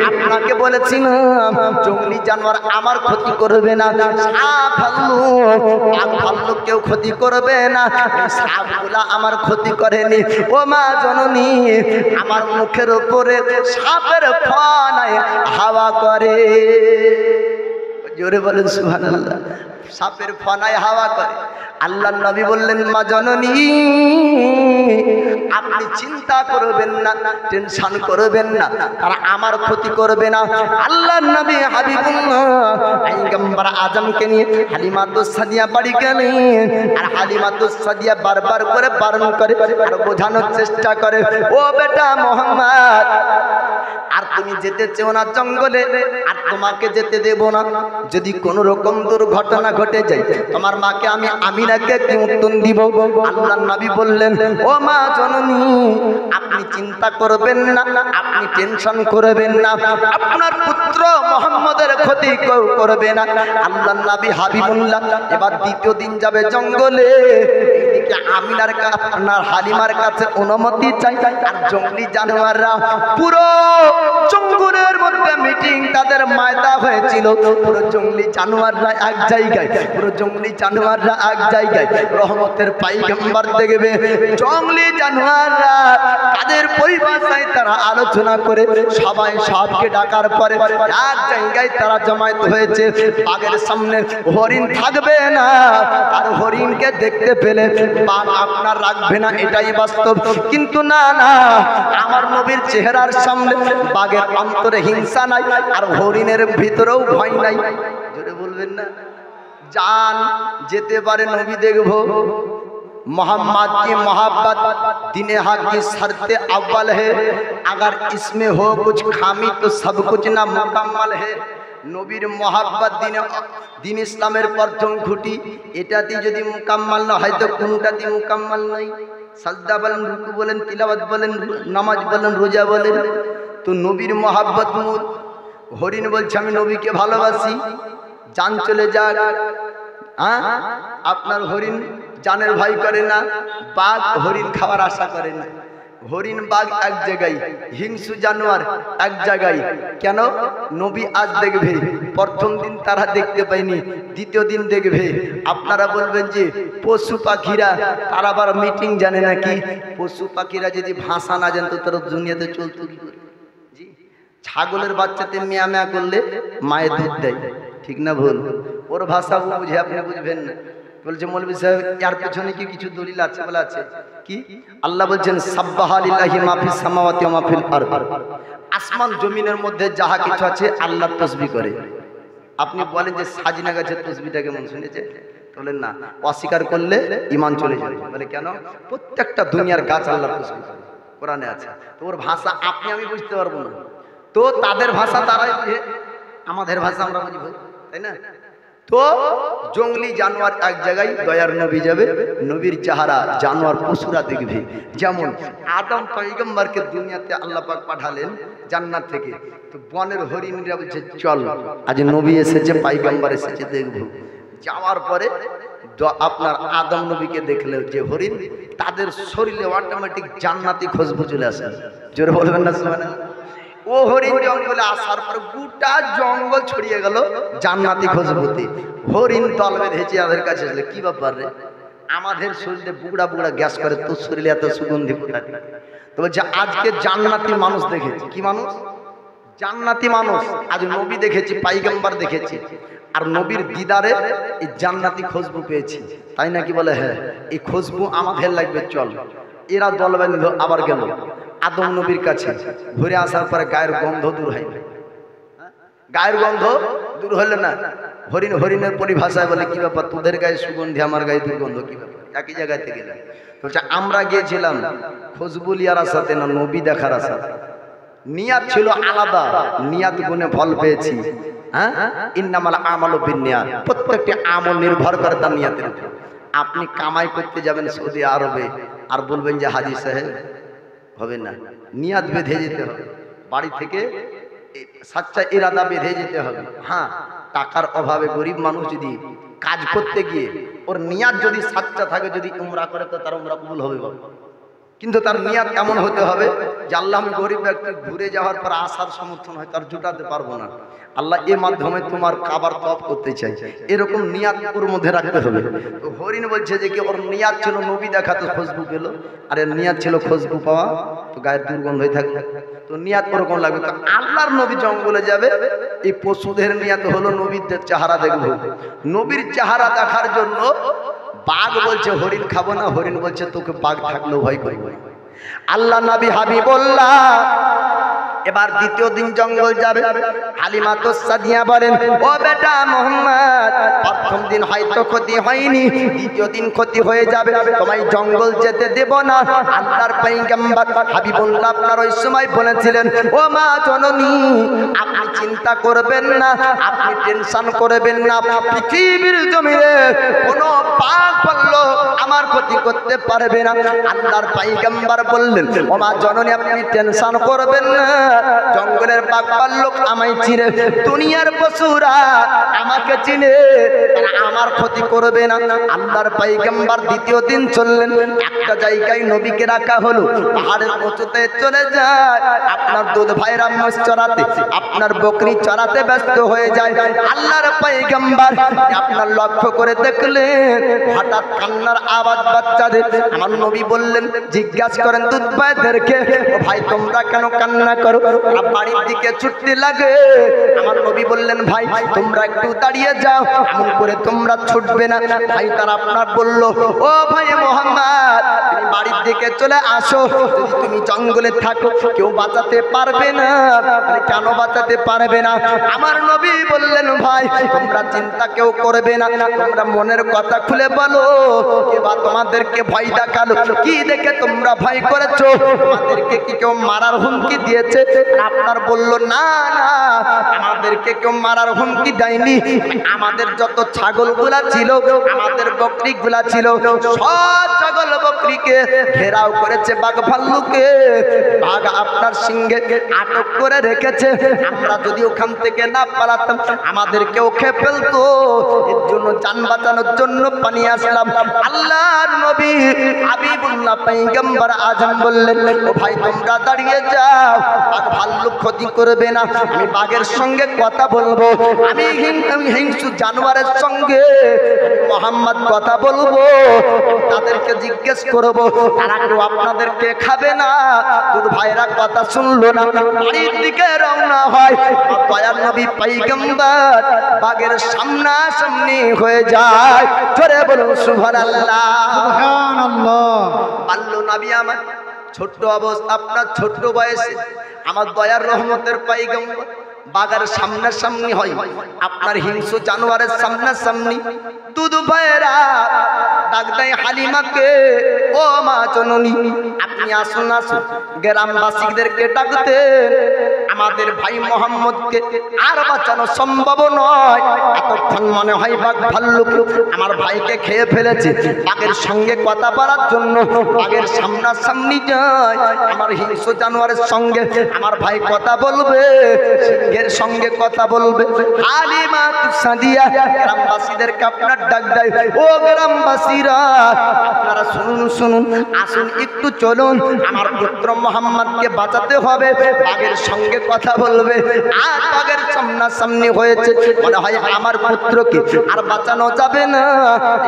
A: আপনাকে বলেছিলাম জঙ্গলি জানোয়ার আমার ক্ষতি করবে না, সাপ ভাল্লুক কেউ ক্ষতি করবে না, সাপগুলা আমার ক্ষতি করেনি। ও মা জননী আমার মুখের উপরে সাপের ফনায় হাওয়া করে। জোরে বলেন সুবহানাল্লাহ। সাপের ফনায় হাওয়া করে। আল্লাহর নবী বললেন, মা জননী আপনি চিন্তা করবেন না, টেনশন করবেন না, তারা আমার ক্ষতি করবে না। আল্লাহর নবী হাবিবুল্লাহ পয়গম্বর আজমকে নিয়ে হালিমা তো সাদিয়া বাড়ি গেলেন। আর হালিমা তো সাদিয়া বারবার করে বারণ করে আর বোঝানোর চেষ্টা করে, ও বেটা মোহাম্মদ আর তুমি যেতে চেও না জঙ্গলে, আর তোমাকে যেতে দেব না। যদি কোনো রকম দুর্ঘটনা ঘটে যায় তোমার মাকে আমি আমিনাকে কি উত্তর দিব? আল্লাহর নবী বললেন, ও মা জননী আপনি চিন্তা করবেন না, আপনি টেনশন করবেন না, আপনার পুত্র মুহাম্মদের ক্ষতি কেউ করবে না। আল্লাহর নবী হাবিবুল্লাহ এবার দ্বিতীয় দিন যাবে জঙ্গলে। এইদিকে আমিনার আপনার হালিমার কাছে অনুমতি চাই, আর জঙ্গলি জানোয়াররা পুরো জঙ্গলের মধ্যে মিটিং তাদের মায়দা হয়েছিল। পুরো জঙ্গলি জানোয়াররা এক জায়গায়, পুরো জঙ্গলি জানোয়াররা এক জায়গায়। রহমতের পয়গম্বর দেখবে জঙ্গলি জানোয়াররা তাদের পরিভাষায় তারা আলোচনা করে সবাই সবকে ডাকার পরে এক জায়গায় তারা জমায়েত হয়েছে। বাঘের সামনে হরিণ থাকবে না, আর হরিণকে দেখতে পেলে বাঘ আপনার রাখবে না, এটাই বাস্তব। কিন্তু না না, আমার নবীর চেহারার সামনে বাঘের অন্তরে হিংসা নাই, আর হরিণের ভিতরেও ভয় নাই। জোরে বলবেন না? जान जेते पारे नबी देखबो मोहम्मद की मोहब्बत दीने हक की शर्ते अव्वल है। अगर इसमें हो कुछ खामी तो सब कुछ ना मुकम्मल है। नबीर मोहब्बत दीन इस्लामेर प्रथम खुटी एटाती यदि मुकम्मल ना है तो कोनटाती मुकम्मल नहीं। सजदा बोलें, रुकू बोलें, तिलावत बोलें, नामाज बोलें, रोजा बोलें, तो नबीर मोहब्बत मूल। हरिण बोलছে আমি নবীকে ভালোবাসি, जान चले जाक। আপনার হরিণ জানের ভয় করে না, বাঘ হরিণ খাওয়ার আশা করে না। হরিণ বাঘ এক জায়গায়, হিংসু জানোয়ার এক জায়গায়। কেন? নবী আজ দেখবে, প্রথম দিন তারা দেখতে পায়নি, দ্বিতীয় দিন দেখবে। আপনারা বলবেন যে পশু পাখিরা তারা আবার মিটিং জানে নাকি? পশু পাখিরা যদি ভাষা না জানতো তারা দুনিয়াতে চলতো কি করে? জি, ছাগলের বাচ্চাতে মিয়া মিয়া করলে মায়ের দুধ দেয়, ঠিক না ভুল? ওর ভাষা ও বুঝে, আপনি বুঝবেন না। বলছে মৌলভী সাহেব এর পেছনে কি কিছু দলিল আছে? বলা আছে কি? আল্লাহ বলছেন সাব্বাহা লিল্লাহি মা ফিস সামাওয়াতি ওয়া মা ফিল আরদ। আসমান জমিনের মধ্যে যাহা কিছু আছে আল্লাহর তাসবিহ করে। আপনি বলেন যে সাজিনা গাছের তাসবিহটা কেমন শুনেছে? বলেন না, অস্বীকার করলে ঈমান চলে যাবে। বলে কেন? প্রত্যেকটা দুনিয়ার গাছ আল্লাহর তাসবিহ করে, কোরআনে আছে। তো ওর ভাষা আপনি আমি বুঝতে পারবো না, তো তাদের ভাষা তারাই বুঝে, আমাদের ভাষা আমরা বুঝবো, তাই না? তো জঙ্গলি জানোয়ার এক জায়গায় দয়ার নবী যাবে, নবীর চেহারা জানোয়ার পশুরা দেখবে। যেমন আদম পয়গম্বরকে দুনিয়াতে আল্লাহ পাক পাঠালেন জান্নাত থেকে, তো বনের হরিণরা বলছে চল আজ নবী এসেছে, পয়গম্বর এসেছে দেখব। যাওয়ার পরে আপনার আদম নবীকে দেখলে যে হরিণ, তাদের শরীরে অটোমেটিক জান্নাতি খুশবু চলে আসে। জোরে বলবেন না সুবহানাল্লাহ। ও হরিণ জঙ্গলে আসার পর গোটা জঙ্গল ছড়িয়ে গেল জান্নাতি খুশবুতে। হরিণ দল বেঁধেছে তাদের কাছে, আসলে কি ব্যাপার রে, আমাদের শরীরে বুগড়া বুগড়া গ্যাস করে, তোর শরীরে এত সুগন্ধি কোথায়? তো বলছে আজকে জান্নাতি মানুষ দেখেছি। কি মানুষ? জান্নাতি মানুষ। আজ নবী দেখেছি, পয়গম্বর দেখেছি, আর নবীর দিদারে এই জান্নাতি খুশবু পেয়েছি। তাই নাকি? বলে হ্যাঁ, এই খুশবু আমাদের লাগবে, চল। এরা দল বেঁধে আবার গেল আদম নবীর কাছে। ঘুরে আসার পরে গায়ের গন্ধ দূর হয়, গায়ের গন্ধ দূর হলো না। হরিণের পরিভাষায় বলে কি ব্যাপার, তোদের গায়ে সুগন্ধি, আমার গায়ে দুর্গন্ধ, কি ব্যাপার? একই জায়গায় থেকে গেলাম। বলছে আমরা গিয়েছিলাম খুশবু লিয়ার আসাতে না, নবী দেখার আসাতে। নিয়াত ছিল আলাদা, নিয়াত গুণে ফল পেয়েছি। হ্যাঁ, ইন্নামাল আমালু বিন্নিয়াত, প্রত্যেকটি আমল নির্ভর করে তার নিয়াতের উপর। আপনি কামাই করতে যাবেন সৌদি আরবে, আর বলবেন যে হাজী সাহেব, হবে না। নিয়াত বেঁধে যেতে হবে, বাড়ি থেকে সাচ্চা ইরাদা বেঁধে যেতে হবে। হ্যাঁ, টাকার অভাবে গরিব মানুষ যদি কাজ করতে গিয়ে ওর নিয়াত যদি সাচ্চা থাকে, যদি উমরা করে, তো তার উমরা কবুল হবে বাবা। কিন্তু তার নিয়াত এমন হতে হবে যে আল্লাহ, আমি গরিব ব্যক্তি, ঘুরে যাওয়ার পর আসার সমর্থন হয় তার জুটাতে পারবো না, আল্লাহ এর মাধ্যমে তোমার কাবার তওয়াফ করতে চাই, এরকম নিয়াত ওর মধ্যে রাখতে হবে। তো হরিণ বলছে যে কি ওর নিয়াত ছিল নবী দেখা, তো খুশবু পেল, আর এর নিয়াত ছিল খুশবু পাওয়া, তো গায়ের দুর্গন্ধ হয়ে থাকবে, তো নিয়াত ওরকম লাগবে। তো আল্লাহর নবী জঙ্গলে যাবে, এই পশুদের নিয়াত হলো নবীর চেহারা দেখবো। নবীর চেহারা দেখার জন্য বাঘ বলছে হরিণ খাবো না, হরিণ বলছে তোকে বাঘ থাকলেও ভয় করবো না। আল্লাহ নবী হাবিবুল্লাহ এবার দ্বিতীয় দিন জঙ্গল যাবে। হালিমা তো সাদিয়া বলেন, ও বেটা মোহাম্মদ, প্রথম দিন হয়তো ক্ষতি হয়নি, দ্বিতীয় দিন ক্ষতি হয়ে যাবে, তোমায় জঙ্গল যেতে দেব না। আল্লাহর পয়গম্বর হাবিবুল্লাহ আপনার ওই সময় বলেছিলেন, ও মা জননী, আপনি চিন্তা করবেন না, আপনি টেনশন করবেন না, পৃথিবীর জমিনে কোনো পাক বলল আমার ক্ষতি করতে পারবে না। আল্লাহর পয়গম্বর বললেন, ও মা জননী, আপনি টেনশন করবেন না, জঙ্গলের বাঘ ভাল্লুক আমায় চিনে, দুনিয়ার পশুরা আমাকে চিনে, তারা আমার ক্ষতি করবে না। আল্লাহর পয়গম্বর দ্বিতীয় দিন চললেন, একটা জায়গায় নবীকে রাখা হলো, পাহাড়ের উঁচুতে চলে যায়, আপনার দুধ ভাইরা মোষ চড়াতে, আপনার বকরি চড়াতে ব্যস্ত হয়ে যায়। আল্লাহর পয়গম্বর আপনার লক্ষ্য করে দেখলেন হঠাৎ কান্নার আওয়াজ বাচ্চাদের। আমার নবী বললেন, জিজ্ঞাসা করেন দুধ ভাইদেরকে, ও ভাই তোমরা কেন কান্না করো? বাড়ির দিকে ছুটতে লাগে। আমার নবী বললেন, ভাই তোমরা একটু দাঁড়িয়ে যাও, এমন করে তোমরা ছুটবে না। ভাই তারা আপনার বলল, ও ভাই মোহাম্মদ, তুমি বাড়ির দিকে চলে আসো, যদি তুমি জঙ্গলে থাকো কেউ বাঁচাতে পারবে না। কেন বাঁচাতে পারবে না? আমার নবী বললেন, ভাই তোমরা চিন্তা কেউ করবে না, তোমরা মনের কথা খুলে বলো, এবার তোমাদেরকে ভয় দেখালো, কি দেখে তোমরা ভয় করেছো? তোমাদেরকে কি কেউ মারার হুমকি দিয়েছে? আপনার বলল, না না, আমাদেরকে কেউ মারার হুমকি দেয়নি, আমাদের যত ছাগলগুলা ছিল, আমাদের বকরিগুলা ছিল, সব ছাগল বকরিকে ঘেরাও করেছে বাঘ ভাল্লুকে, বাঘ আপনার সিংহে আটক করে রেখেছে, আমরা যদি ওখান থেকে না পালাতাম আমাদেরকেও খেয়ে ফেলতো, এর জন্য জান বাঁচানোর জন্য পালিয়ে আসলাম। আল্লাহর নবী হাবিবুল্লাহ পয়গম্বর আজম বললেন, ও ভাই তোমরা দাঁড়িয়ে যাও, বাঘ ভাল্লুক ক্ষতি করবে না, আমি বাঘের সঙ্গে কথা বলবো, আমি হিংস্র জানোয়ারের সঙ্গে মোহাম্মদ কথা বলবো, তাদেরকে জিজ্ঞেস করবো, তারা কেউ আপনাদেরকে খাবে না। দুধ ভাইরা কথা শুনলো না, বাড়ির দিকে রওনা হয়। দয়ার নবী পয়গম্বর বাঘের সামনাসামনি হয়ে যায়। জোরে বলুন সুবহানাল্লাহ, সুবহানাল্লাহ। আল্লাহ নবী আমার ছোট্ট অবস্থা, আপনার ছোট্ট বয়সে আমার দয়ার রহমতের পয়গম্বর বাঘের সামনাসামনি হয়, আপনার হিংস্র জানোয়ারের সামনাসামনি। দুধ ভাইরা ডাক দেয় হালিমাকে, ও মা জননী আপনি আসুন আসুন। গ্রামবাসীদেরকে ডাকতে আমাদের ভাই মোহাম্মদকে আর বাঁচানো সম্ভব নয়, এতক্ষণ মনে হয় বাঘ ভাল্লুক আমার ভাইকে খেয়ে ফেলেছে। বাঘের সঙ্গে কথা বলার জন্য বাঘের সামনাসামনি যায়, আমার হিংস্র জানোয়ারের সঙ্গে আমার ভাই কথা বলবে, সিংহের সঙ্গে কথা বলবে। হালিমা সাদিয়া গ্রামবাসীদেরকে আপনার ডাক দেয়, ও গ্রামবাসীরা আপনারা শুনুন শুনুন, আসুন একটু চলুন, আমার পুত্র মোহাম্মদকে বাঁচাতে হবে, বাঘের সঙ্গে কথা বলবে। আর বাঘের সামনাসামনি হয়েছে, মনে হয় আমার পুত্রকে আর বাঁচানো যাবে না,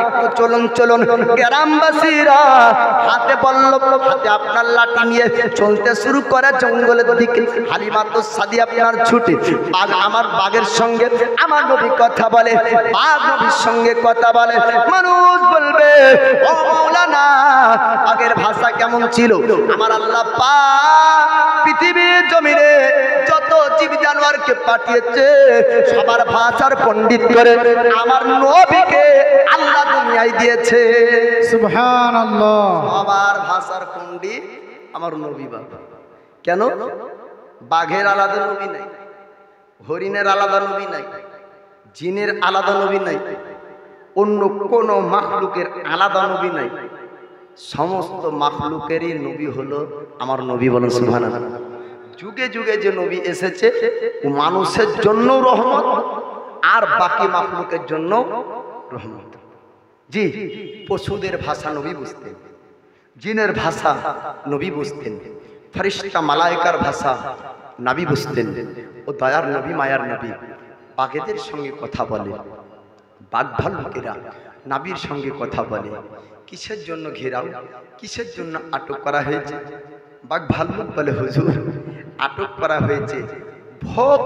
A: একটু চলুন চলুন। গ্রামবাসীরা হাতে বল্লভ, হাতে আপনার লাঠি নিয়ে চলতে শুরু করে জঙ্গলের দিকে। হালিমা তো সাদিয়া আপনার ছুটে বাঘ, আমার বাঘের সঙ্গে আমার নবী কথা বলে, বাঘ নবীর সঙ্গে কথা বলে। মানুষ বলবে, ও মাওলানা বাঘের ভাষা কেমন ছিল? আমার আল্লাহ পাক পৃথিবীর জমিনে যত জীব জানোয়ারকে পাঠিয়েছে সবার ভাষার পণ্ডিত করে আমার নবীকে আল্লাহ দুনিয়ায় দিয়েছে।
B: সুবহানাল্লাহ।
A: সবার ভাষার পণ্ডিত আমার নবী বাবা। কেন? বাঘের আলাদা নবী নাই, হরিণের আলাদা নবী নাই, জিনের আলাদা নবী নাই, অন্য কোন মাখলুকের আলাদা নবী নাই। সমস্ত মাখলুকেরই নবী হলো আমার নবী। বলেন সুবহানাল্লাহ। যুগে যুগে যে নবী এসেছে ও মানুষের জন্য রহমত আর বাকি মাখলুকের জন্য রহমত। জি, পশুদের ভাষা নবী বুঝতেন, জিনের ভাষা নবী বুঝতেন, ফেরেশতা মালায়েকার ভাষা নবী বুঝতেন। ও দয়ার নবী, মায়ার নবী বাঘেদের সঙ্গে কথা বলে, বাঘ ভাল্লুকেরা নবীর সঙ্গে কথা বলে। কিসের জন্য ঘেরাও, কিসের জন্য আটক করা হয়েছে? বাঘ ভাল্লুক বলে, হুজুর আটক করা হয়েছে ভোগ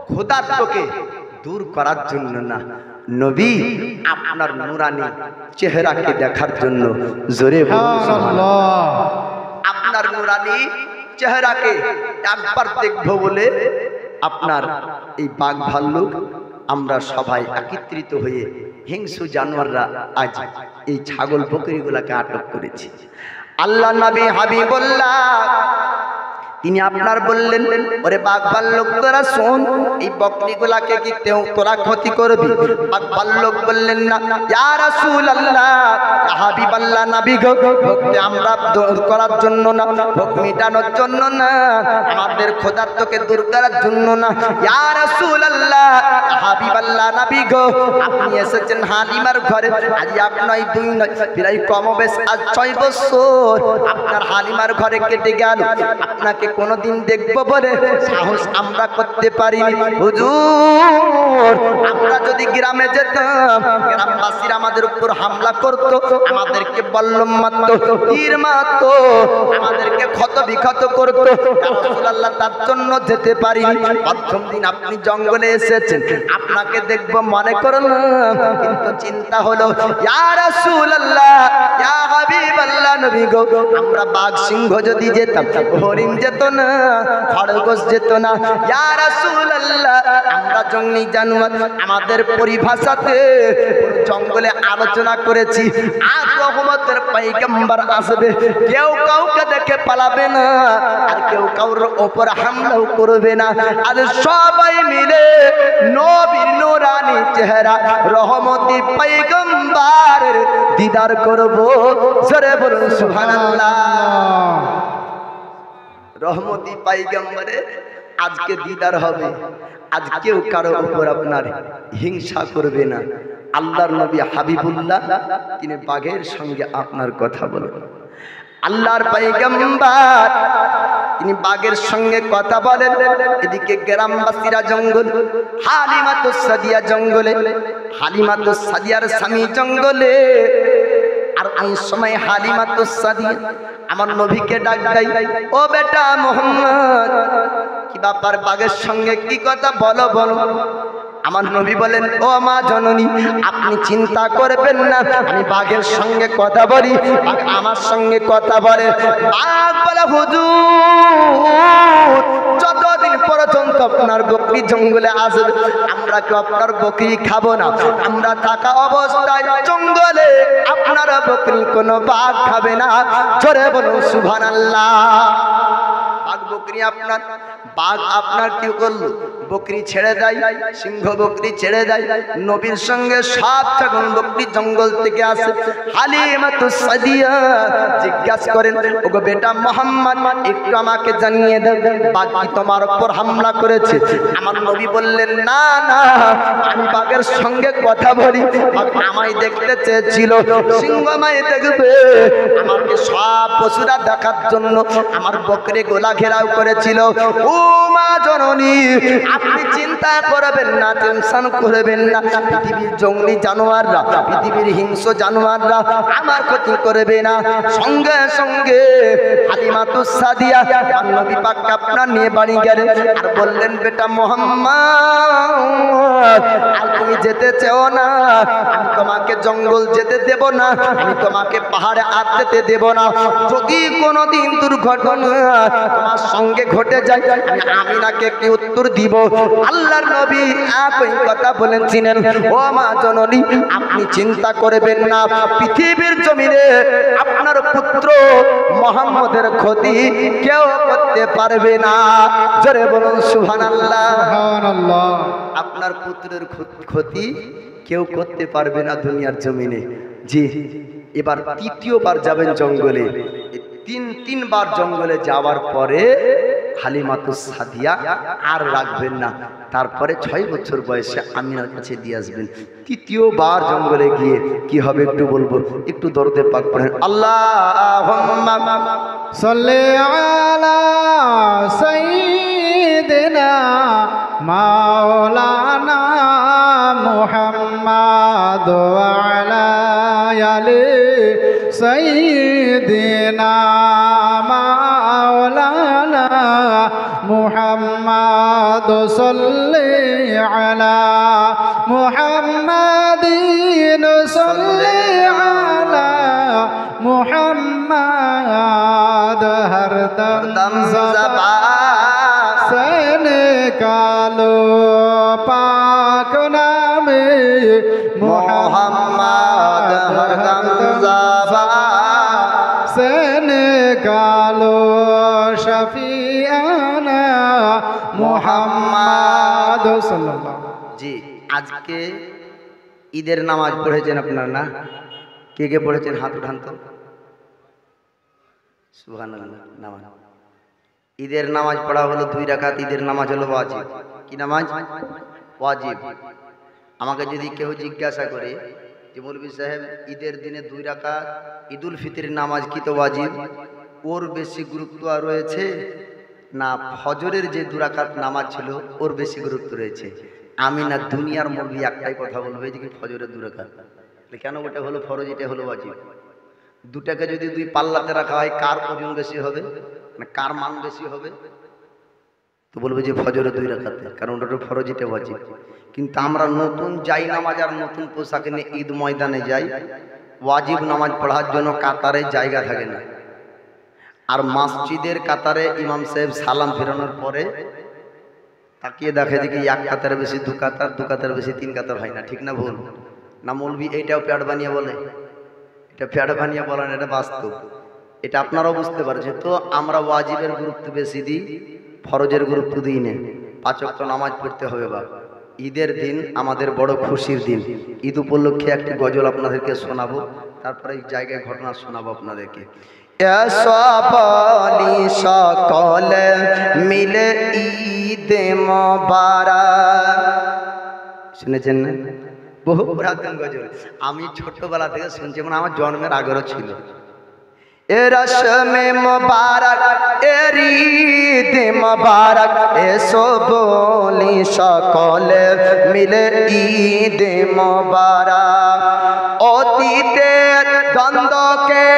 A: ক্ষুধার্তকে দূর করার জন্য না, নবী আপনার নূরানি চেহারাকে দেখার জন্য। জোরে বলুন সুবহানাল্লাহ। আপনার নূরানি চেহারাকে একবার দেখব বলে আপনার এই বাঘ ভাল্লুক আমরা সবাই একত্রিত হয়ে হিংস্র জানোয়াররা আজ এই ছাগল বকরিগুলাকে আটক করেছি। আল্লাহ নবী হাবিবুল্লাহ তিনি আপনার বললেন, ওরে বাঘ ভাল্লুক তোরা শোন, এই বকরিগুলাকে কি তোরা ক্ষতি করবি? বাঘ ভাল্লুক বললেন, না ইয়া রাসূলুল্লাহ, ইয়া হাবিবাল্লাহ, নবী গো ভক্তি আমরা দূর করার জন্য না, ভোগ মেটানোর জন্য না, আমাদের ক্ষুধার্তকে দূর করার জন্য না। ইয়া রাসূলুল্লাহ, ইয়া হাবিবাল্লাহ, নবী গো আপনি এসেছেন হালিমার ঘরে, আজ এক নয় দুই নয় প্রায় কমবেশ আজ 6 বছর আপনার হালিমার ঘরে কেটে গেল, আপনাকে কোনদিন দেখবো বলে সাহস আমরা করতে পারিনি। হুজুর আমরা যদি গ্রামে যেতাম, গ্রামবাসীরা আমাদের উপর হামলা করত, আমাদেরকে বল্লম মারত, তীর মারত, আমাদেরকে ক্ষত বিক্ষত করত। ইয়া রাসূলুল্লাহ তার জন্য যেতে পারিনি। প্রথম দিন আপনি জঙ্গলে এসেছেন, আপনাকে দেখবো মনে করলাম, কিন্তু চিন্তা হলো ইয়া রাসূলুল্লাহ, ইয়া হাবিবাল্লাহ, নবী গো আমরা বাঘ সিংহ যদি যেতাম, হরিণ যেত না, খরগোশ যেত না। ইয়া রাসূলুল্লাহ আমরা জঙ্গলি জানোয়ার, আমাদের পরিভাষাতে জঙ্গলে আলোচনা করেছি আজ রহমতের পয়গম্বর আসবে, কেউ কাউকে দেখে পালাবে না, আর কেউ কাউর উপর হামলাও করবে না, আর সবাই মিলে নবীর নূরানি চেহারা রহমতি পয়গম্বরের দিদার করব। জোরে বলুন সুবহানাল্লাহ। রহমতি পয়গম্বরের আজকে দিদার হবে, আজ কেউ কারো উপর আপনার হিংসা করবে না। আল্লাহর নবী হাবিবুল্লাহ তিনি বাঘের সঙ্গে আপনার কথা বলেন। আল্লাহর পয়গম্বর তিনি বাঘের সঙ্গে কথা বলেন। এদিকে গ্রামবাসীরা জঙ্গল, হালিমাতুস সাদিয়া জঙ্গলে, হালিমাতুস সাদিয়ার স্বামী জঙ্গলে। আর এই সময় হালিমাতুস সাদিয়া আমার নবীকে ডাক দেয়, ও বেটা মোহাম্মদ কি ব্যাপার, বাঘের সঙ্গে কি কথা বলো বলো। আমার নবী বলেন, ও মা জননী আপনি চিন্তা করবেন না, আমি বাঘের সঙ্গে কথা বলি, বাঘ আমার সঙ্গে কথা বলে। বাঘ বলে, হুজুর যতদিন পর্যন্ত আপনার বকরি জঙ্গলে আসবে, আমরা কেউ আপনার বকরি খাবো না। আমরা থাকা অবস্থায় জঙ্গলে আপনার বকরি কোনো বাঘ খাবে না। জোরে বলুন সুবহানাল্লাহ। বাঘ বকরি আপনার, বাঘ আপনার কি করলো? বকরি ছেড়ে দেয়, সিংহ বকরি ছেড়ে দেয়। নবীর সঙ্গে 7 ছাগল বকরি জঙ্গল থেকে আসে। হালিমাতুস সাদিয়া জিজ্ঞাসা করেন, ওগো বেটা মুহাম্মদ, একটু আমাকে জানিয়ে দাও, বাঘ কি তোমার উপর হামলা করেছে? আমার নবী বললেন, না না, আমি বাঘের সঙ্গে কথা বলি, বাঘ আমায় দেখতে চেয়েছিল। সিংহ আমায় দেখবে, আমাকে সব পশুরা দেখার জন্য আমার বকরি গোলা ঘেরাও করেছিল। ও মা জননী, আপনি চিন্তা করবেন না, টেনশন করবেন না। পৃথিবীর জঙ্গলি জানোয়াররা, পৃথিবীর হিংস্র জানোয়াররা আমার ক্ষতি করবে না। সঙ্গে সঙ্গে হালিমাতুস সাদিয়া নবী পাক আপনার নিয়ে বাড়ি গেলেন আর বললেন, বেটা মুহাম্মদ, আর তুমি যেতে চাও না, আমি তোমাকে জঙ্গল যেতে দেব না, আমি তোমাকে পাহাড়ে আর যেতে দেব না। যদি কোনোদিন দুর্ঘটনা তোমার সঙ্গে ঘটে যায়, আমি আমিনাকে কি উত্তর দিব? আল্লাহর নবী একই কথা বলেছিলেন, ও মা জননী, আপনি চিন্তা করবেন না, পৃথিবীর জমিনে আপনার পুত্র মুহাম্মদের ক্ষতি কেউ করতে পারবে না। জোরে বলুন সুবহানাল্লাহ।
B: সুবহানাল্লাহ।
A: আপনার পুত্রের ক্ষতি কেউ করতে পারবে না দুনিয়ার জমিনে। জি, এবার তৃতীয়বার যাবেন জঙ্গলে। তিনবার জঙ্গলে যাওয়ার পরে হালিমাতুস সাদিয়া আর রাখবেন না। তারপরে 6 বছর বয়সে আমিনার কাছে দিয়ে আসবেন। তৃতীয়বার জঙ্গলে গিয়ে কি হবে একটু বলবো, একটু দরদে পাক পড়েন। আল্লাহুম্মা
B: সাল্লি আলা সাইয়্যিদিনা মাওলানা মুহাম্মাদ ওয়া আলা আলি সাইয়্যিদিনা মাওলানা মুহাম্মাদ সাল্লি আলা মুহাম্মাদিন সাল্লি আলা মুহাম্মাদ হরদম ज़बान से निकालो पाक नामे मुहम्मद हरदम ज़बान से निकालो शफीआना मुहम्मद सल्लल्लाहु।
A: জি, আজকে ঈদের নামাজ পড়েছেন আপনারা না? কে কে পড়েছেন হাত উঠান তো। সুবহানাল্লাহ। নামাজ, ঈদের নামাজ পড়া হলো 2 রাকাত। ঈদের নামাজ হলো ওয়াজিব। কি নামাজ? ওয়াজিব। আমাকে যদি কেউ জিজ্ঞাসা করে যে মৌলভী সাহেব, ঈদের দিনে 2 রাকাত ঈদুল ফিতরের নামাজ কি তো ওয়াজিব, ওর বেশি গুরুত্ব আর রয়েছে না ফজরের যে 2 রাকাত নামাজ ছিল ওর বেশি গুরুত্ব রয়েছে? আমি না দুনিয়ার মৌলভী একটাই কথা বলবে যে ফজরের 2 রাকাত। কেন? ওটা হলো ফরজ, এটা হলো ওয়াজিব। দুটাকে যদি 2 পাল্লাতে রাখা হয়, কার ওজন বেশি হবে, মানে কার মান বেশি হবে? তো বলবে যে ফজরের 2 রাকাতে, কারণ ওটা ফরজ, এটা ওয়াজিব। কিন্তু আমরা নতুন যাই নামাজ আর নতুন পোশাকে নিয়ে ঈদ ময়দানে যাই, ওয়াজিব নামাজ পড়ার জন্য কাতারে জায়গা থাকে না। আর মসজিদের কাতারে ইমাম সাহেব সালাম ফেরানোর পরে তাকিয়ে দেখে যে কি 1 কাতার বেশি 2 কাতার, 2 কাতার বেশি 3 কাতার হয় না। ঠিক না ভুল? না মৌলভী এইটাও প্যাড বানিয়ে বলে? এটা প্যাড বানিয়ে বলেন, এটা বাস্তব। এটা আপনারাও বুঝতে পারছেন। তো আমরা ওয়াজিবের গুরুত্ব বেশি দিই, ফরজের গুরুত্ব দিই না। 5 ওয়াক্ত নামাজ পড়তে হবে। বা ঈদের দিন আমাদের বড় খুশির দিন। ঈদ উপলক্ষে একটি গজল আপনাদেরকে শোনাবো, তারপরে এই জায়গায় ঘটনা শোনাবো আপনাদেরকে। সকলে মিলে ঈদ মোবারক। শুনেছেন না? বহু পুরাতন গজল, আমি ছোটবেলা থেকে শুনছি, মানে আমার জন্মের আগেরও ছিল। এ রসমে মোবারক, এ ঈদ মোবারক, এসো বলি সকলে মিলে ঈদ মোবারক। অতীতের দ্বন্দ্বকে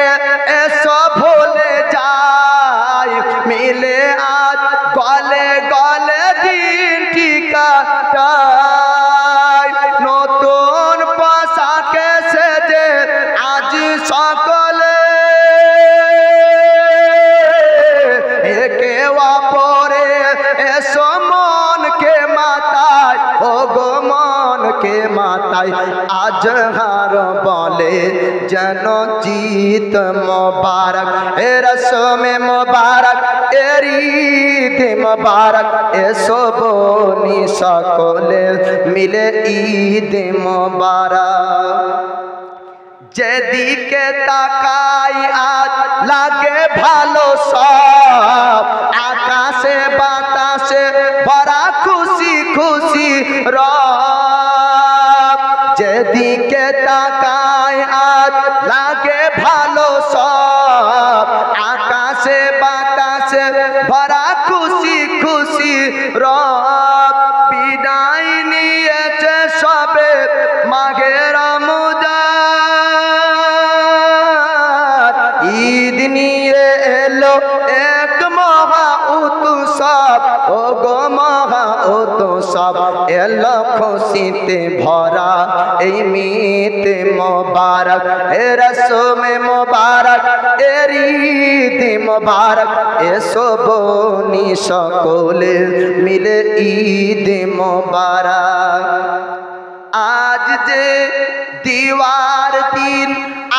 A: এসো ভুলে যাই, মিলে আজ গলে গলে দিনটি কাটাই। নতুন পোশাকে সেজে আজ সকলে একে অপরে এসো মন আজহার বলে যেন জিত মোবারক এ রসমে মোবারক এরি ঈদ মোবারক এসো বনি সকলে মিলে ঈদ মোবারক যেদিকে তাকাই আজ লাগে ভালো সব আকাশে বাতাসে ভরা খুশি খুশি রব যেদিকে তাকাই আজ লাগে ভালো সব আকাশে বাতাসে ভরা খুশি খুশি রব বিদায় নিয়েছে সবে মাঘে রমজান ঈদ নিয়ে এলো এক মহা উৎসব ও গো মহা উৎসব এলো খুশিতে ভরা এই মিতে মোবারক এ রসমে মোবারক এর ঈদ মোবারক এসো বনি সকলে মিলে ঈদ মোবারক আজ যে দিওয়ার দিন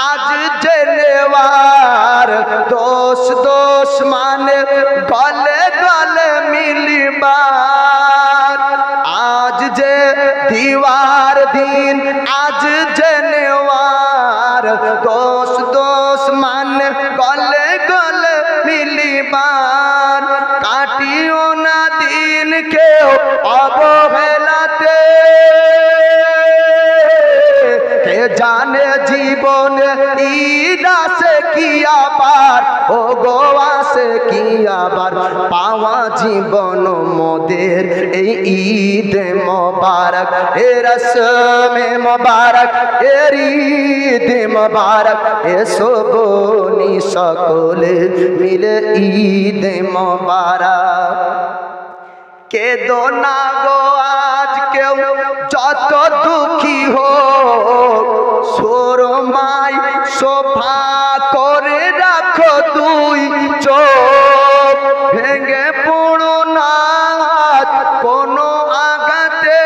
A: আজ জেনেওয়ার দোষ দোষ মানে গলে গলে মিলিবার আজ যে দিওয়ার দিন আজ জেনেওয়ার দোষ দোষ মানে গলে গলে মিলিবার কাটিও না দিন কেউ অবহেলাতে কে জানে জীবনে ঈদ আসে কি আবার ও গো আসে কি আবার পাওয়া জীবন মোদের এই ঈদ মোবারক এ রসমে মোবারক এর ঈদ মোবারক এসো বনি সকলে মিলে ঈদ মোবারক কেদো না গো আজ কেউ যত দুঃখী হোক সুরমাই শোভা করে রাখো দুই চোখ ভেঙে পড়ো না কোনো আঘাতে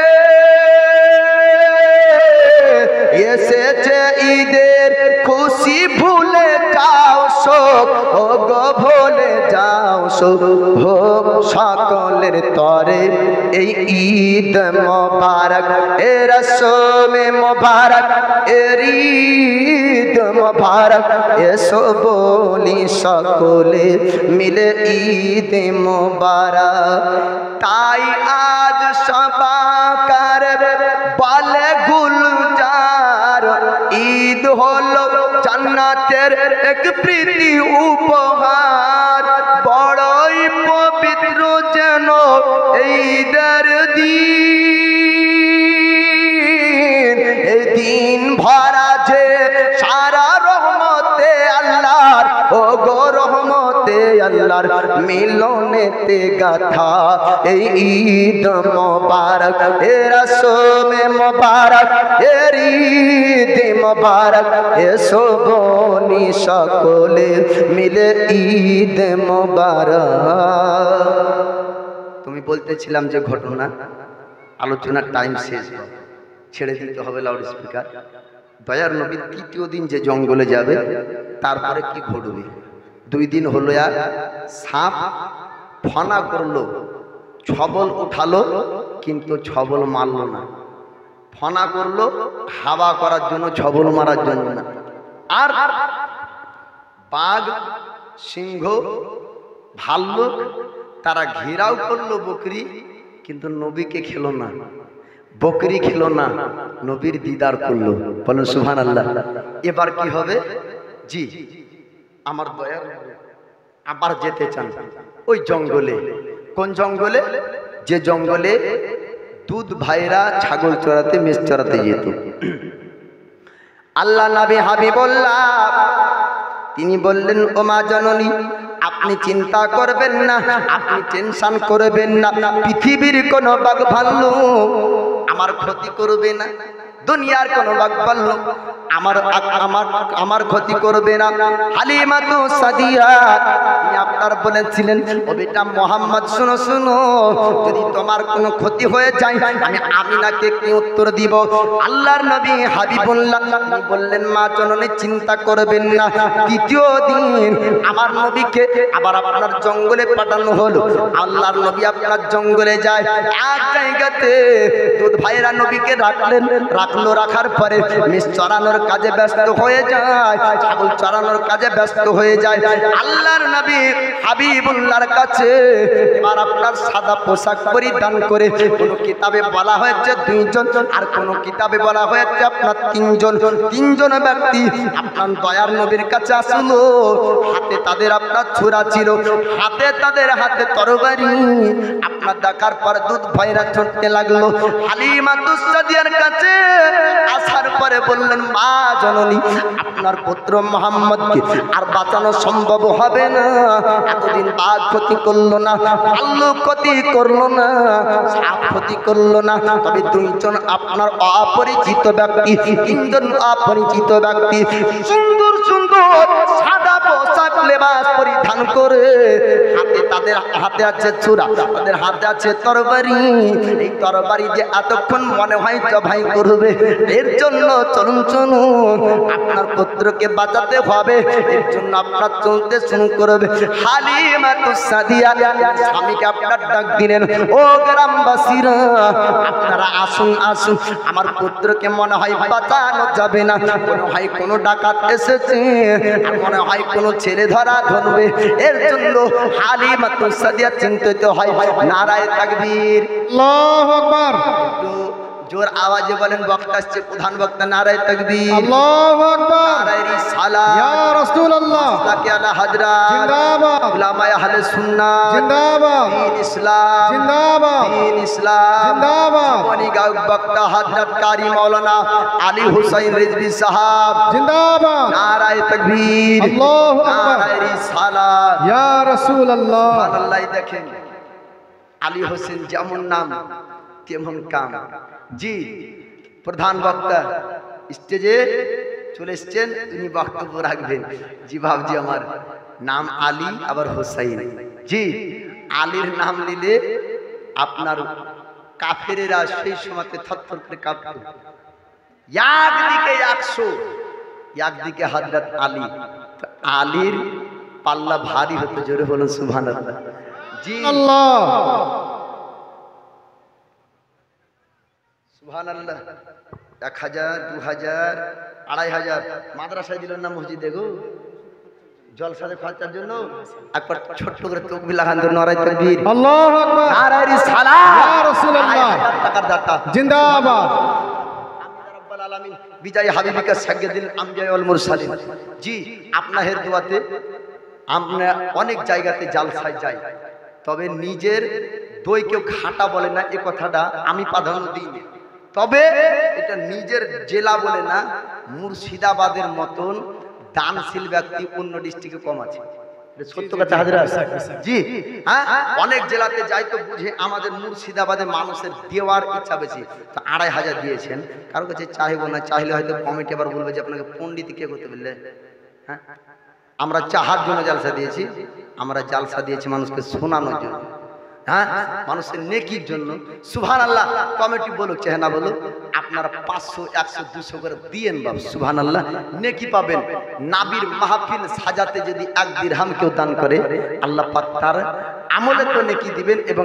A: এসেছে ঈদের খুশি ভুলে যাও শোক ও গো ভুলে যাও শোক হোক সকলের তরে এই ঈদ মোবারক এ রসমে মোবারক এর ঈদ মোবারক এসো বলি সকলে মিলে ঈদ মোবারক তাই আজ সবাকার বলে গুলজার ঈদ হলো জান্নাতের এক প্রীতি উপহার বড়ই পবিত্র যেন এই ঈদের দিন এই দিন ভরা যে সারা রহমতে আল্লাহর ও গো রহমতে আল্লাহর মিলনেতে গাথা এই ঈদ মোবারক এ রসমে মোবারক এর ঈদ মোবারক এসো বনি সকলে মিলে ঈদ মোবারক তুমি বলতেছিলাম যে ঘটনা আলোচনার টাইম শেষ ছেড়ে দিতে হবে লাউড স্পিকার দয়ার নবী তৃতীয় দিন যে জঙ্গলে যাবে তারপরে কি ঘটবে 2 দিন হলো এক সাপ ফনা করলো ছবল উঠালো কিন্তু ছবল মারলো না ফনা করলো হাওয়া করার জন্য ছবল মারার জন্য না আর বাঘ সিংহ ভাল্লুক তারা ঘেরাও করলো বকরি কিন্তু নবীকে খেলো না বকরি খেলো না নবীর দিদার করলো বলুন সুবহানাল্লাহ এবার কি হবে জি আমার দয়া আবার যেতে চান ওই জঙ্গলে কোন জঙ্গলে যে জঙ্গলে দুধ ভাইরা ছাগল চড়াতে মেষ চড়াতে যেত আল্লাহ নবী হাবিবুল্লাহ তিনি বললেন ও মা জননী আপনি চিন্তা করবেন না আপনি টেনশন করবেন না পৃথিবীর কোন বাঘ ভাল্লুক আমার ক্ষতি করবে না দুনিয়ার কোন বাঘ ভাল্লুক আমার ক্ষতি করবে না হালিমাতু সাদিয়া আপনার বলেছিলেন ও বেটা মোহাম্মদ শুনো শুনো, যদি তোমার কোনো ক্ষতি হয়ে যায় আমি আমিনাকে কি উত্তর দিব? আল্লাহর নবী হাবিবুল্লাহ তিনি বললেন মা জননী চিন্তা করবেন না। দ্বিতীয় দিন আমার নবীকে আবার আপনার জঙ্গলে পাঠানো হলো। আল্লাহর নবী আপনার জঙ্গলে যায়, এক জায়গাতে দুধ ভাইরা নবীকে রাখার পরে মিষ চড়ানোর কাজে ব্যস্ত হয়ে যায়, ছাগল চড়ানোর কাজে ব্যস্ত হয়ে যায়। আল্লাহর নবী হাবিবুল্লাহর কাছে এবার আপনার সাদা পোশাক পরিধান করে, কোন কিতাবে বলা হয়েছে 2 জন, আর কোন কিতাবে বলা হয়েছে আপনার 3 জন। 3 জন ব্যক্তি আপনার দয়ার নবীর কাছে আসলো। হাতে তাদের আপনার ছোরা ছিল, তাদের হাতে তরবারি। আপনার দেখার পর দুধ ভাইরা ছুটতে লাগলো হালিমাতুস সাদিয়ার কাছে। আসার পরে বললেন মা জননী আপনার পুত্র মুহাম্মদকে আর বাঁচানো সম্ভব হবে না। এতদিন বাঘ ক্ষতি করলো না, ভাল্লু ক্ষতি করলো না, সাপ ক্ষতি করলো না, তবে 2 জন আপনার অপরিচিত ব্যক্তি, 3 জন অপরিচিত ব্যক্তি সুন্দর সুন্দর সাদা পোশাক লেবাস পরিধান করে, তাদের হাতে আছে ছুরা, তাদের হাতে আছে তরবারি। এই তরবারি যে এতক্ষণ মনে হয় জবাই করবে, এর জন্য চলুন চলুন আপনার পুত্রকে বাঁচাতে হবে, এর জন্য আপনার চলতে শুরু করবে। হালিমাতুস সাদিয়া স্বামীকে আপনার ডাক দিলেন, ও গ্রামবাসীরা আপনারা আসুন আসুন, আমার পুত্রকে মনে হয় বাঁচানো যাবে না, মনে হয় কোনো ডাকাত এসেছে, আর মনে হয় কোনো ছেলে ধরা ধরবে, এর জন্য হালিমাতুস সাদিয়া চিন্তিত হয়। নারায়ে তাকবীর,
B: আল্লাহু আকবার।
A: জোর আওয়াজে বলেন, বক্তা আসছে, প্রধান বক্তা। নারায়ে তাকবীর,
B: আল্লাহু আকবার।
A: নারায়ে রিসালাত,
B: ইয়া রাসূলুল্লাহ,
A: সালাকে আলা হযরত,
B: জিন্দাবাদ।
A: উলামায়ে আহলে সুন্নাত,
B: জিন্দাবাদ।
A: দ্বীন ইসলাম,
B: জিন্দাবাদ।
A: দ্বীন ইসলাম,
B: জিন্দাবাদ।
A: জীবনী গায়ক বক্তা হযরত কারি মাওলানা আলী হুসাইন রিজভী সাহেব,
B: জিন্দাবাদ।
A: নারায়ে তাকবীর,
B: আল্লাহু আকবার।
A: নারায়ে রিসালাত,
B: ইয়া রাসূলুল্লাহ।
A: সুবহানাল্লাহ। দেখেন আলী হোসেন যেমন নাম তেমন কাম। জি, প্রধান বক্তা স্টেজে চলে এসছেন, তিনি বক্তব্য রাখবেন। জি বাবজি, আমার নাম আলী আবার হোসাইন। জি, আলীর নাম নিলে আপনার কাফেরেরা সেই সময়তে থরথর করে কাঁপত। একদিকে 100, একদিকে হযরত আলী, তো আলীর পাল্লা ভারী হতো। জোরে বলুন সুবহানাল্লাহ। জি
B: আল্লাহ,
A: সুবহানাল্লাহ। 1000, 2000, 2500 মাদ্রাসায় দিল না, মসজিদে গো জলসাতে খরচার জন্য। একবার ছোট্ট করে তকবীর লাগান, নারায়ে তাকবীর,
B: আল্লাহু আকবার।
A: নারায়ে রিসালাত,
B: ইয়া রাসূলুল্লাহ,
A: 1000 টাকার দাতা।
B: জিন্দাবাদ।
A: রব্বুল আলামিন বিজয় হাবিবিকা সাজ্জাদিল আমবিয়া ওয়াল মুরসালিন। জি, আপনাদের দোয়াতে আমরা অনেক জায়গাতে জালসায় যাই, তবে নিজের দই কেউ খাটা বলে না, এ কথাটা আমি প্রাধান্য দিই না। তবে এটা নিজের জেলা বলে না, মুর্শিদাবাদের মতন দানশীল ব্যক্তি অন্য ডিস্ট্রিক্টে কম আছে। সত্য কথা হাজরা। জি হ্যাঁ, অনেক জেলাতে যাই তো বুঝে আমাদের মুর্শিদাবাদে মানুষের দেওয়ার ইচ্ছা বেশি। তো 2500 দিয়েছেন, কারো কাছে চাইবো না, চাইলে হয়তো কমিটি আবার বলবে যে আপনাকে পণ্ডিত কে করতে বললে। হ্যাঁ, আমরা চাহার জন্য জালসা দিয়েছি, আমরা জালসা দিয়েছি মানুষকে শোনানোর জন্য, হ্যাঁ, মানুষের নেকির জন্য। সুবহানাল্লাহ। কমিটি বলুক চাহে না বলুক, আপনারা 500, 100, 200 করে দিয়েন বাবা, সুবহানাল্লাহ, নেকি পাবেন। নাবির মাহফিল সাজাতে যদি 1 দিরহাম কেউ দান করে, আল্লাহ পাক তার আমলে তো নেকি দিবেন এবং